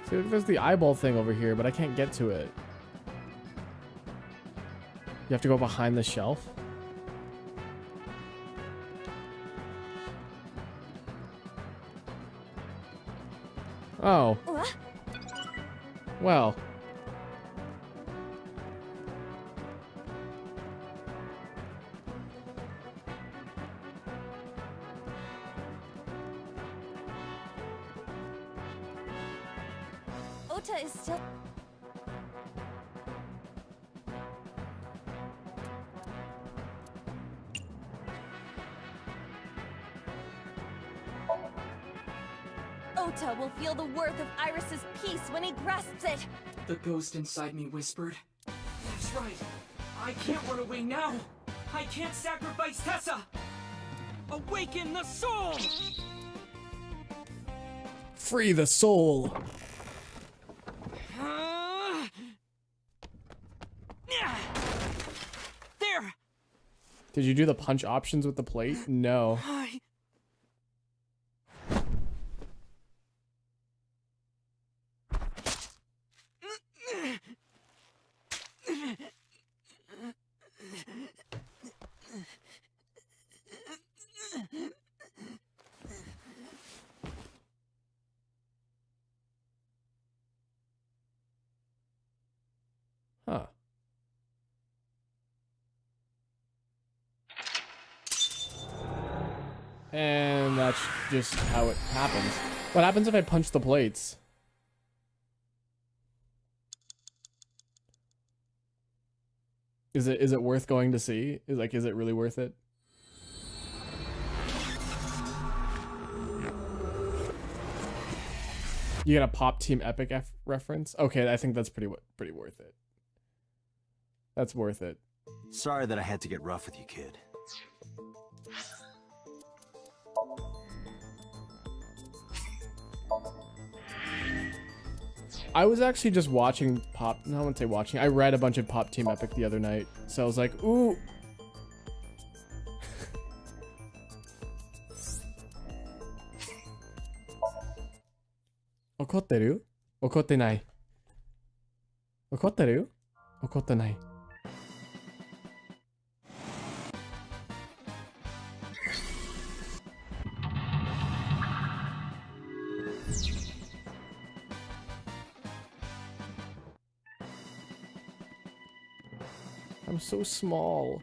S1: See, there's the eyeball thing over here, but I can't get to it. You have to go behind the shelf? Oh. Well.
S4: Ota is still... Ota will feel the worth of Iris's peace when he grasps it.
S2: The ghost inside me whispered. That's right. I can't run away now. I can't sacrifice Tessa. Awaken the soul!
S1: Free the soul!
S2: There!
S1: Did you do the punch options with the plate? No. Huh. And that's just how it happens. What happens if I punch the plates? Is it worth going to see? Is it really worth it? You got a Pop Team Epic reference? Okay, I think that's pretty worth it. That's worth it.
S3: Sorry that I had to get rough with you, kid.
S1: I was actually just watching Pop... No, I wouldn't say watching. I read a bunch of Pop Team Epic the other night. So I was like, ooh... Okoteru? Okotenai. Okoteru? Okotenai. I'm so small.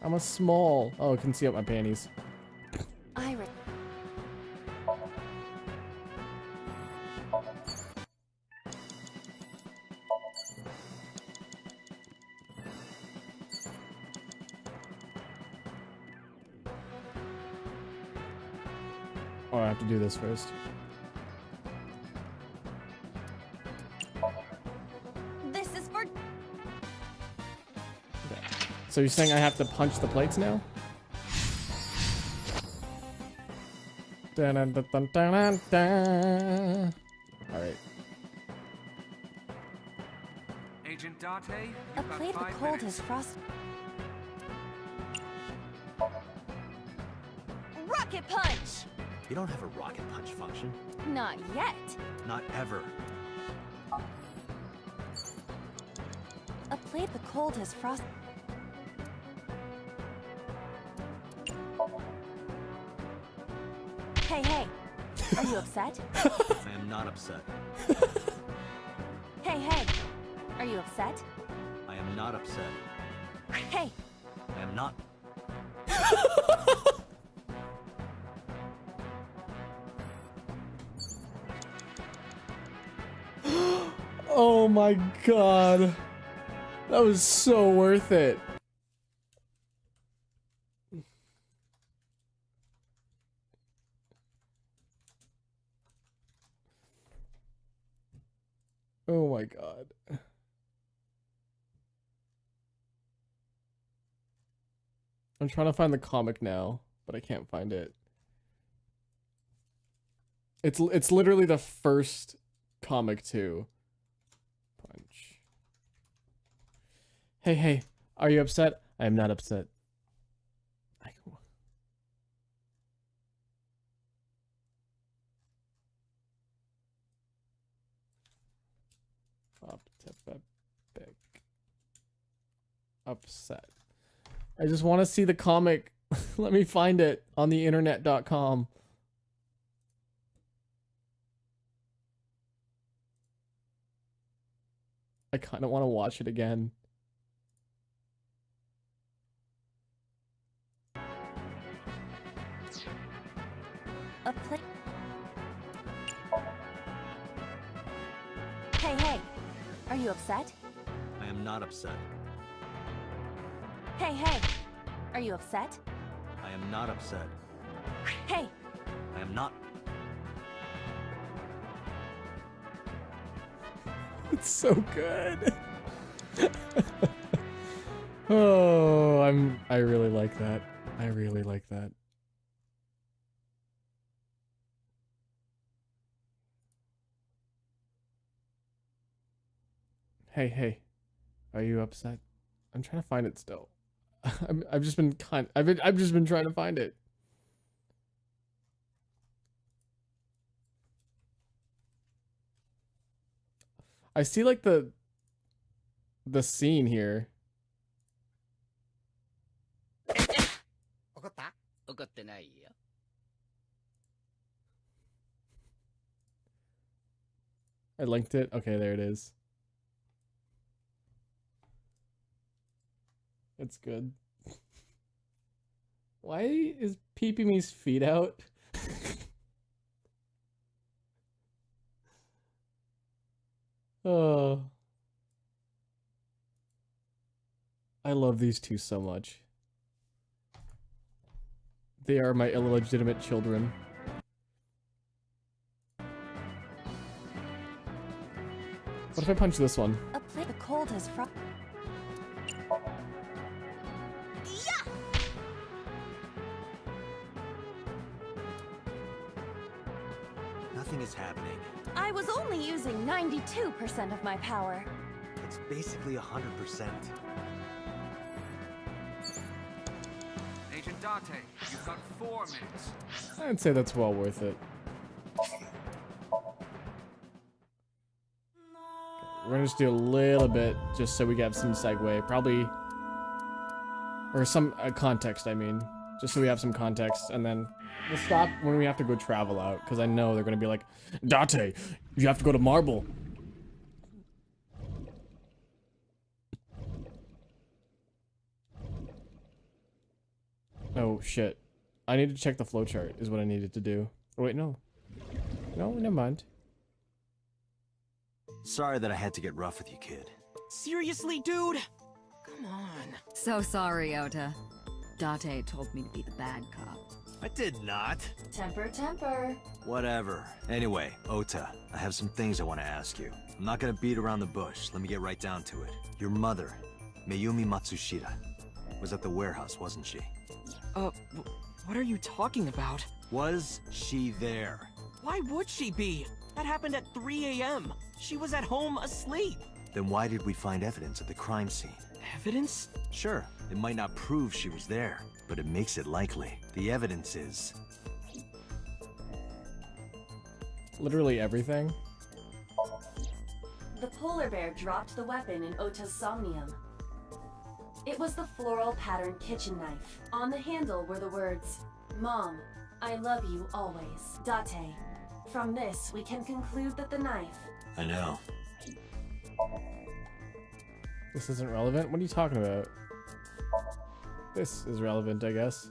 S1: I'm a small. Oh, I can see up my panties.
S4: Iris.
S1: Oh, I have to do this first.
S7: This is for...
S1: So you're saying I have to punch the plates now? Alright.
S19: Agent Date,
S4: A
S19: you've got
S4: plate of
S19: 5
S4: cold
S19: minutes.
S4: has frost.
S7: Rocket punch!
S3: You don't have a rocket punch function.
S7: Not yet.
S3: Not ever.
S4: A plate the cold has frost. Hey, hey. Are you upset?
S3: I am not upset.
S4: Hey, hey. Are you upset?
S3: I am not upset.
S4: Hey.
S3: I am not.
S1: Oh my god. That was so worth it. Oh my god. I'm trying to find the comic now, but I can't find it. It's literally the first comic too. Punch. Hey, hey, are you upset? I am not upset. Upset. I just want to see the comic. Let me find it on the internet.com. I kind of want to watch it again.
S4: A plate. Hey, hey. Are you upset?
S3: I am not upset.
S4: Hey, hey. Are you upset?
S3: I am not upset.
S4: Hey.
S3: I am not.
S1: It's so good. Oh, I really like that. I really like that. Hey, hey. Are you upset? I'm trying to find it still. I've just been I've just been trying to find it. I see like the scene here. I linked it. Okay, there it is. It's good. Why is peeping me's feet out? Oh. I love these two so much. They are my illegitimate children. if I punch this one?
S4: The cold has frost.
S3: Nothing is happening.
S4: I was only using 92% of my power.
S3: It's basically 100%.
S19: Agent Date, you've got 4 minutes.
S1: I'd say that's well worth it. We're gonna just do a little bit, just so we get some segue, probably, or some context, I mean, just so we have some context, and then we'll stop when we have to go travel out, because I know they're gonna be like, Date, you have to go to Marble. Oh shit. I need to check the flowchart, is what I needed to do. Oh, wait, no. No, never mind.
S3: Sorry that I had to get rough with you, kid.
S2: Seriously, dude? Come on.
S6: So sorry, Ota. Date told me to be the bad cop.
S3: I did not.
S4: Temper, temper.
S3: Whatever. Anyway, Ota, I have some things I want to ask you. I'm not gonna beat around the bush. Let me get right down to it. Your mother, Mayumi Matsushita, was at the warehouse, wasn't she?
S2: What are you talking about?
S3: Was she there?
S2: Why would she be? That happened at 3 a.m. She was at home asleep.
S3: Then why did we find evidence at the crime scene?
S2: Evidence?
S3: Sure, it might not prove she was there, but it makes it likely. The evidence is...
S1: literally everything.
S4: The polar bear dropped the weapon in Ota's Somnium. It was the floral pattern kitchen knife. On the handle were the words, Mom, I love you always. Date. From this, we can conclude that the knife...
S3: I know.
S1: This isn't relevant? What are you talking about? This is relevant, I guess.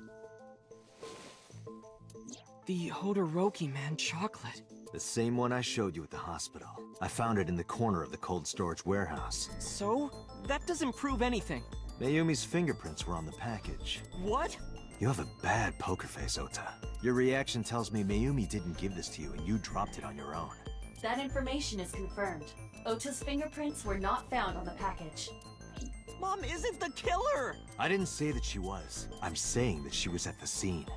S2: The Hodoroki man chocolate.
S3: The same one I showed you at the hospital. I found it in the corner of the cold storage warehouse.
S2: So? That doesn't prove anything.
S3: Mayumi's fingerprints were on the package.
S2: What?
S3: You have a bad poker face, Ota. Your reaction tells me Mayumi didn't give this to you and you dropped it on your own.
S4: That information is confirmed. Ota's fingerprints were not found on the package.
S2: Mom isn't the killer!
S3: I didn't say that she was. I'm saying that she was at the scene.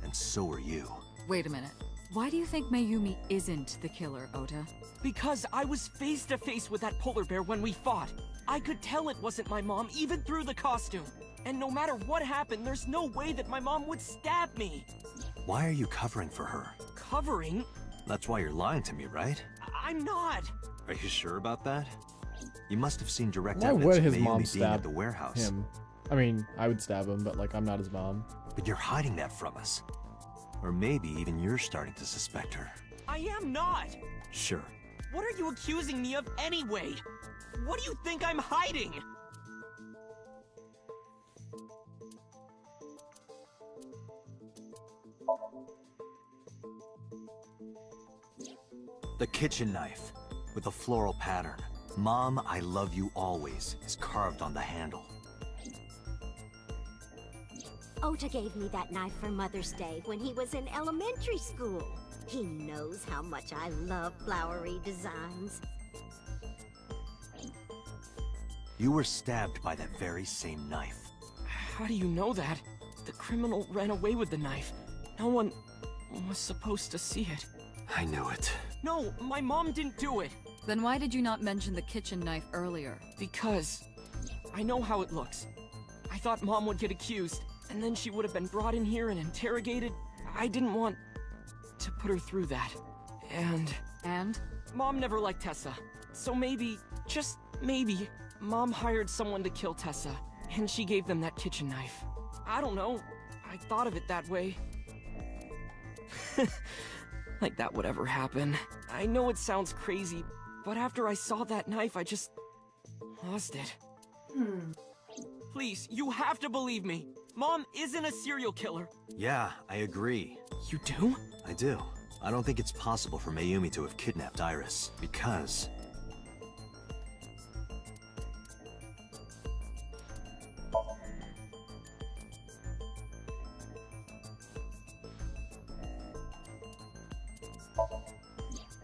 S3: And so were you.
S6: Wait a minute. Why do you think Mayumi isn't the killer, Ota?
S2: Because I was face to face with that polar bear when we fought. I could tell it wasn't my mom, even through the costume. And no matter what happened, there's no way that my mom would stab me.
S3: Why are you covering for her?
S2: Covering?
S3: That's why you're lying to me, right?
S2: I'm not.
S3: Are you sure about that? You must have seen direct
S1: Why
S3: evidence
S1: would
S3: of
S1: his
S3: Mayumi
S1: mom
S3: being
S1: stab
S3: at the warehouse.
S1: him? I mean, I would stab him, but like, I'm not his mom.
S3: But you're hiding that from us. Or maybe even you're starting to suspect her.
S2: I am not.
S3: Sure.
S2: What are you accusing me of anyway? What do you think I'm hiding?
S3: The kitchen knife, with a floral pattern. Mom, I love you always, is carved on the handle.
S12: Ota gave me that knife for Mother's Day when he was in elementary school. He knows how much I love flowery designs.
S3: You were stabbed by that very same knife.
S2: How do you know that? The criminal ran away with the knife. No one was supposed to see it.
S3: I knew it.
S2: No, my mom didn't do it.
S6: Then why did you not mention the kitchen knife earlier?
S2: Because I know how it looks. I thought Mom would get accused, and then she would have been brought in here and interrogated. I didn't want to put her through that. And? Mom never liked Tessa. So maybe, just maybe, Mom hired someone to kill Tessa, and she gave them that kitchen knife. I don't know. I thought of it that way. Like that would ever happen. I know it sounds crazy, but after I saw that knife, I just lost it. Please, you have to believe me. Mom isn't a serial killer.
S3: Yeah, I agree.
S2: You do?
S3: I do. I don't think it's possible for Mayumi to have kidnapped Iris, because...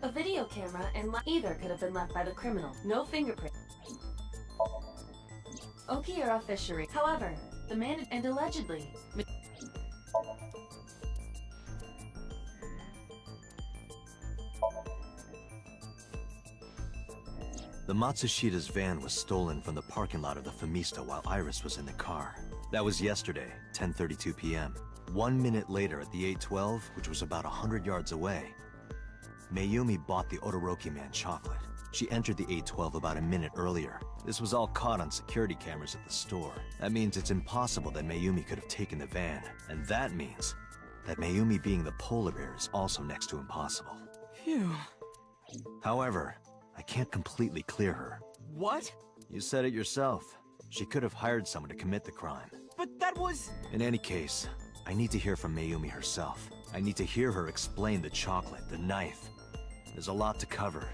S4: A video camera and either could have been left by the criminal. No fingerprint. Okiura fishery. However, the man and allegedly.
S3: The Matsushida's van was stolen from the parking lot of the Famista while Iris was in the car. That was yesterday, 10:32 p.m. 1 minute later at the 812, which was about 100 yards away, Mayumi bought the Odoroki man chocolate. She entered the 812 about a minute earlier. This was all caught on security cameras at the store. That means it's impossible that Mayumi could have taken the van. And that means that Mayumi being the polar bear is also next to impossible.
S2: Phew.
S3: However, I can't completely clear her.
S2: What?
S3: You said it yourself. She could have hired someone to commit the crime.
S2: But that was...
S3: In any case, I need to hear from Mayumi herself. I need to hear her explain the chocolate, the knife. There's a lot to cover.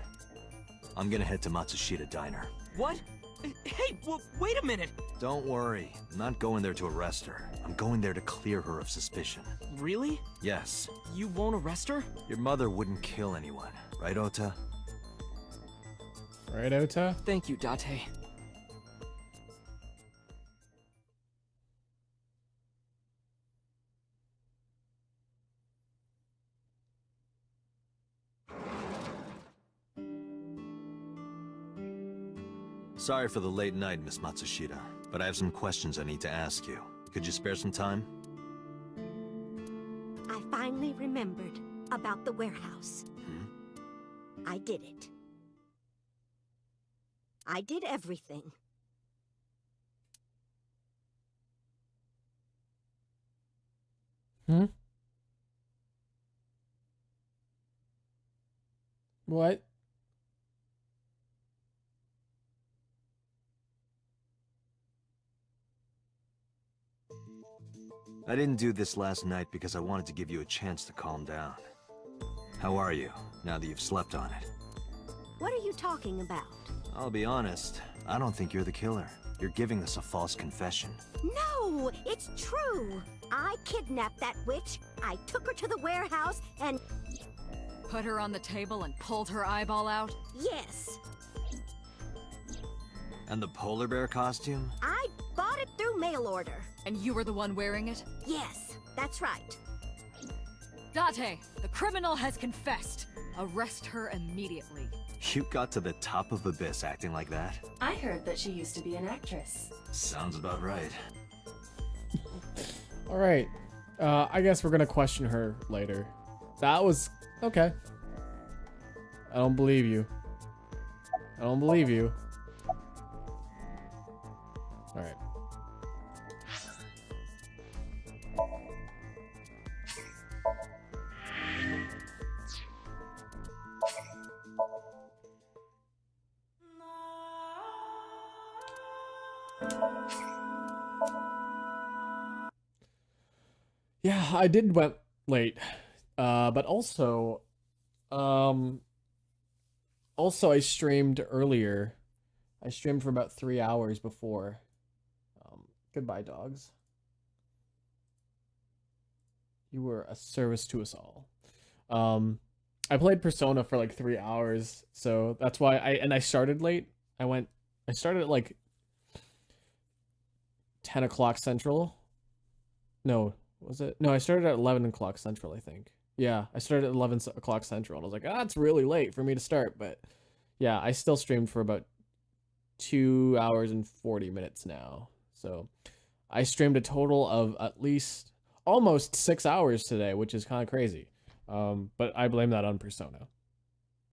S3: I'm gonna head to Matsushita Diner.
S2: What? Hey, wait a minute!
S3: Don't worry. I'm not going there to arrest her. I'm going there to clear her of suspicion.
S2: Really?
S3: Yes.
S2: You won't arrest her?
S3: Your mother wouldn't kill anyone, right, Ota?
S1: Right, Ota?
S2: Thank you, Date.
S3: Sorry for the late night, Miss Matsushita, but I have some questions I need to ask you. Could you spare some time?
S12: I finally remembered about the warehouse. I did it. I did everything.
S1: What?
S3: I didn't do this last night because I wanted to give you a chance to calm down. How are you, now that you've slept on it?
S12: What are you talking about?
S3: I'll be honest, I don't think you're the killer. You're giving us a false confession.
S12: No, it's true. I kidnapped that witch. I took her to the warehouse and...
S6: Put her on the table and pulled her eyeball out?
S12: Yes.
S3: And the polar bear costume?
S12: I bought it through mail order.
S6: And you were the one wearing it?
S12: Yes, that's right.
S6: Date, the criminal has confessed. Arrest her immediately.
S3: You got to the top of Abyss acting like that?
S4: I heard that she used to be an actress.
S3: Sounds about right.
S1: Alright. I guess we're gonna question her later. That was... okay. I don't believe you. I don't believe you. Alright. Yeah, I did went late. But also I streamed earlier. I streamed for about 3 hours before. Goodbye, dogs. You were a service to us all. I played Persona for like 3 hours, so that's why I started late. I started at like 10 o'clock Central. No, was it? No, I started at 11 o'clock Central, I think. Yeah, I started at 11 o'clock Central, and I was like, it's really late for me to start, but yeah, I still streamed for about 2 hours and 40 minutes now. So I streamed a total of at least almost 6 hours today, which is kind of crazy. But I blame that on Persona.